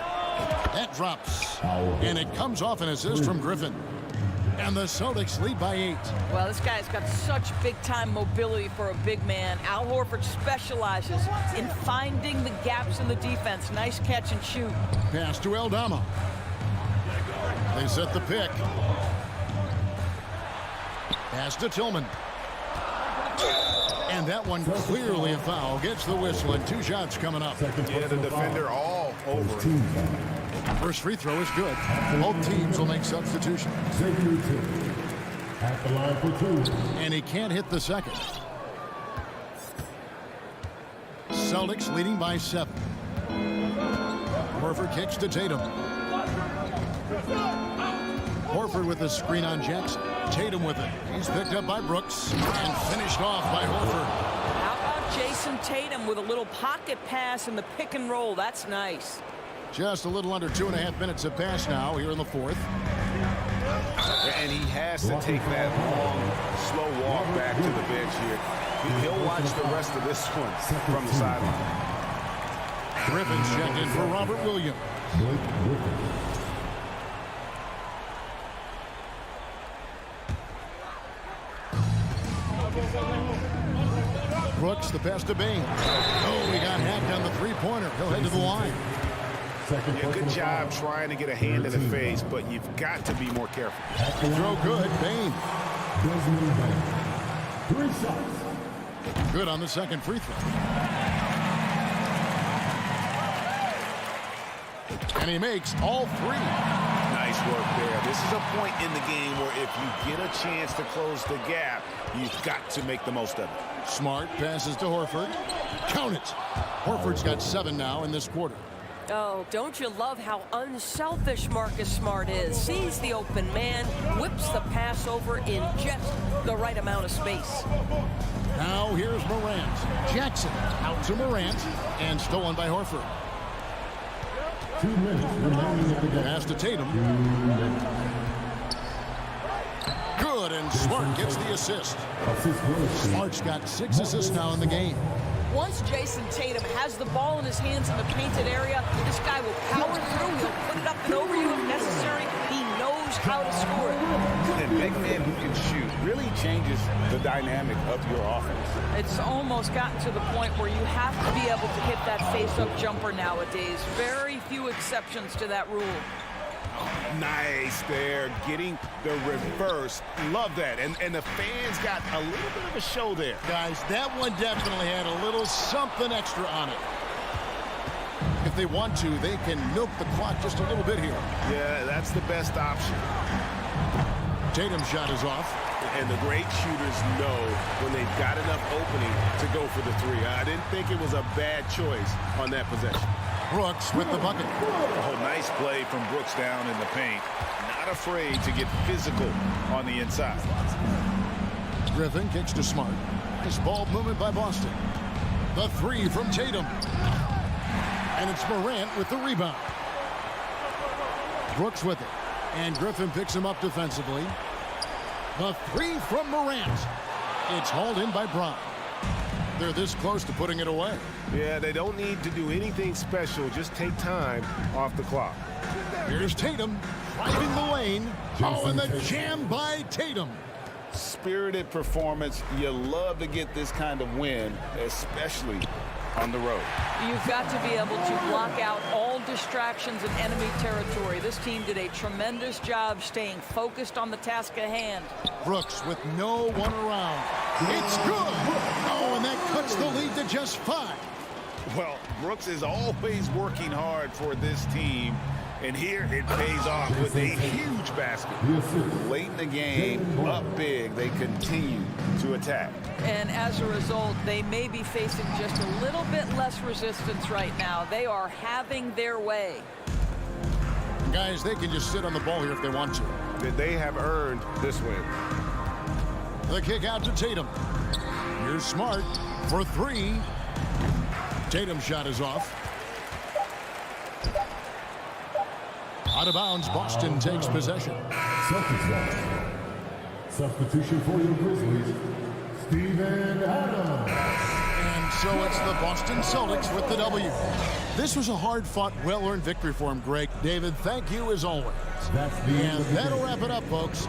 That drops. And it comes off an assist from Griffin. And the Celtics lead by 8. Well, this guy's got such big-time mobility for a big man. Al Horford specializes in finding the gaps in the defense. Nice catch and shoot. Pass to Aldama. They set the pick. Pass to Tillman. And that one clearly a foul. Gets the whistle and 2 shots coming up. Yeah, the defender all over it. First free throw is good. Both teams will make substitutions. At the line for 2. And he can't hit the second. Celtics leading by 7. Horford kicks to Tatum. Horford with the screen on Jackson. Tatum with it. He's picked up by Brooks and finished off by Horford. How about Jason Tatum with a little pocket pass in the pick and roll? That's nice. Just a little under 2.5 minutes have passed now here in the fourth. And he has to take that long, slow walk back to the bench here. He'll watch the rest of this one from the sideline. Griffin's checked in for Robert Williams. Brooks, the pass to Bain. Oh, he got hacked on the 3-pointer. He'll head to the line. Yeah, good job trying to get a hand in the face, but you've got to be more careful. Throw good, Bain. 3 shots. Good on the second free throw. And he makes all 3. Nice work there. This is a point in the game where if you get a chance to close the gap, you've got to make the most of it. Smart passes to Horford. Count it. Horford's got 7 now in this quarter. Oh, don't you love how unselfish Marcus Smart is? Sees the open man, whips the pass over in just the right amount of space. Now here's Morant. Jackson out to Morant and stolen by Horford. 2 minutes remaining at the game. Pass to Tatum. Good, and Smart gets the assist. Smart's got 6 assists now in the game. Once Jason Tatum has the ball in his hands in the painted area, this guy will power through. He'll put it up and over you if necessary. He knows how to score it. And big men who can shoot really changes the dynamic of your offense. It's almost gotten to the point where you have to be able to hit that face-up jumper nowadays. Very few exceptions to that rule. Nice there, getting the reverse. Love that. And the fans got a little bit of a show there. Guys, that one definitely had a little something extra on it. If they want to, they can milk the clock just a little bit here. Yeah, that's the best option. Tatum's shot is off. And the great shooters know when they've got enough opening to go for the three. I didn't think it was a bad choice on that possession. Brooks with the bucket. Oh, nice play from Brooks down in the paint. Not afraid to get physical on the inside. Griffin kicks to Smart. Nice ball movement by Boston. The three from Tatum. And it's Morant with the rebound. Brooks with it. And Griffin picks him up defensively. The three from Morant. It's hauled in by Brown. They're this close to putting it away. Yeah, they don't need to do anything special. Just take time off the clock. Here's Tatum driving the lane. Oh, and the jam by Tatum. Spirited performance. You love to get this kind of win, especially on the road. You've got to be able to block out all distractions in enemy territory. This team did a tremendous job staying focused on the task at hand. Brooks with no one around. It's good. Oh, and that cuts the lead to just 5. Well, Brooks is always working hard for this team. And here it pays off with a huge basket. Late in the game, up big, they continue to attack. And as a result, they may be facing just a little bit less resistance right now. They are having their way. Guys, they can just sit on the ball here if they want to. They have earned this win. The kick out to Tatum. Here's Smart for 3. Tatum's shot is off. Out of bounds, Boston takes possession. Celtics line. Substitution for your Grizzlies, Steven Adams. And so it's the Boston Celtics with the W. This was a hard-fought, well-earned victory for him, Greg. David, thank you as always. And that'll wrap it up, folks.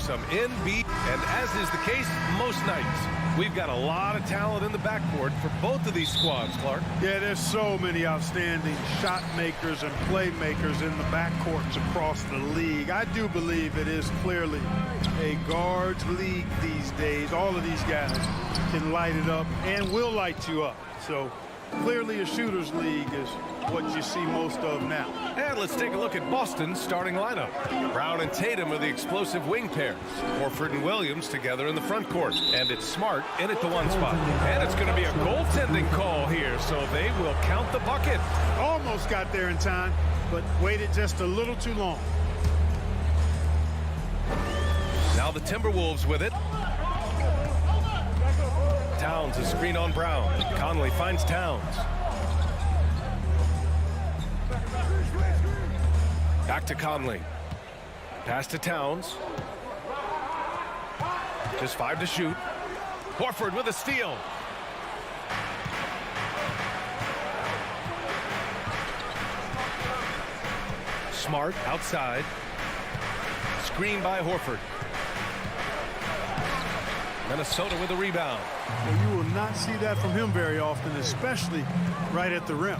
some NBA. And as is the case most nights, we've got a lot of talent in the backcourt for both of these squads, Clark. Yeah, there's so many outstanding shot makers and playmakers in the backcourts across the league. I do believe it is clearly a guards league these days. All of these guys can light it up and will light you up. So clearly a shooter's league is what you see most of now. And let's take a look at Boston's starting lineup. Brown and Tatum are the explosive wing pairs. Horford and Williams together in the front court. And it's Smart in at the one spot. And it's going to be a goaltending call here, so they will count the bucket. Almost got there in time, but waited just a little too long. Now the Timberwolves with it. Towns, a screen on Brown. Conley finds Towns. Back to Conley. Pass to Towns. Just 5 to shoot. Horford with a steal. Smart outside. Screen by Horford. Minnesota with a rebound. Well, you will not see that from him very often, especially right at the rim.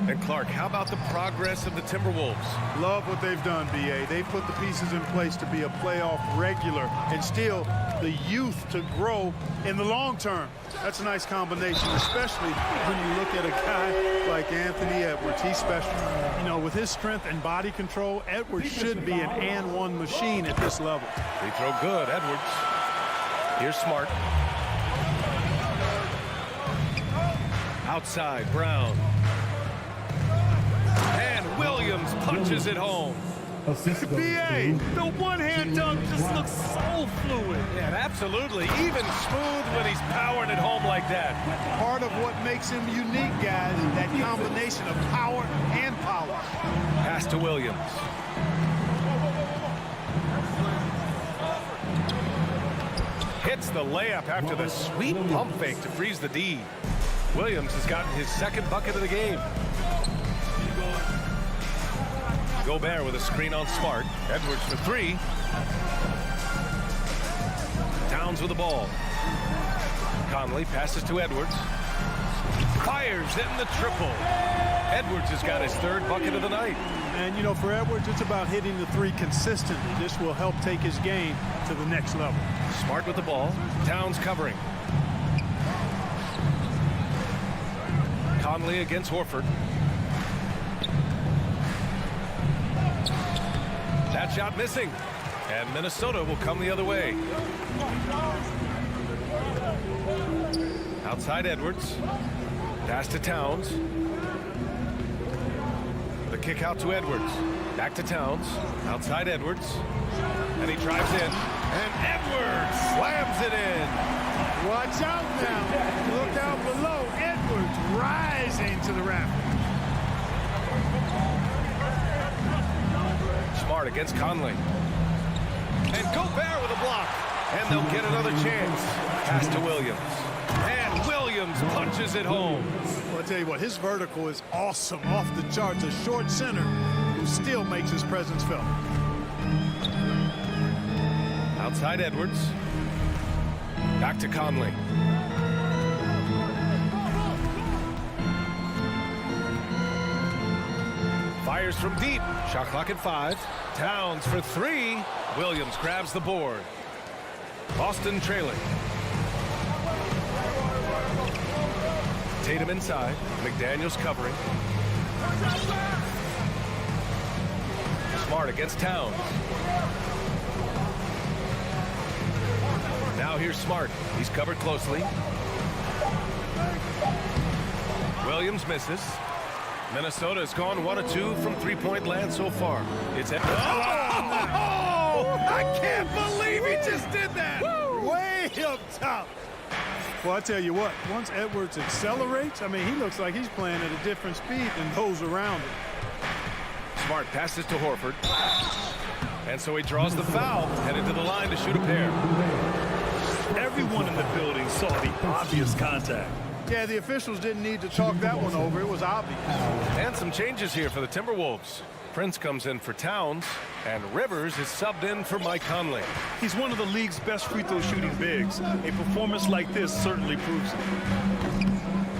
And Clark, how about the progress of the Timberwolves? Love what they've done, B.A. They put the pieces in place to be a playoff regular and still the youth to grow in the long term. That's a nice combination, especially when you look at a guy like Anthony Edwards. He's special. You know, with his strength and body control, Edwards should be an and-one machine at this level. Free throw good, Edwards. Here's Smart. Outside, Brown. And Williams punches it home. B.A., the one-hand dunk just looks so fluid. Yeah, absolutely. Even smooth when he's powering it home like that. Part of what makes him unique, guys, that combination of power and power. Pass to Williams. Hits the layup after the sweet pump fake to freeze the D. Williams has gotten his second bucket of the game. Gobert with a screen on Smart. Edwards for 3. Towns with the ball. Conley passes to Edwards. Fires in the triple. Edwards has got his 3rd bucket of the night. And, you know, for Edwards, it's about hitting the 3 consistently. This will help take his game to the next level. Smart with the ball. Towns covering. Conley against Horford. That shot missing. And Minnesota will come the other way. Outside Edwards. Pass to Towns. The kick out to Edwards. Back to Towns. Outside Edwards. And he drives in. And Edwards slams it in. Watch out now. Look out below. Edwards rising to the rafters. Smart against Conley. And Gobert with a block. And they'll get another chance. Pass to Williams. And Williams punches it home. Well, I'll tell you what, his vertical is awesome, off the charts. A short center who still makes his presence felt. Outside Edwards. Back to Conley. Fires from deep. Shot clock at 5. Towns for 3. Williams grabs the board. Boston trailing. Tatum inside. McDaniels covering. Smart against Towns. Now here's Smart. He's covered closely. Williams misses. Minnesota has gone 1 of 2 from three-point land so far. It's I can't believe he just did that. Way up top. Well, I tell you what, once Edwards accelerates, I mean, he looks like he's playing at a different speed than those around him. Smart passes to Horford. And so he draws the foul, headed to the line to shoot a pair. Everyone in the building saw the obvious contact. Yeah, the officials didn't need to chalk that one over. It was obvious. And some changes here for the Timberwolves. Prince comes in for Towns, and Rivers is subbed in for Mike Conley. He's one of the league's best free throw shooting bigs. A performance like this certainly proves it.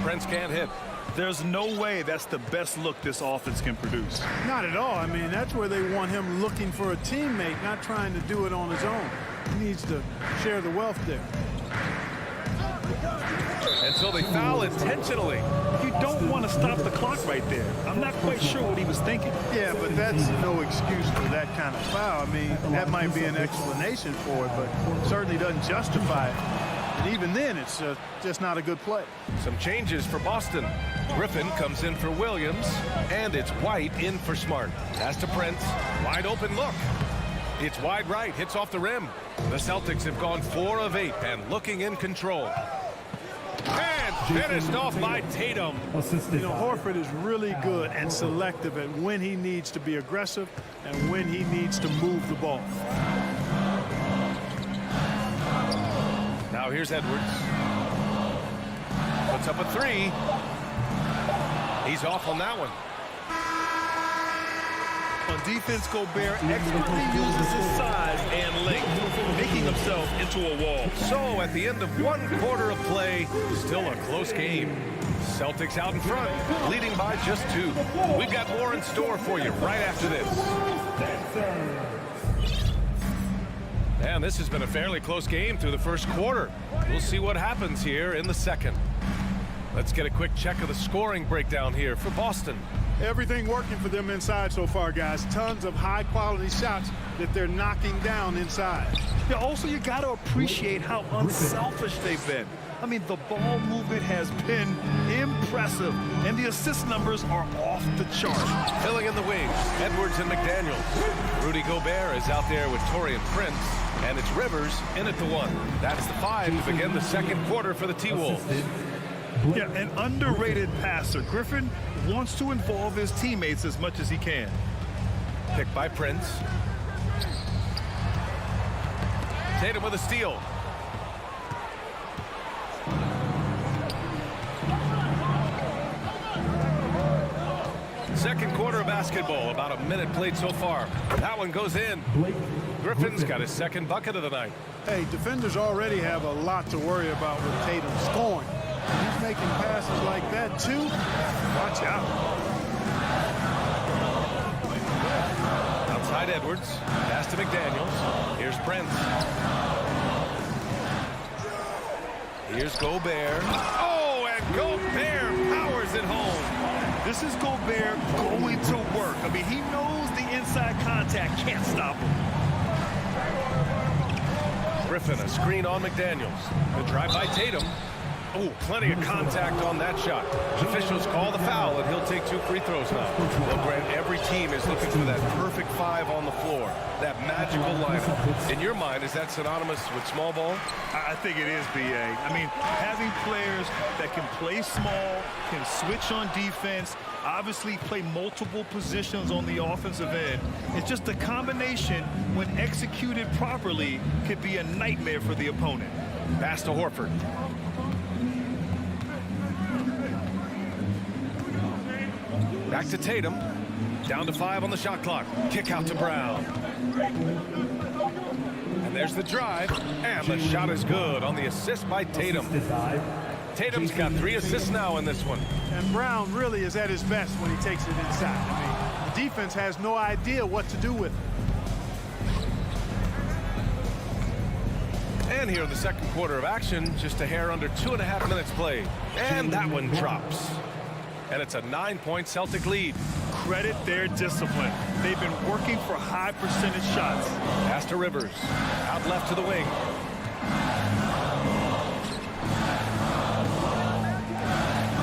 Prince can't hit. There's no way that's the best look this offense can produce. Not at all. I mean, that's where they want him looking for a teammate, not trying to do it on his own. He needs to share the wealth there. Until they foul intentionally. You don't want to stop the clock right there. I'm not quite sure what he was thinking. Yeah, but that's no excuse for that kind of foul. I mean, that might be an explanation for it, but certainly doesn't justify it. And even then, it's just not a good play. Some changes for Boston. Griffin comes in for Williams, and it's White in for Smart. Pass to Prince. Wide open look. It's wide right, hits off the rim. The Celtics have gone 4 of 8 and looking in control. And finished off by Tatum. You know, Horford is really good and selective at when he needs to be aggressive and when he needs to move the ball. Now here's Edwards. Puts up a 3. He's off on that one. On defense, Gobert expertly uses his size and length, making himself into a wall. So at the end of 1 quarter of play, still a close game. Celtics out in front, leading by just 2. We've got more in store for you right after this. And this has been a fairly close game through the first quarter. We'll see what happens here in the second. Let's get a quick check of the scoring breakdown here for Boston. Everything working for them inside so far, guys. Tons of high-quality shots that they're knocking down inside. Yeah, also, you got to appreciate how unselfish they've been. I mean, the ball movement has been impressive, and the assist numbers are off the chart. Filling in the wings, Edwards and McDaniels. Rudy Gobert is out there with Taurean Prince, and it's Rivers in at the 1. That's the 5 to begin the second quarter for the T-Wolves. Yeah, an underrated passer. Griffin wants to involve his teammates as much as he can. Picked by Prince. Tatum with a steal. Second quarter of basketball, about a minute played so far. That one goes in. Griffin's got his second bucket of the night. Hey, defenders already have a lot to worry about with Tatum scoring. He's making passes like that, too. Watch out. Outside Edwards. Pass to McDaniels. Here's Prince. Here's Gobert. Oh, and Gobert powers it home. This is Gobert going to work. I mean, he knows the inside contact can't stop him. Griffin, a screen on McDaniels. The drive by Tatum. Oh, plenty of contact on that shot. Officials call the foul, and he'll take 2 free throws now. Well, Grant, every team is looking for that perfect 5 on the floor, that magical lineup. In your mind, is that synonymous with small ball? I think it is, B.A. I mean, having players that can play small, can switch on defense, obviously play multiple positions on the offensive end. It's just a combination, when executed properly, could be a nightmare for the opponent. Pass to Horford. Back to Tatum. Down to 5 on the shot clock. Kick out to Brown. And there's the drive. And the shot is good on the assist by Tatum. Tatum's got 3 assists now in this one. And Brown really is at his best when he takes it inside. I mean, the defense has no idea what to do with it. And here in the second quarter of action, just a hair under 2.5 minutes played. And that one drops. And it's a 9-point Celtic lead. Credit their discipline. They've been working for high percentage shots. Pass to Rivers. Out left to the wing.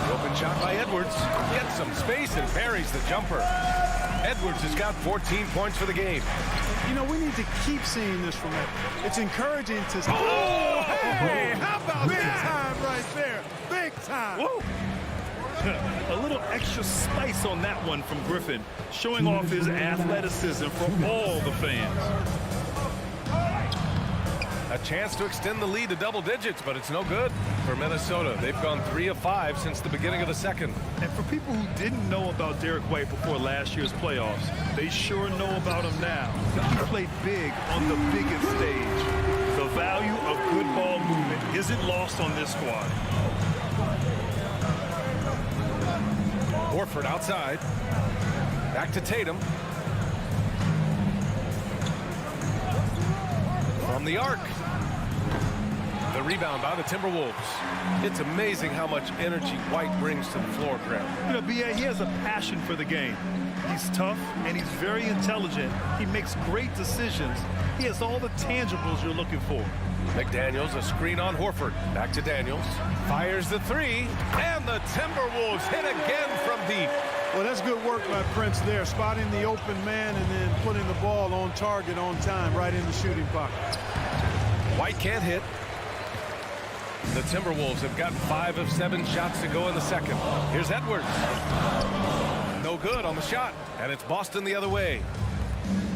The open shot by Edwards. Gets some space and buries the jumper. Edwards has got 14 points for the game. You know, we need to keep seeing this from him. It's encouraging to... Oh, hey, how about big that? time right there. Big time. Whoa. A little extra spice on that one from Griffin, showing off his athleticism for all the fans. A chance to extend the lead to double digits, but it's no good for Minnesota. They've gone 3 of 5 since the beginning of the second. And for people who didn't know about Derek White before last year's playoffs, they sure know about him now. He played big on the biggest stage. The value of good ball movement isn't lost on this squad. Horford outside. Back to Tatum. From the arc. The rebound by the Timberwolves. It's amazing how much energy White brings to the floor, Graham. You know, B.A., he has a passion for the game. He's tough and he's very intelligent. He makes great decisions. He has all the tangibles you're looking for. McDaniels, a screen on Horford. Back to Daniels. Fires the three. And the Timberwolves hit again from deep. Well, that's good work by Prince there, spotting the open man and then putting the ball on target on time right in the shooting pocket. White can't hit. The Timberwolves have gotten 5 of 7 shots to go in the second. Here's Edwards. No good on the shot, and it's Boston the other way.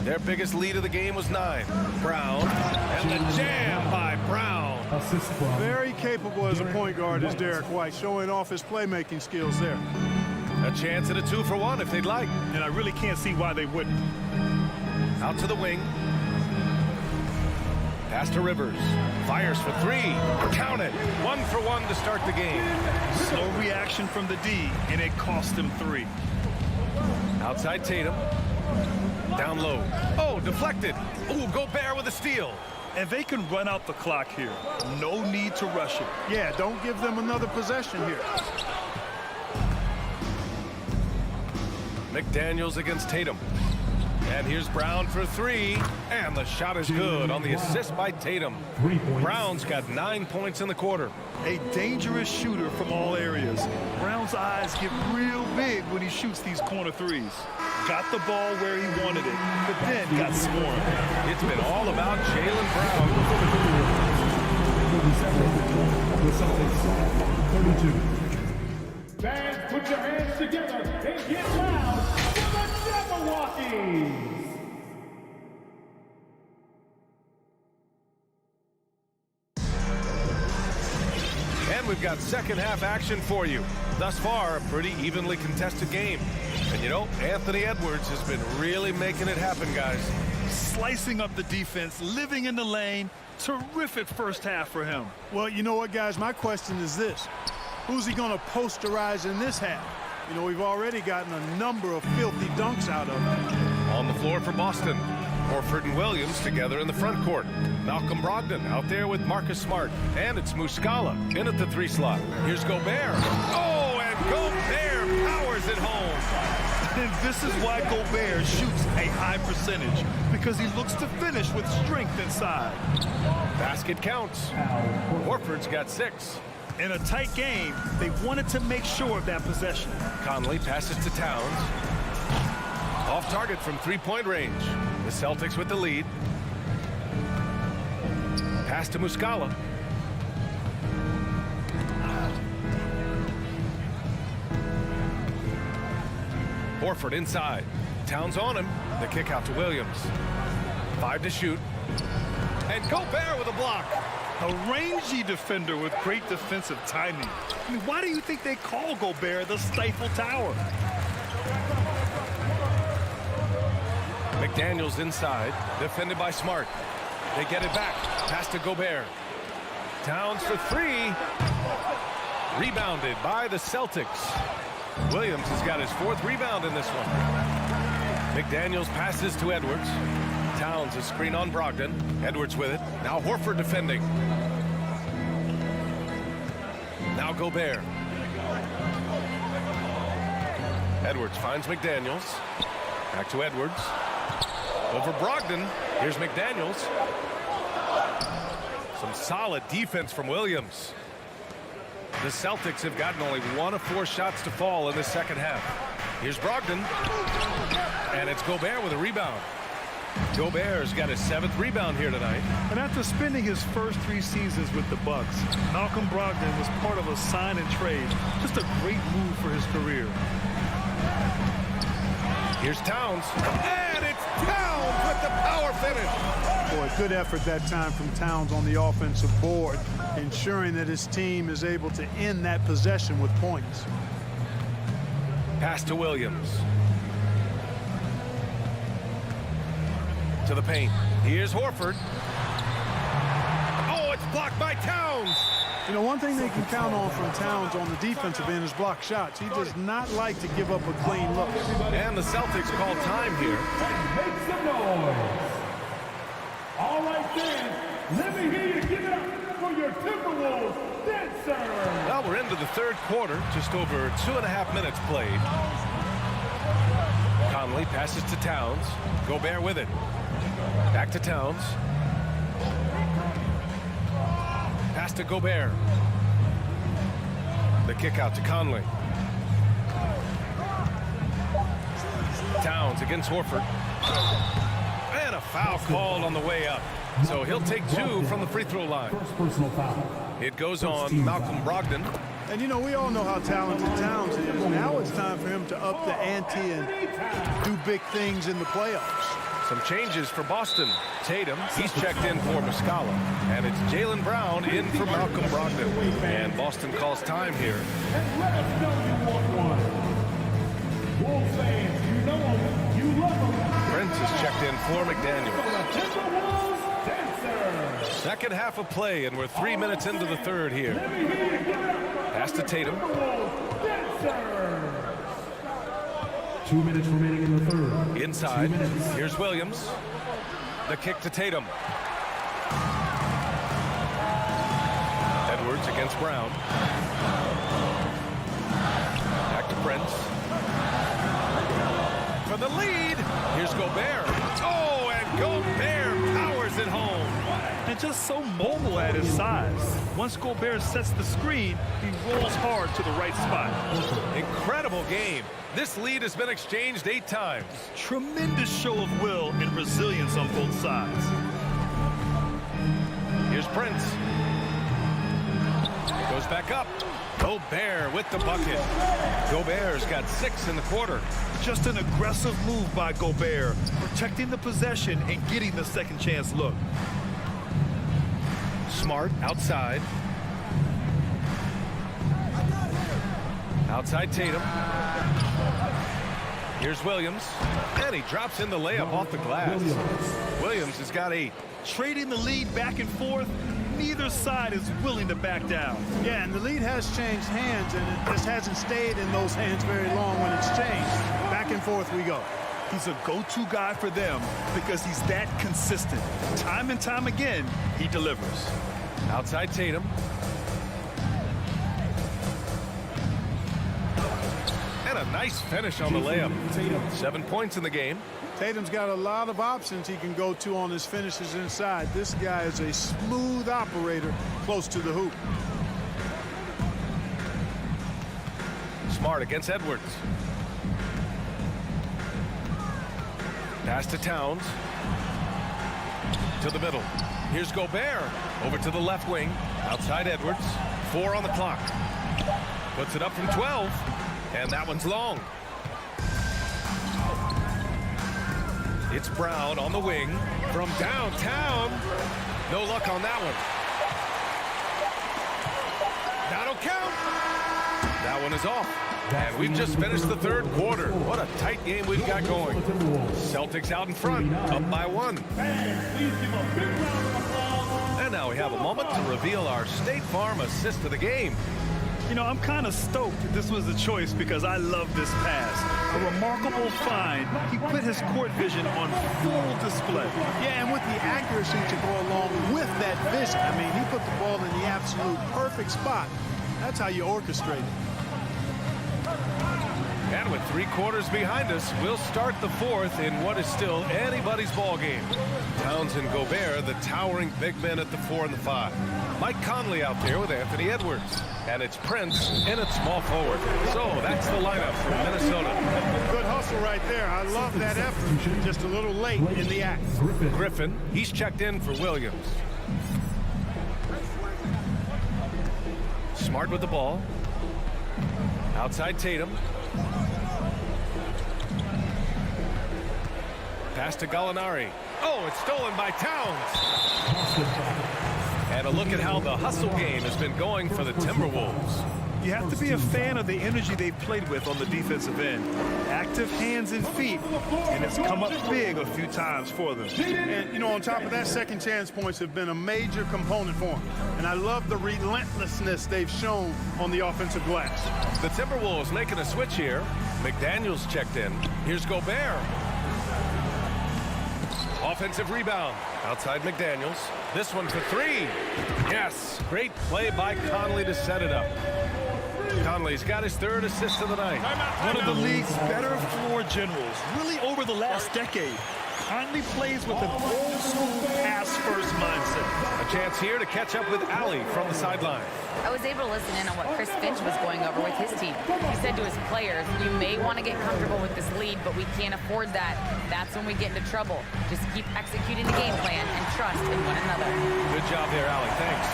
Their biggest lead of the game was 9. Brown, and the jam by Brown. Very capable as a point guard is Derek White, showing off his playmaking skills there. A chance at a 2-for-1 if they'd like. And I really can't see why they wouldn't. Out to the wing. Pass to Rivers. Fires for 3. Count it. 1-for-1 to start the game. Slow reaction from the D, and it cost him 3. Outside Tatum. Down low. Oh, deflected. Oh, Gobert with a steal. And they can run out the clock here. No need to rush it. Yeah, don't give them another possession here. McDaniels against Tatum. And here's Brown for 3. And the shot is good on the assist by Tatum. Brown's got 9 points in the quarter. A dangerous shooter from all areas. Brown's eyes get real big when he shoots these corner threes. Got the ball where he wanted it, but then got swarmed. It's been all about Jaylen Brown. The Celtics, 32. Fans, put your hands together and get loud for the Jabberwockies! And we've got second half action for you. Thus far, a pretty evenly contested game. And you know, Anthony Edwards has been really making it happen, guys. Slicing up the defense, living in the lane. Terrific first half for him. Well, you know what, guys? My question is this. Who's he going to posterize in this half? You know, we've already gotten a number of filthy dunks out of him. On the floor for Boston. Horford and Williams together in the front court. Malcolm Brogdon out there with Marcus Smart. And it's Muscala in at the 3 slot. Here's Gobert. Oh, and Gobert powers it home. And this is why Gobert shoots a high percentage, because he looks to finish with strength inside. Basket counts. Horford's got 6. In a tight game, they wanted to make sure of that possession. Conley passes to Towns. Off target from 3-point range. The Celtics with the lead. Pass to Muscala. Horford inside. Towns on him. The kick out to Williams. 5 to shoot. And Gobert with a block. A rangy defender with great defensive timing. I mean, why do you think they call Gobert the Stifle Tower? McDaniels inside, defended by Smart. They get it back. Pass to Gobert. Towns for 3. Rebounded by the Celtics. Williams has got his 4th rebound in this one. McDaniels passes to Edwards. Towns a screen on Brogdon. Edwards with it. Now Horford defending. Now Gobert. Edwards finds McDaniels. Back to Edwards. Over Brogdon. Here's McDaniels. Some solid defense from Williams. The Celtics have gotten only 1 of 4 shots to fall in the second half. Here's Brogdon. And it's Gobert with a rebound. Gobert's got his 7th rebound here tonight. And after spending his first 3 seasons with the Bucks, Malcolm Brogdon was part of a sign and trade. Just a great move for his career. Here's Towns. And it's Towns with the power finish. Boy, good effort that time from Towns on the offensive board, ensuring that his team is able to end that possession with points. Pass to Williams. To the paint. Here's Horford. Oh, it's blocked by Towns. You know, one thing they can count on from Towns on the defensive end is block shots. He does not like to give up a clean look. And the Celtics call time here. Make some noise. All right, then. Let me hear you give it up for your Timberwolves dancer. Well, we're into the third quarter. Just over 2.5 minutes played. Conley passes to Towns. Gobert with it. Back to Towns. Pass to Gobert. The kick out to Conley. Towns against Horford. And a foul called on the way up. So he'll take 2 from the free throw line. First personal foul. It goes on Malcolm Brogdon. And, you know, we all know how talented Towns is. Now it's time for him to up the ante and do big things in the playoffs. Some changes for Boston. Tatum, he's checked in for Muscala. And it's Jaylen Brown in for Malcolm Brogdon. And Boston calls time here. And let us know you want one. Wolves fans, you know them, you love them. Prince is checked in for McDaniel. Timberwolves dancer. Second half of play, and we're 3 minutes into the third here. Let me hear you give it up. Pass to Tatum. Timberwolves dancer. 2 minutes remaining in the third. Inside. Here's Williams. The kick to Tatum. Edwards against Brown. Back to Prince. For the lead. Here's Gobert. Oh, and Gobert powers it home. And just so mobile at his size. Once Gobert sets the screen, he rolls hard to the right spot. Incredible game. This lead has been exchanged 8 times. Tremendous show of will and resilience on both sides. Here's Prince. Goes back up. Gobert with the bucket. Gobert's got 6 in the quarter. Just an aggressive move by Gobert, protecting the possession and getting the second chance look. Smart outside. Outside Tatum. Here's Williams. And he drops in the layup off the glass. Williams has got 8. Trading the lead back and forth, neither side is willing to back down. Yeah, and the lead has changed hands, and it just hasn't stayed in those hands very long when it's changed. Back and forth we go. He's a go-to guy for them because he's that consistent. Time and time again, he delivers. Outside Tatum. And a nice finish on the layup. 7 points in the game. Tatum's got a lot of options he can go to on his finishes inside. This guy is a smooth operator close to the hoop. Smart against Edwards. Pass to Towns. To the middle. Here's Gobert. Over to the left wing. Outside Edwards. 4 on the clock. Puts it up from 12. And that one's long. It's Brown on the wing from downtown. No luck on that one. That'll count. That one is off. And we've just finished the third quarter. What a tight game we've got going. Celtics out in front, up by 1. And now we have a moment to reveal our State Farm assist of the game. You know, I'm kind of stoked this was the choice because I love this pass. A remarkable find. He put his court vision on full display. Yeah, and with the accuracy to go along with that vision. I mean, he put the ball in the absolute perfect spot. That's how you orchestrate it. And with 3 quarters behind us, we'll start the fourth in what is still anybody's ball game. Towns and Gobert, the towering big men at the 4 and the 5. Mike Conley out there with Anthony Edwards. And it's Prince in at small forward. So that's the lineup from Minnesota. Good hustle right there. I love that effort. Just a little late in the act. Griffin, he's checked in for Williams. Smart with the ball. Outside Tatum. Pass to Gallinari. Oh, it's stolen by Towns. And a look at how the hustle game has been going for the Timberwolves. You have to be a fan of the energy they've played with on the defensive end. Active hands and feet, and it's come up big a few times for them. And, you know, on top of that, second chance points have been a major component for them. And I love the relentlessness they've shown on the offensive glass. The Timberwolves making a switch here. McDaniels checked in. Here's Gobert. Offensive rebound. Outside McDaniels. This one for three. Yes. Great play by Conley to set it up. Conley's got his third assist of the night. One of the league's better floor generals, really over the last decade. Conley plays with an old-school pass-first mindset. A chance here to catch up with Allie from the sideline. I was able to listen in on what Chris Finch was going over with his team. He said to his players, you may want to get comfortable with this lead, but we can't afford that. That's when we get into trouble. Just keep executing the game plan and trust in one another. Good job there, Allie. Thanks.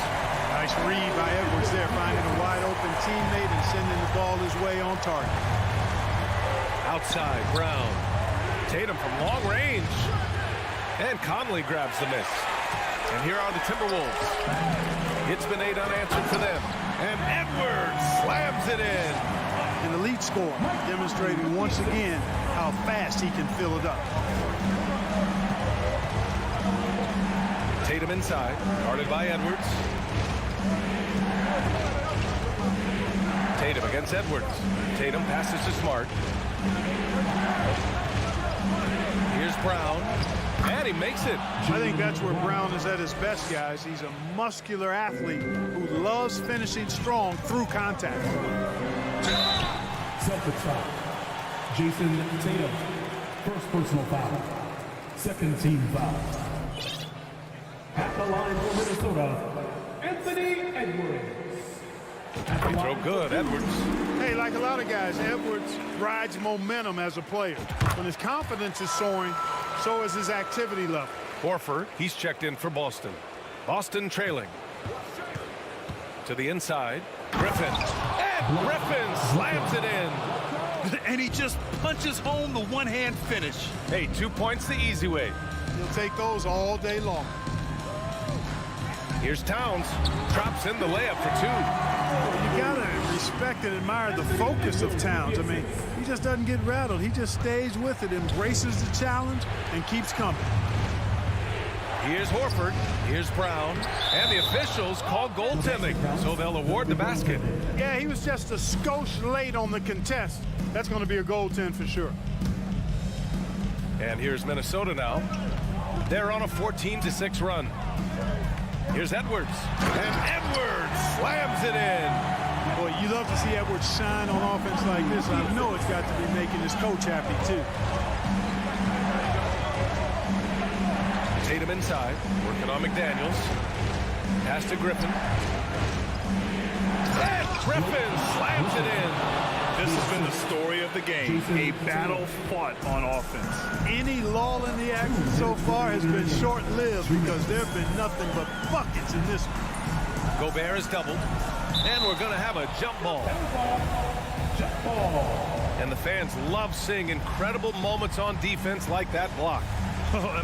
Nice read by Edwards there, finding a wide-open teammate and sending the ball his way on target. Outside, Brown. Tatum from long range. And Conley grabs the miss. And here are the Timberwolves. It's been 8 unanswered for them. And Edwards slams it in. An elite score, demonstrating once again how fast he can fill it up. Tatum inside, guarded by Edwards. Tatum against Edwards. Tatum passes to Smart. Here's Brown, and he makes it. I think that's where Brown is at his best, guys. He's a muscular athlete who loves finishing strong through contact. Celtics foul. Jason Tatum. First personal foul. Second team foul. At the line for Minnesota, Anthony Edwards. Free throw good, Edwards. Hey, like a lot of guys, Edwards rides momentum as a player. When his confidence is soaring, so is his activity level. Horford, he's checked in for Boston. Boston trailing. To the inside, Griffin. And Griffin slams it in. And he just punches home the one-hand finish. Hey, 2 points the easy way. He'll take those all day long. Here's Towns. Drops in the layup for two. You gotta respect and admire the focus of Towns. I mean, he just doesn't get rattled. He just stays with it, embraces the challenge, and keeps coming. Here's Horford. Here's Brown. And the officials call goaltending, so they'll award the basket. Yeah, he was just a skosh late on the contest. That's going to be a goaltend for sure. And here's Minnesota now. They're on a 14-6 run. Here's Edwards. And Edwards slams it in. Boy, you love to see Edwards shine on offense like this. I know it's got to be making his coach happy, too. Tatum inside, working on McDaniels. Pass to Griffin. And Griffin slams it in. This has been the story of the game, a battle fought on offense. Any lull in the action so far has been short-lived because there have been nothing but buckets in this one. Gobert is doubled, and we're going to have a jump ball. Jump ball. And the fans love seeing incredible moments on defense like that block.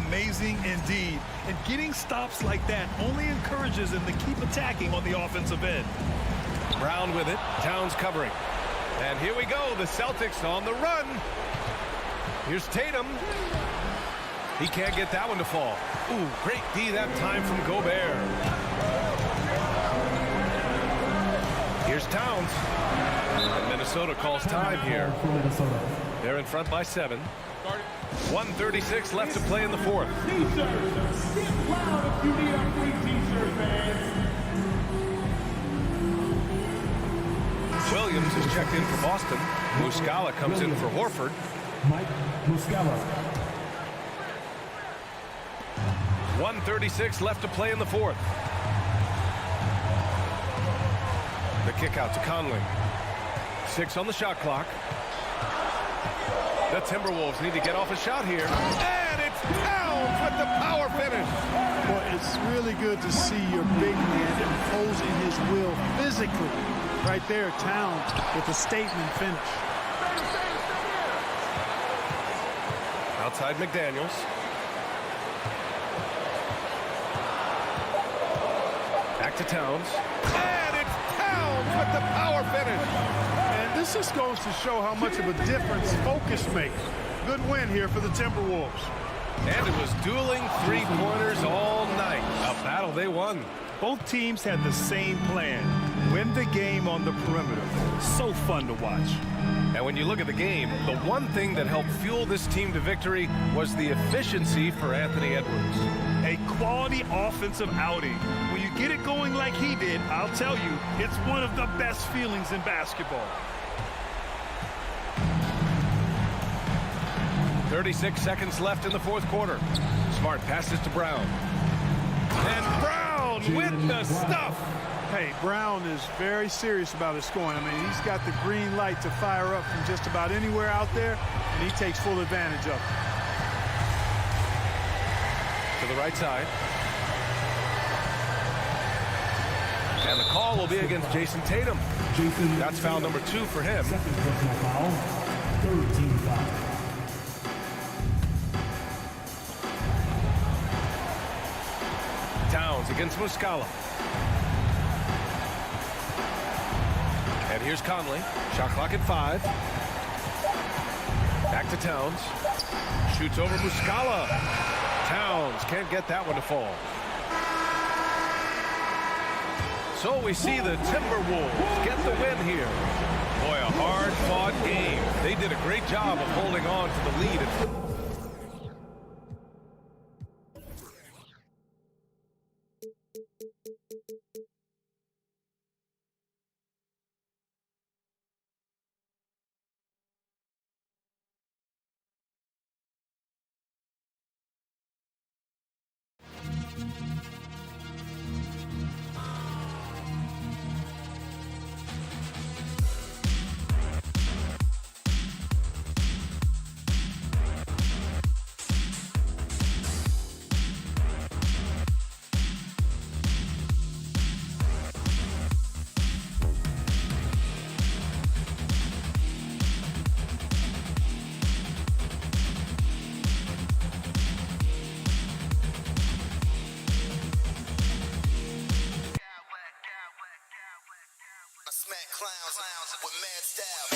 Amazing indeed. And getting stops like that only encourages them to keep attacking on the offensive end. Brown with it, Towns covering. And here we go, the Celtics on the run. Here's Tatum. He can't get that one to fall. Ooh, great D that time from Gobert. Here's Towns. And Minnesota calls time here. They're in front by 7. 1:36 left to play in the fourth. T-shirts. Get loud if you need our free T-shirt, fans. Williams is checked in for Boston. Muscala comes in for Horford. Mike Muscala. 1:36 left to play in the fourth. The kick out to Conley. 6 on the shot clock. The Timberwolves need to get off a shot here. And it's Towns with the power finish. Well, it's really good to see your big man imposing his will physically. Right there, Towns with a statement finish. Outside McDaniels. Back to Towns. And it's Towns with the power finish. And this just goes to show how much of a difference focus makes. Good win here for the Timberwolves. And it was dueling three-pointers all night. A battle they won. Both teams had the same plan. Win the game on the perimeter. So fun to watch. And when you look at the game, the one thing that helped fuel this team to victory was the efficiency for Anthony Edwards. A quality offensive outing. When you get it going like he did, I'll tell you, it's one of the best feelings in basketball. 36 seconds left in the fourth quarter. Smart passes to Brown. And Brown with the stuff. Hey, Brown is very serious about his scoring. I mean, he's got the green light to fire up from just about anywhere out there, and he takes full advantage of it. To the right side. And the call will be against Jason Tatum. That's foul number 2 for him. Second personal foul, third team foul. Towns against Muscala. And here's Conley. Shot clock at 5. Back to Towns. Shoots over Muscala. Towns can't get that one to fall. So we see the Timberwolves get the win here. Boy, a hard-fought game. They did a great job of holding on to the lead. Clowns with mad style.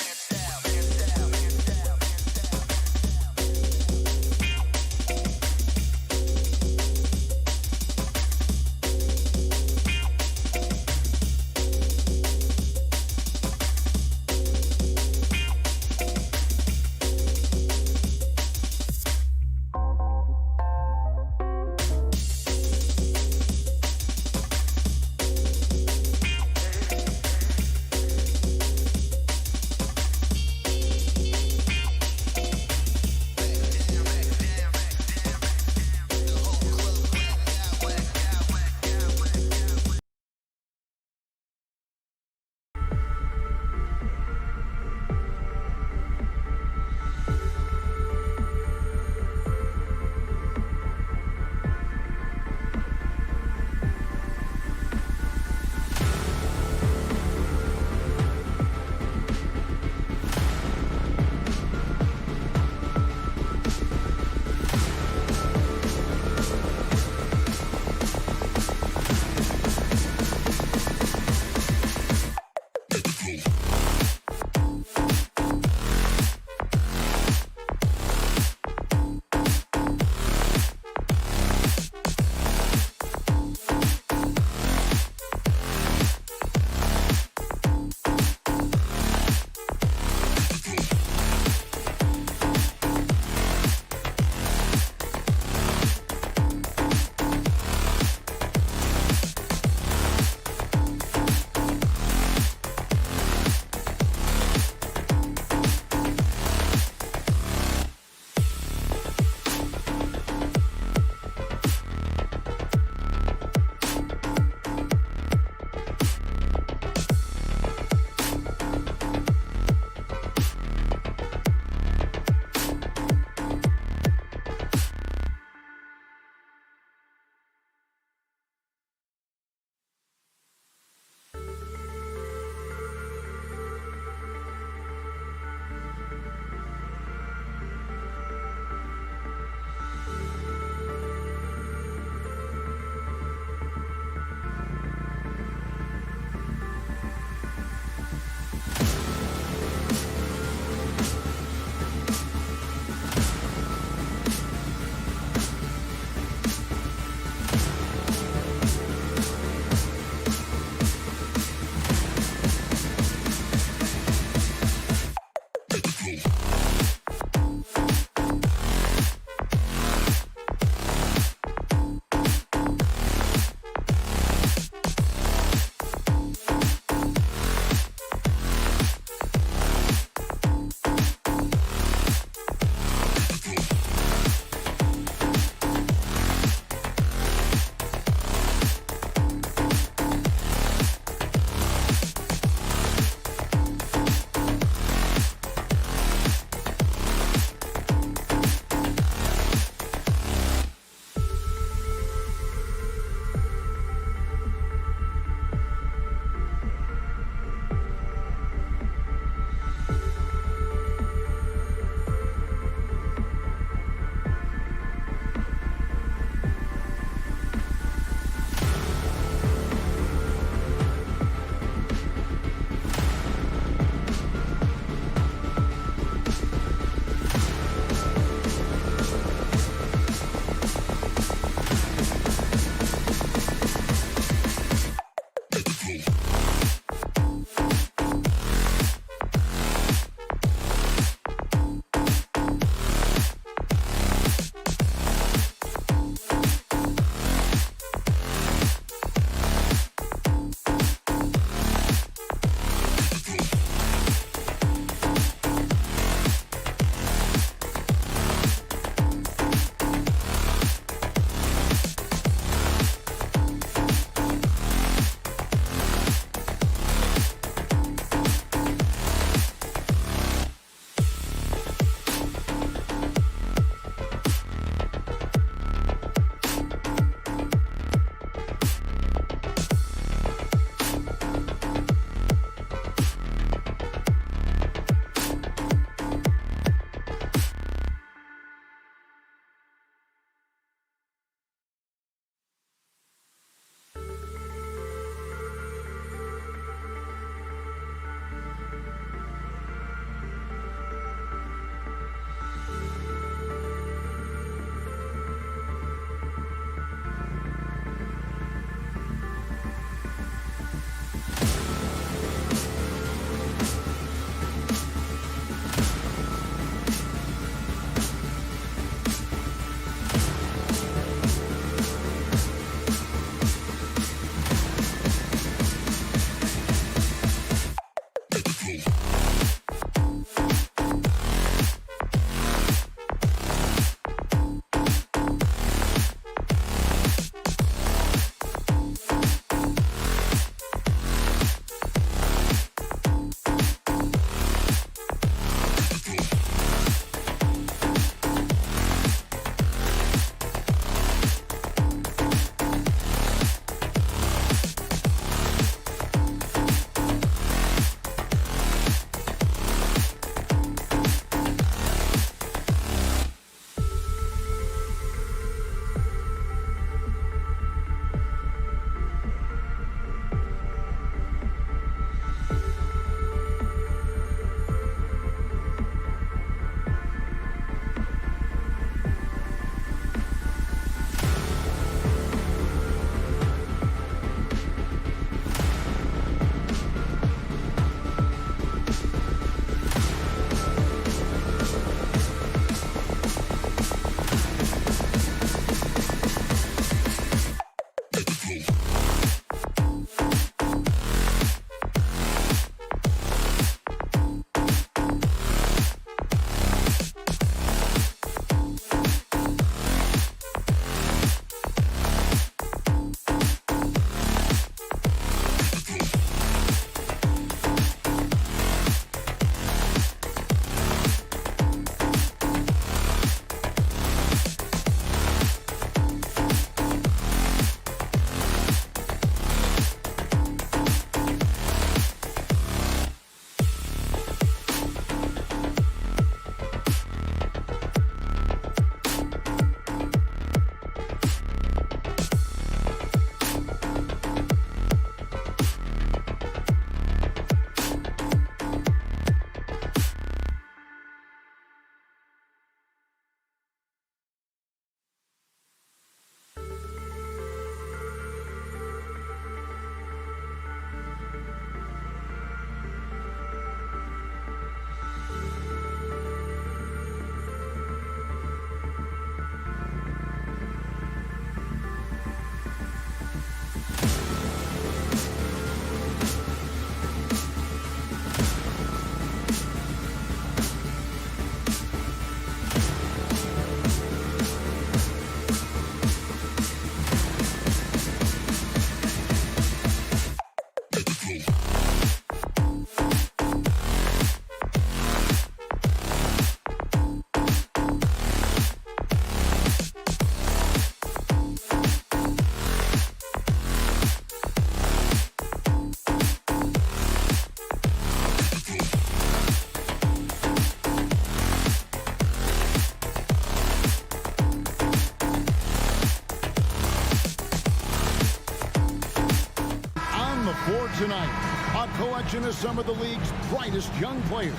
collection of some of the league's brightest young players.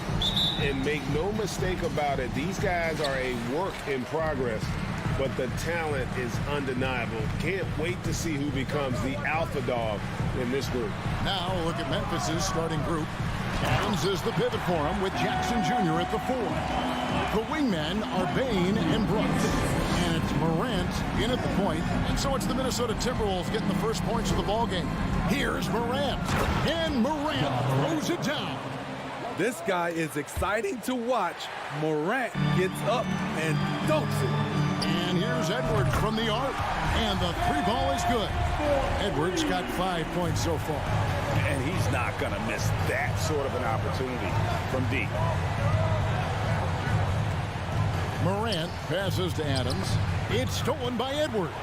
And make no mistake about it, these guys are a work in progress, but the talent is undeniable. Can't wait to see who becomes the alpha dog in this group. Now look at Memphis's starting group. Adams is the pivot for him with Jackson Jr. at the 4. The wingmen are Bain and Brooks. And it's Morant in at the point. And so it's the Minnesota Timberwolves getting the first points of the ballgame. Here's Morant. And Morant throws it down. This guy is exciting to watch. Morant gets up and dunks it. And here's Edwards from the arc. And the 3 ball is good. Edwards got 5 points so far. And he's not going to miss that sort of an opportunity from deep. Morant passes to Adams. It's stolen by Edwards.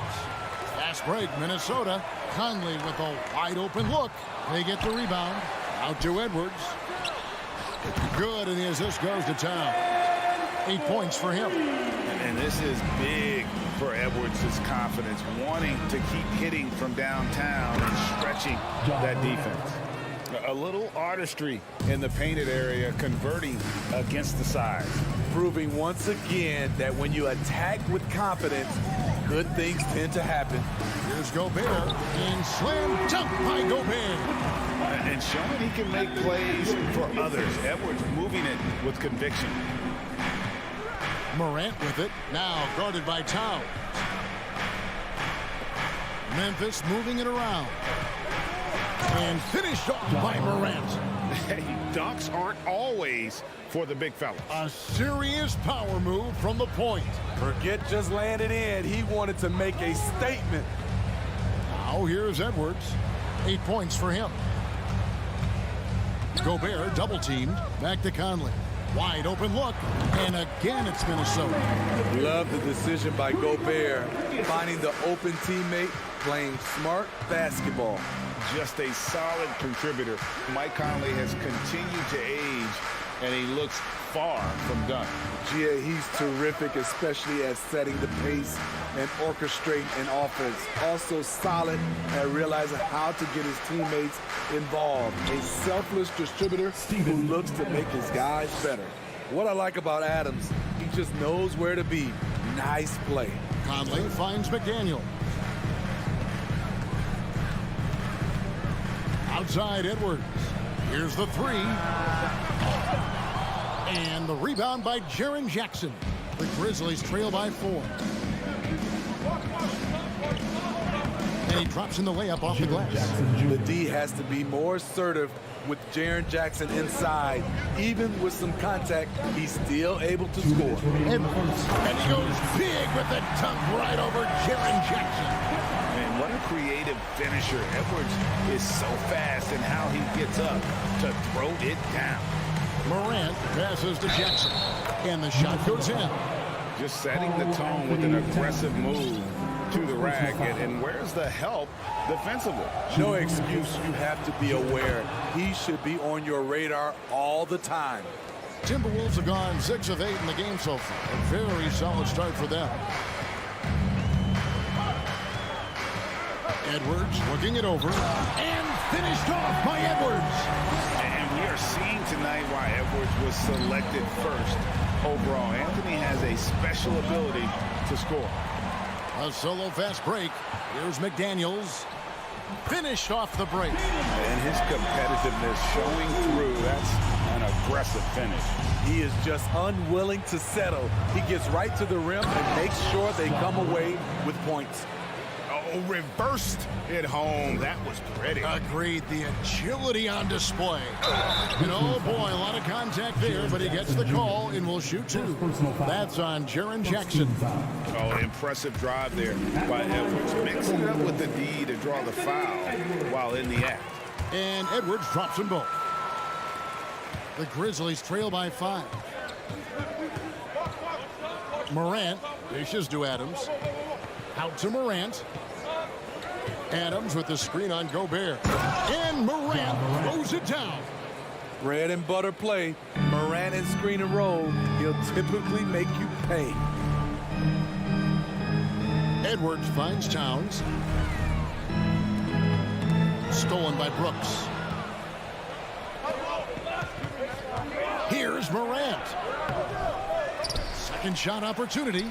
Fast break, Minnesota. Conley with a wide open look. They get the rebound. Out to Edwards. Good, and the assist goes to Town. 8 points for him. And this is big for Edwards' confidence, wanting to keep hitting from downtown and stretching that defense. A little artistry in the painted area, converting against the size. Proving once again that when you attack with confidence, good things tend to happen. Here's Gobert, and slam dunk by Gobert. And showing he can make plays for others. Edwards moving it with conviction. Morant with it, now guarded by Towns. Memphis moving it around. And finished off by Morant. Hey, dunks aren't always for the big fella. A serious power move from the point. Forget just landing in. He wanted to make a statement. Now here's Edwards. 8 points for him. Gobert double teamed. Back to Conley. Wide open look. And again it's Minnesota. Love the decision by Gobert. Finding the open teammate, playing smart basketball. Just a solid contributor. Mike Conley has continued to age, and he looks far from done. Yeah, he's terrific, especially at setting the pace and orchestrating an offense. Also solid at realizing how to get his teammates involved. A selfless distributor who looks to make his guys better. What I like about Adams, he just knows where to be. Nice play. Conley finds McDaniel. Outside Edwards. Here's the 3. And the rebound by Jaren Jackson. The Grizzlies trail by 4. And he drops in the layup off the glass. The D has to be more assertive with Jaren Jackson inside. Even with some contact, he's still able to score. Edwards. And he goes big with the dunk right over Jaren Jackson. And what a creative finisher. Edwards is so fast in how he gets up to throw it down. Morant passes to Jackson. And the shot goes in. Just setting the tone with an aggressive move to the rack. And where's the help defensively? No excuse. You have to be aware. He should be on your radar all the time. Timberwolves have gone 6 of 8 in the game so far. A very solid start for them. Edwards looking it over. And finished off by Edwards. And we are seeing tonight why Edwards was selected first overall. Anthony has a special ability to score. A solo fast break. Here's McDaniels. Finished off the break. And his competitiveness showing through. That's an aggressive finish. He is just unwilling to settle. He gets right to the rim and makes sure they come away with points. Oh, reversed it home. That was pretty. Agreed. The agility on display. And oh boy, a lot of contact there, but he gets the call and will shoot 2. That's on Jaren Jackson. Oh, impressive drive there by Edwards. Mixing it up with the D to draw the foul while in the act. And Edwards drops them both. The Grizzlies trail by 5. Morant dishes to Adams. Out to Morant. Adams with the screen on Gobert. And Morant throws it down. Bread and butter play. Morant and screen and roll. He'll typically make you pay. Edwards finds Towns. Stolen by Brooks. Here's Morant. Second shot opportunity.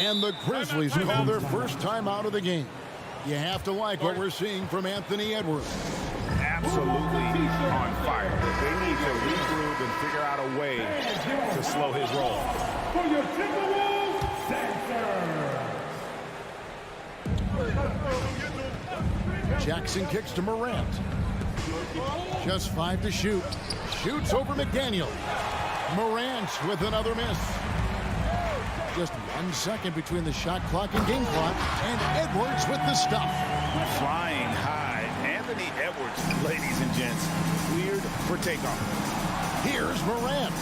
And the Grizzlies call their first time out of the game. You have to like what we're seeing from Anthony Edwards. Absolutely on fire. They need to regroup and figure out a way to slow his roll. For your Timberwolves, center. Jackson kicks to Morant. Just 5 to shoot. Shoots over McDaniel. Morant with another miss. Just 1 second between the shot clock and game clock. And Edwards with the stuff. Flying high. Anthony Edwards, ladies and gents, cleared for takeoff. Here's Morant.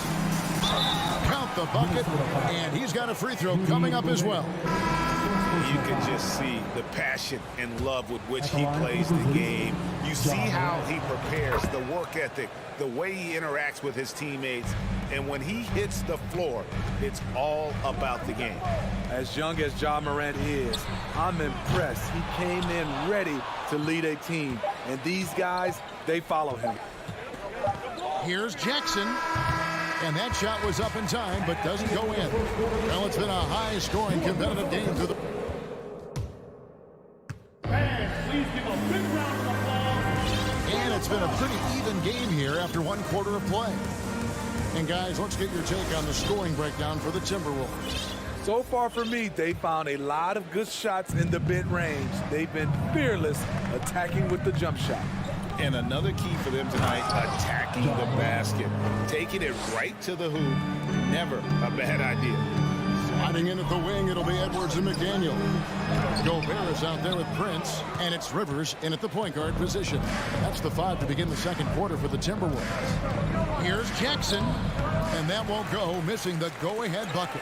Count the bucket. And he's got a free throw coming up as well. You can just see the passion and love with which he plays the game. You see how he prepares, the work ethic, the way he interacts with his teammates. And when he hits the floor, it's all about the game. As young as Ja Morant is, I'm impressed. He came in ready to lead a team. And these guys, they follow him. Here's Jackson. And that shot was up in time, but doesn't go in. Well, it's been a high-scoring, competitive game to the... Please give a big round of applause. And it's been a pretty even game here after 1 quarter of play. And guys, let's get your take on the scoring breakdown for the Timberwolves. So far for me, they found a lot of good shots in the mid-range. They've been fearless attacking with the jump shot. And another key for them tonight, attacking the basket. Taking it right to the hoop. Never a bad idea. Sliding in at the wing, it'll be Edwards and McDaniel. Gobert is out there with Prince, and it's Rivers in at the point guard position. That's the 5 to begin the second quarter for the Timberwolves. Here's Jackson, and that won't go, missing the go-ahead bucket.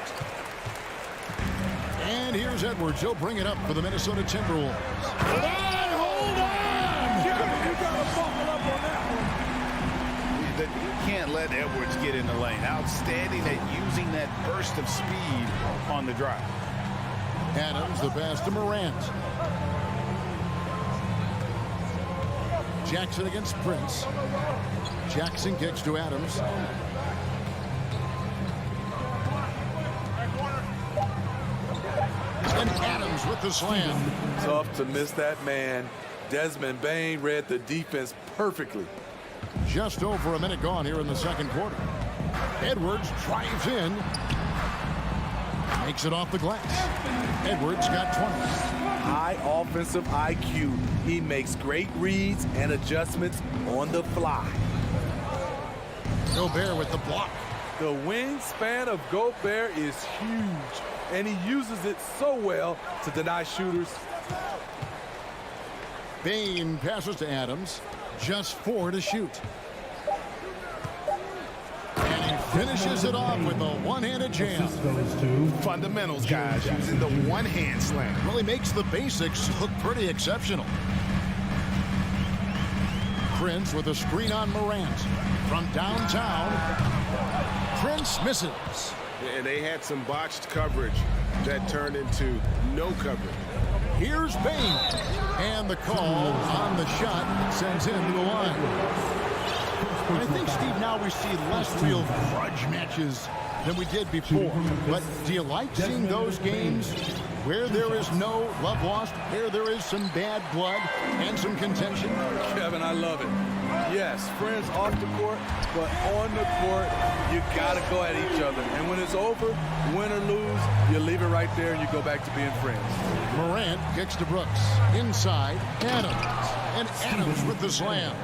And here's Edwards. He'll bring it up for the Minnesota Timberwolves. Hold on! You gotta buckle up on that one. You can't let Edwards get in the lane. Outstanding at using that burst of speed on the drive. Adams, the pass to Morant. Jackson against Prince. Jackson kicks to Adams. And Adams with the slam. Tough to miss that man. Desmond Bane read the defense perfectly. Just over a minute gone here in the second quarter. Edwards drives in. Makes it off the glass. Edwards got 20. High offensive IQ. He makes great reads and adjustments on the fly. Gobert with the block. The wingspan of Gobert is huge, and he uses it so well to deny shooters. Bane passes to Adams. Just 4 to shoot. And he finishes it off with a one-handed jam. Fundamentals, guys, using the one-hand slam. Really makes the basics look pretty exceptional. Prince with a screen on Morant. From downtown, Prince misses. And they had some botched coverage that turned into no coverage. Here's Bane. And the call on the shot sends him to the line. I think, Steve, now we see less real grudge matches than we did before. But do you like seeing those games where there is no love lost, where there is some bad blood and some contention? Kevin, I love it. Yes, friends off the court, but on the court, you got to go at each other. And when it's over, win or lose, you leave it right there and you go back to being friends. Morant kicks to Brooks. Inside, Adams. And Adams with the slam.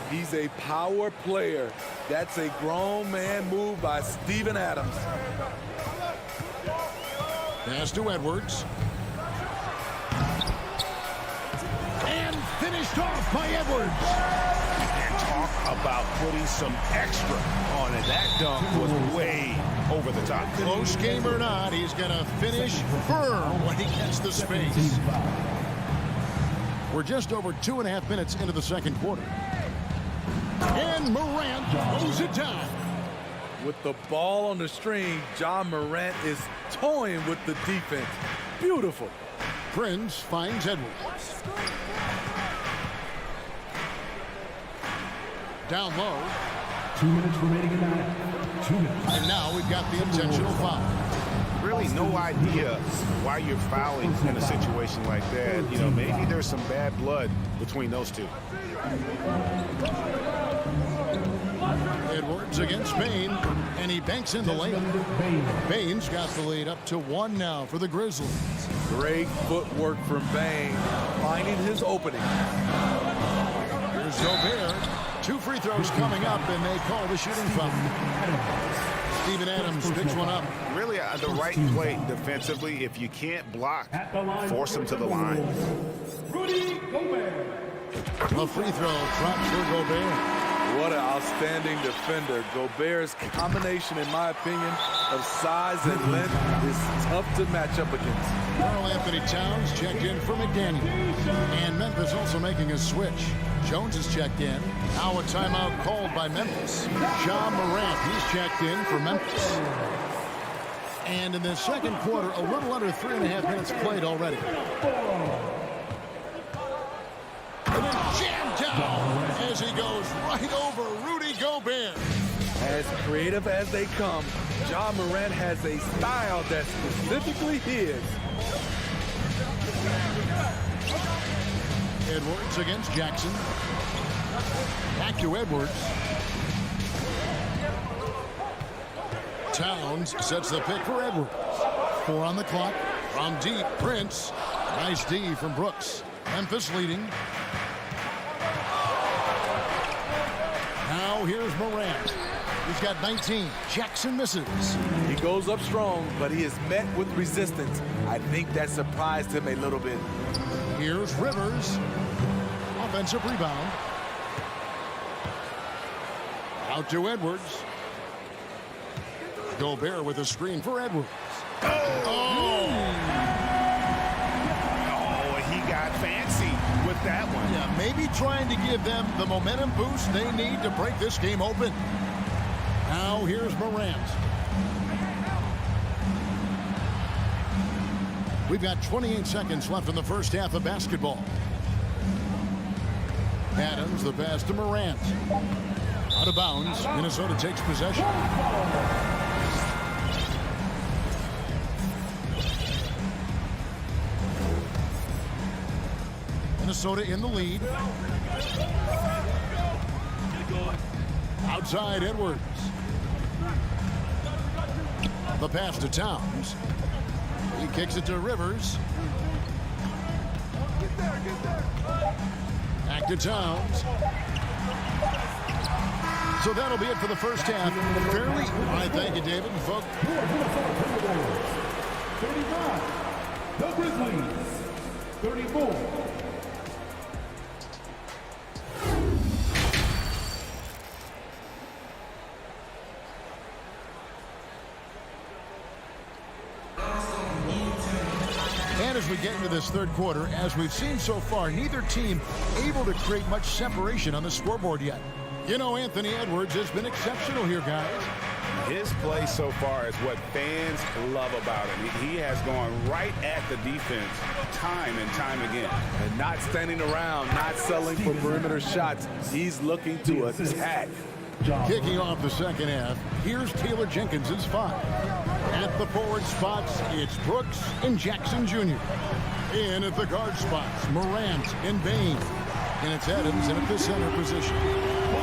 He's a power player. That's a grown man move by Steven Adams. Pass to Edwards. And finished off by Edwards. And talk about putting some extra on it. That dunk was way over the top. Close game or not, he's going to finish firm when he gets the space. We're just over 2.5 minutes into the second quarter. And Morant throws it down. With the ball on the string, Ja Morant is toying with the defense. Beautiful. Prince finds Edwards. Down low. 2 minutes remaining in that. 2 minutes. And now we've got the intentional foul. Really no idea why you're fouling in a situation like that. You know, maybe there's some bad blood between those two. Edwards against Bain, and he banks in the lane. Bain's got the lead up to 1 now for the Grizzlies. Great footwork from Bain, finding his opening. Here's Gobert. 2 free throws coming up, and they call the shooting foul. Steven Adams picks one up. Really the right play defensively. If you can't block, force him to the line. A free throw dropped for Gobert. What an outstanding defender. Gobert's combination, in my opinion, of size and length is tough to match up against. Karl Anthony Towns checked in for McDaniel. And Memphis also making a switch. Jones is checked in. Now a timeout called by Memphis. Ja Morant, he's checked in for Memphis. And in the second quarter, a little under 3.5 minutes played already. And then jammed down as he goes right over Rudy Gobert. As creative as they come, Ja Morant has a style that's specifically his. Edwards against Jackson. Back to Edwards. Towns sets the pick for Edwards. 4 on the clock. From deep, Prince. Nice D from Brooks. Memphis leading. Now here's Morant. He's got 19. Jackson misses. He goes up strong, but he is met with resistance. I think that surprised him a little bit. Here's Rivers. Offensive rebound. Out to Edwards. Gobert with a screen for Edwards. Oh, he got fancy with that one. Yeah, maybe trying to give them the momentum boost they need to break this game open. Now here's Morant. We've got 28 seconds left in the first half of basketball. Adams, the pass to Morant. Out of bounds. Minnesota takes possession. Minnesota in the lead. Outside Edwards. The pass to Towns. He kicks it to Rivers. Back to Towns. So that'll be it for the first half. Fairly. All right, thank you, David. Folks. 35. The Grizzlies. 34. And as we get into this third quarter, as we've seen so far, neither team able to create much separation on the scoreboard yet. You know, Anthony Edwards has been exceptional here, guys. His play so far is what fans love about him. He has gone right at the defense time and time again. And not standing around, not settling for perimeter shots. He's looking to attack. Kicking off the second half, here's Taylor Jenkins' 5. At the forward spots, it's Brooks and Jackson Jr. In at the guard spots, Morant and Bain. And it's Adams in at the center position.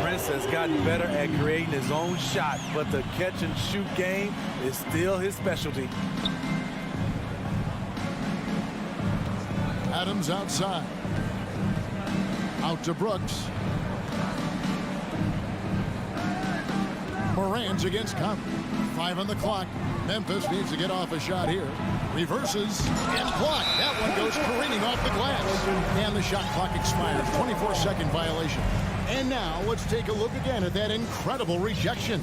Prince has gotten better at creating his own shot, but the catch and shoot game is still his specialty. Adams outside. Out to Brooks. Morant's against Conley. 5 on the clock. Memphis needs to get off a shot here. Reverses and blocked. That one goes careening off the glass. And the shot clock expires. 24-second violation. And now let's take a look again at that incredible rejection.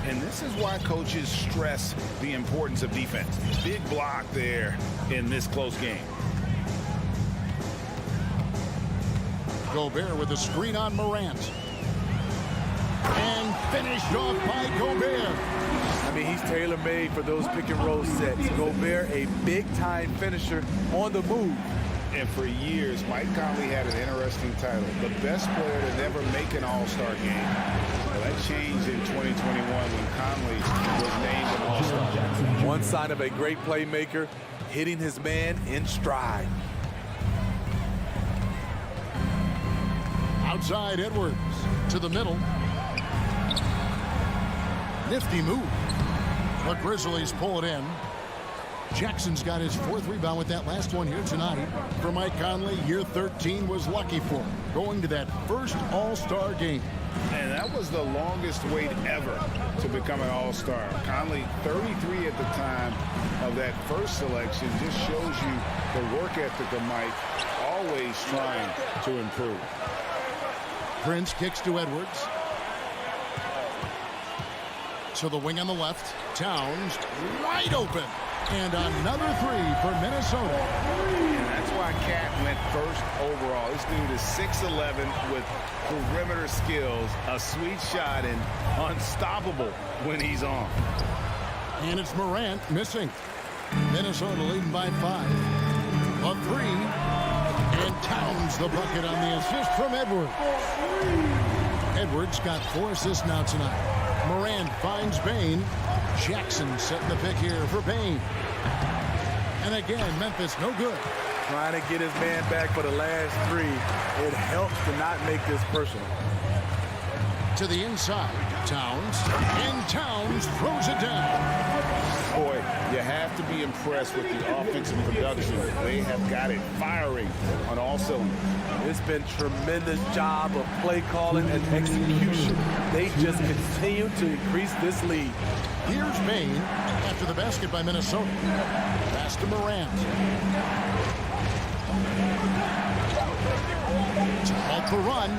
And this is why coaches stress the importance of defense. Big block there in this close game. Gobert with a screen on Morant. And finished off by Gobert. I mean, he's tailor-made for those pick-and-roll sets. Gobert, a big-time finisher on the move. And for years, Mike Conley had an interesting title. The best player to never make an all-star game. Well, that changed when Conley was named an All-Star. One sign of a great playmaker, hitting his man in stride. Outside Edwards to the middle. Nifty move. The Grizzlies pull it in. Jackson's got his 4th rebound with that last one here tonight. For Mike Conley, year 13 was lucky for him, going to that first All-Star game. And that was the longest wait ever to become an All-Star. Conley, 33 at the time of that first selection, just shows you the work ethic of Mike, always trying to improve. Prince kicks to Edwards. To the wing on the left. Towns wide open. And another 3 for Minnesota. And that's why Cat went first overall. This dude is 6'11" with perimeter skills, a sweet shot, and unstoppable when he's on. And it's Morant missing. Minnesota leading by 5. A 3. And Towns the bucket on the assist from Edwards. Edwards got 4 assists now tonight. Morant finds Bain. Jackson setting the pick here for Bain. And again, Memphis no good. Trying to get his man back for the last 3. It helps to not make this personal. To the inside, Towns. And Towns throws it down. Boy, you have to be impressed with the offensive production. They have got it firing on all cylinders. It's been tremendous job of play calling and execution. They just continue to increase this lead. Here's Bain after the basket by Minnesota. Pass to Morant. To halt the run.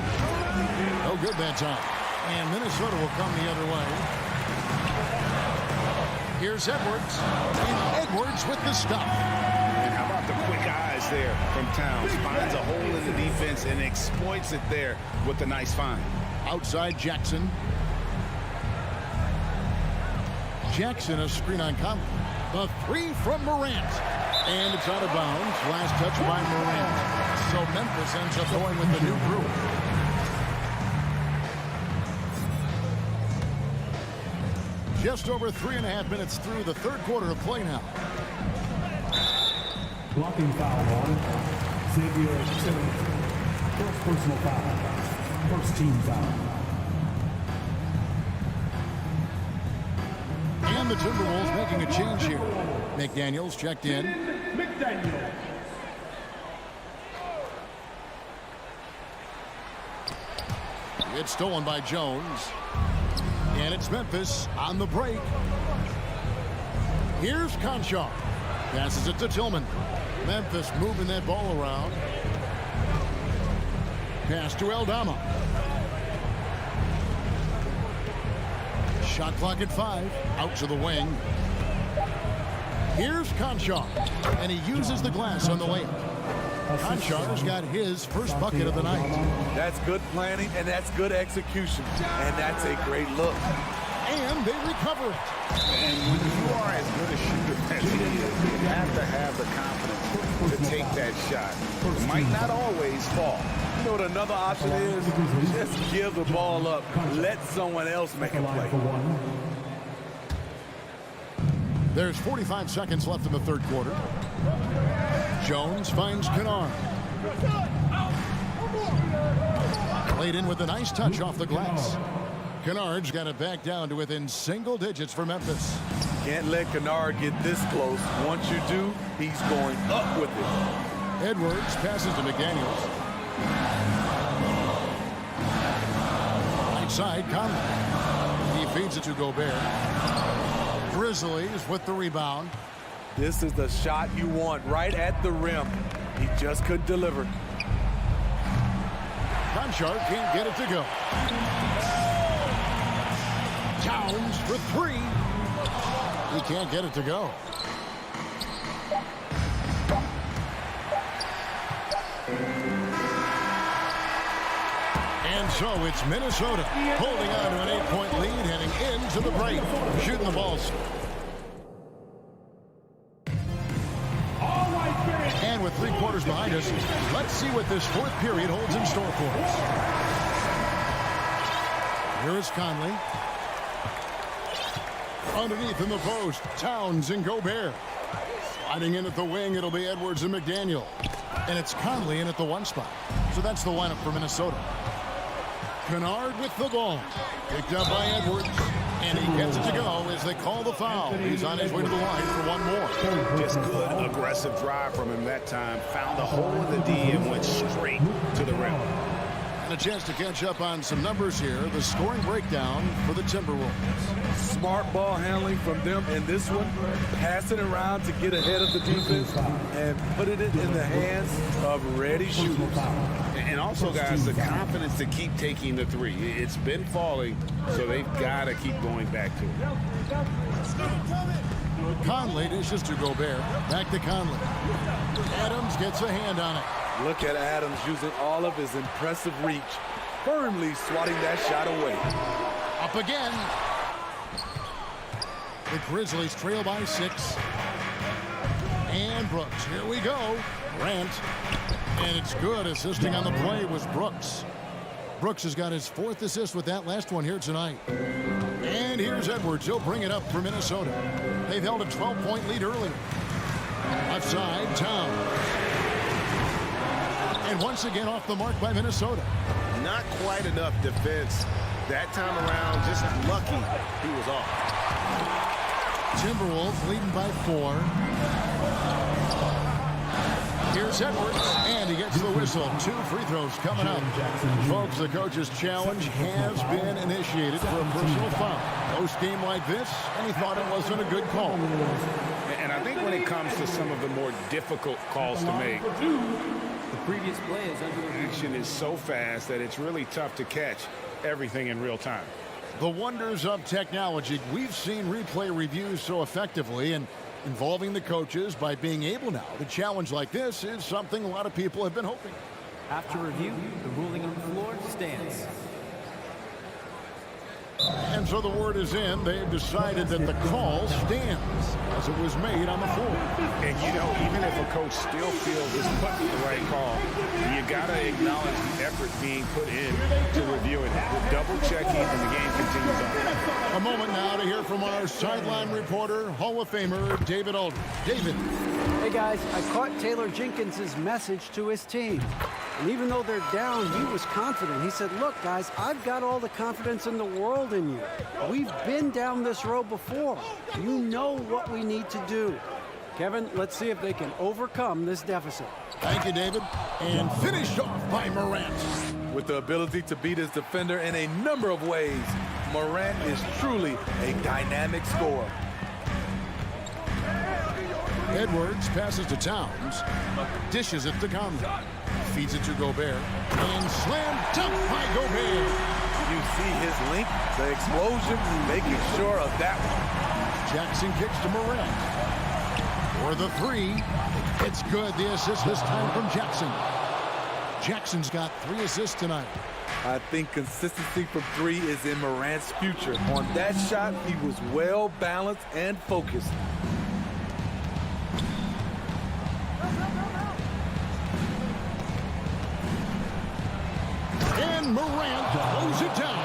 No good that time. And Minnesota will come the other way. Here's Edwards. And Edwards with the stop. And how about the quick eyes there from Towns? Finds a hole in the defense and exploits it there with a nice find. Outside Jackson. Jackson a screen on Conley. The 3 from Morant. And it's out of bounds. Last touch by Morant. So Memphis ends up going with the new group. Just over 3.5 minutes through the 3rd quarter of play now. Blocking foul on Xavier Tillman. First personal foul. First team foul. And the Timberwolves making a change here. McDaniels checked in. McDaniel. It's stolen by Jones. And it's Memphis on the break. Here's Conchar. Passes it to Tillman. Memphis moving that ball around. Pass to Eldorado. Shot clock at 5. Out to the wing. Here's Conchar. And he uses the glass on the way. Conchar's got his first bucket of the night. That's good planning, and that's good execution. And that's a great look. And they recover it. And when you are as good a shooter as he is, you have to have the confidence to take that shot. It might not always fall. You know what another option is? Just give the ball up. Let someone else make a play. There's 45 seconds left in the 3rd quarter. Jones finds Kennard. Played in with a nice touch off the glass. Kennard's got it back down to within single digits for Memphis. Can't let Kennard get this close. Once you do, he's going up with it. Edwards passes to McDaniels. Right side, Conley. He feeds it to Gobert. Grizzlies with the rebound. This is the shot you want right at the rim. He just couldn't deliver. Conchar can't get it to go. Towns for 3. He can't get it to go. And so it's Minnesota holding on to an 8-point lead heading into the break. Shooting the balls. And with 3 quarters behind us, let's see what this 4th period holds in store for us. Here is Conley. Underneath in the post, Towns and Gobert. Sliding in at the wing, it'll be Edwards and McDaniel. And it's Conley in at the 1 spot. So that's the lineup for Minnesota. Kennard with the ball. Picked up by Edwards. And he gets it to go as they call the foul. He's on his way to the line for one more. Just good, aggressive drive from him that time. Found a hole in the D and went straight to the rim. And a chance to catch up on some numbers here. The scoring breakdown for the Timberwolves. Smart ball handling from them in this one. Passing around to get ahead of the defense and putting it in the hands of ready shooters. And also, guys, the confidence to keep taking the three. It's been falling, so they've got to keep going back to it. Conley dishes to Gobert. Back to Conley. Adams gets a hand on it. Look at Adams using all of his impressive reach, firmly swatting that shot away. Up again. The Grizzlies trail by 6. And Brooks. Here we go. Grant. And it's good. Assisting on the play was Brooks. Brooks has got his 4th assist with that last one here tonight. And here's Edwards. He'll bring it up for Minnesota. They've held a 12-point lead earlier. Left side, Towns. And once again off the mark by Minnesota. Not quite enough defense. That time around, just lucky he was off. Timberwolves leading by 4. Here's Edwards, and he gets the whistle. 2 free throws coming up. Folks, the coach's challenge has been initiated for a personal foul. Post game like this, and he thought it wasn't a good call. And I think when it comes to some of the more difficult calls to make, the previous play is under the action is so fast that it's really tough to catch everything in real time. The wonders of technology. We've seen replay reviews so effectively, and involving the coaches by being able now to challenge like this is something a lot of people have been hoping. After review, the ruling on the floor stands. And so the word is in. They've decided that the call stands as it was made on the floor. And, you know, even if a coach still feels this wasn't the right call, you got to acknowledge the effort being put in to reviewing it. We're double-checking, and the game continues on. A moment now to hear from our sideline reporter, Hall of Famer David Aldridge. David. Hey, guys, I caught Taylor Jenkins' message to his team. And even though they're down, he was confident. He said, look, guys, I've got all the confidence in the world in you. We've been down this road before. You know what we need to do. Kevin, let's see if they can overcome this deficit. Thank you, David. And finished off by Morant. With the ability to beat his defender in a number of ways, Morant is truly a dynamic scorer. Edwards passes to Towns, dishes it to Conley, feeds it to Gobert, and slam dunk by Gobert. You see his link, the explosion, making sure of that one. Jackson kicks to Morant. For the 3, it's good. The assist this time from Jackson. Jackson's got 3 assists tonight. I think consistency from 3 is in Morant's future. On that shot, he was well balanced and focused. And Morant throws it down.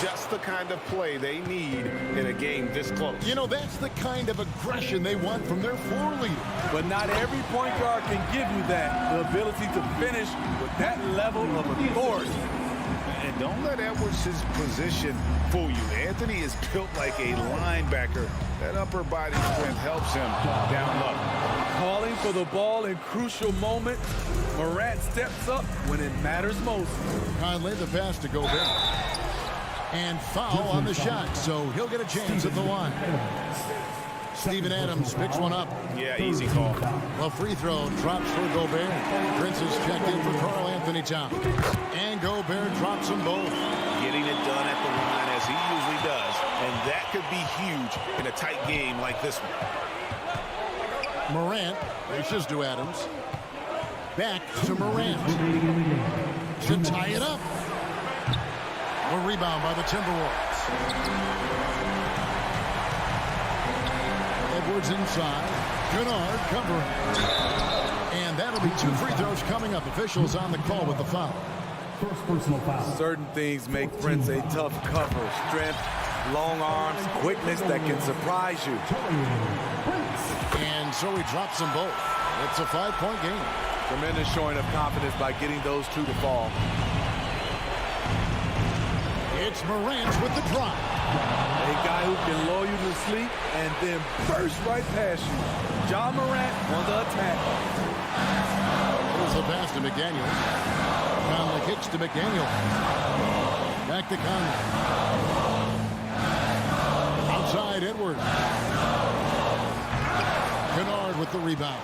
Just the kind of play they need in a game this close. You know, that's the kind of aggression they want from their floor leader. But not every point guard can give you that, the ability to finish with that level of authority. And don't let Edwards' position fool you. Anthony is built like a linebacker. That upper body strength helps him down low. Calling for the ball in crucial moments. Morant steps up when it matters most. Conley, the pass to Gobert. And foul on the shot, so he'll get a chance at the line. Steven Adams picks one up. Yeah, easy call. A free throw drops for Gobert. Prince is checked in for Karl Anthony Towns. And Gobert drops them both. Getting it done at the line as he usually does. And that could be huge in a tight game like this one. Morant dishes to Adams. Back to Morant. To tie it up. A rebound by the Timberwolves. Edwards inside. Kennard covering. And that'll be 2 free throws coming up. Officials on the call with the foul. First personal foul. Certain things make Prince a tough cover. Strength, Long arms, quickness that can surprise you. And so he drops them both. It's a 5-point game. Tremendous showing of confidence by getting those two to fall. It's Morant with the drop. A guy who can lull you to sleep and then burst right past you. Ja Morant on the attack. Here's the pass to McDaniels. Conley kicks to McDaniel. Back to Conley. Outside Edwards. Kennard with the rebound.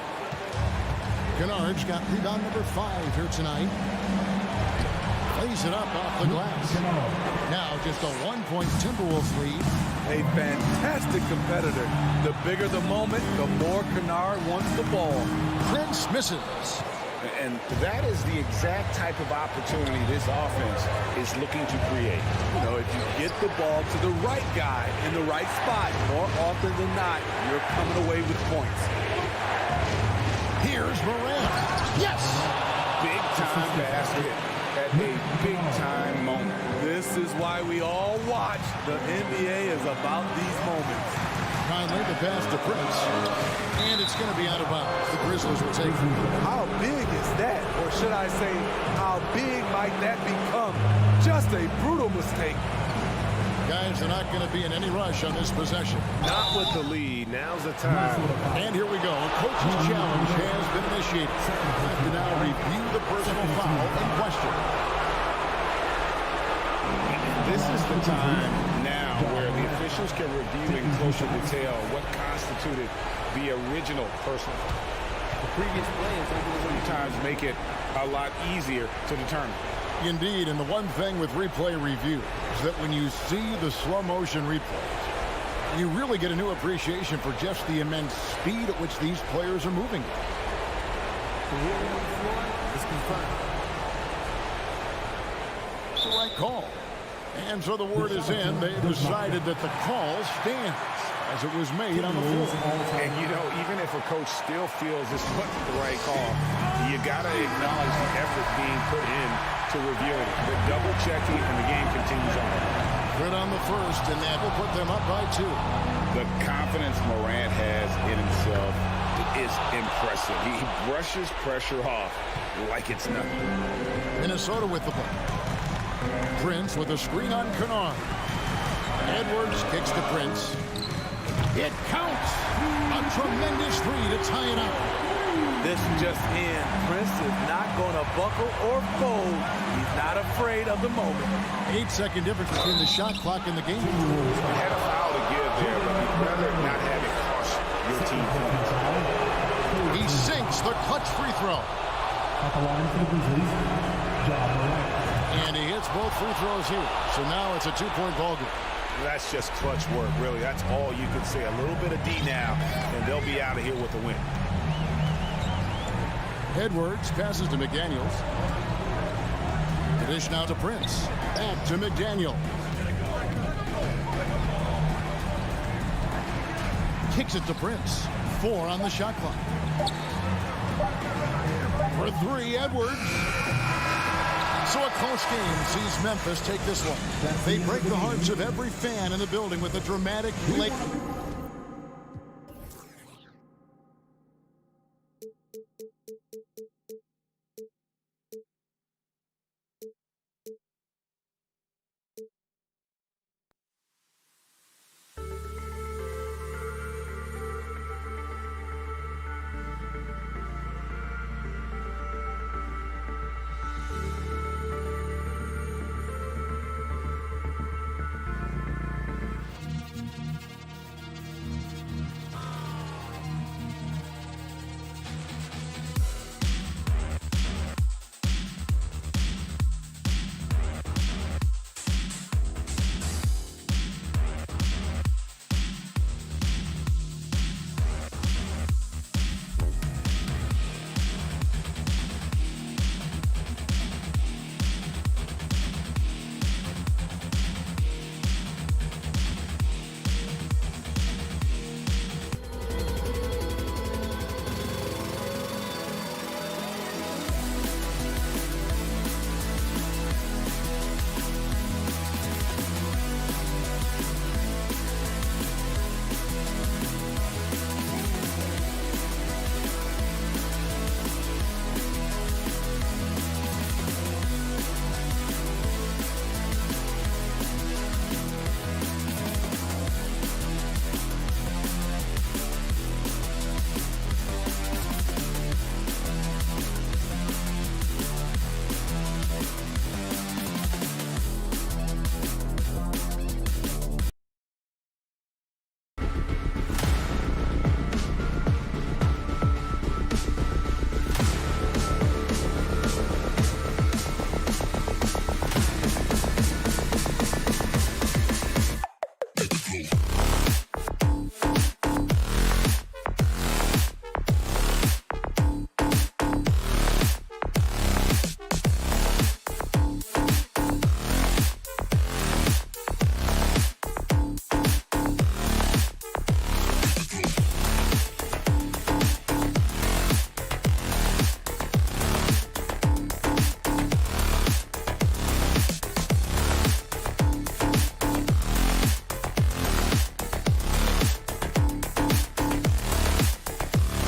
Kennard's got rebound number 5 here tonight. Plays it up off the glass. Now just a 1-point Timberwolves lead. A fantastic competitor. The bigger the moment, the more Kennard wants the ball. Prince misses. And that is the exact type of opportunity this offense is looking to create. You know, if you get the ball to the right guy in the right spot, more often than not, you're coming away with points. Here's Morant. Yes! Big time basket at a big time moment. This is why we all watch. The NBA is about these moments. Conley, the pass to Prince. And it's going to be out of bounds. The Grizzlies will take it. How big is that? Or should I say, how big might that become? Just a brutal mistake. Guys, they're not going to be in any rush on this possession. Not with the lead. Now's the time. And here we go. A coach's challenge has been initiated. Have to now review the personal foul in question. This is the time now where the officials can review in closer detail what constituted the original personal foul. The previous play is able to sometimes make it a lot easier to determine. Indeed, and the one thing with replay review is that when you see the slow motion replays, you really get a new appreciation for just the immense speed at which these players are moving. The ruling on the floor is confirmed. It's the right call. And so the word is in. They decided that the call stands as it was made on the floor. And, you know, even if a coach still feels this wasn't the right call, you got to acknowledge the effort being put in to review it. The double checking, and the game continues on. Good on the first, and that will put them up by 2. The confidence Morant has in himself is impressive. He brushes pressure off like it's nothing. Minnesota with the ball. Prince with a screen on Kennard. Edwards kicks to Prince. It counts. A tremendous 3 to tie it up. This just in. Prince is not going to buckle or fold. He's not afraid of the moment. 8-second difference between the shot clock and the game. You had a foul to give there, but you'd rather not have it cost your team points. He sinks the clutch free throw. At the line for the Grizzlies, Ja Morant. And he hits both free throws here. So now it's a 2-point ball game. That's just clutch work, really. That's all you can say. A little bit of D now, and they'll be out of here with a win. Edwards passes to McDaniels. The dish now to Prince. Back to McDaniel. Kicks it to Prince. 4 on the shot clock. For 3, Edwards. So a close game sees Memphis take this one. They break the hearts of every fan in the building with a dramatic late.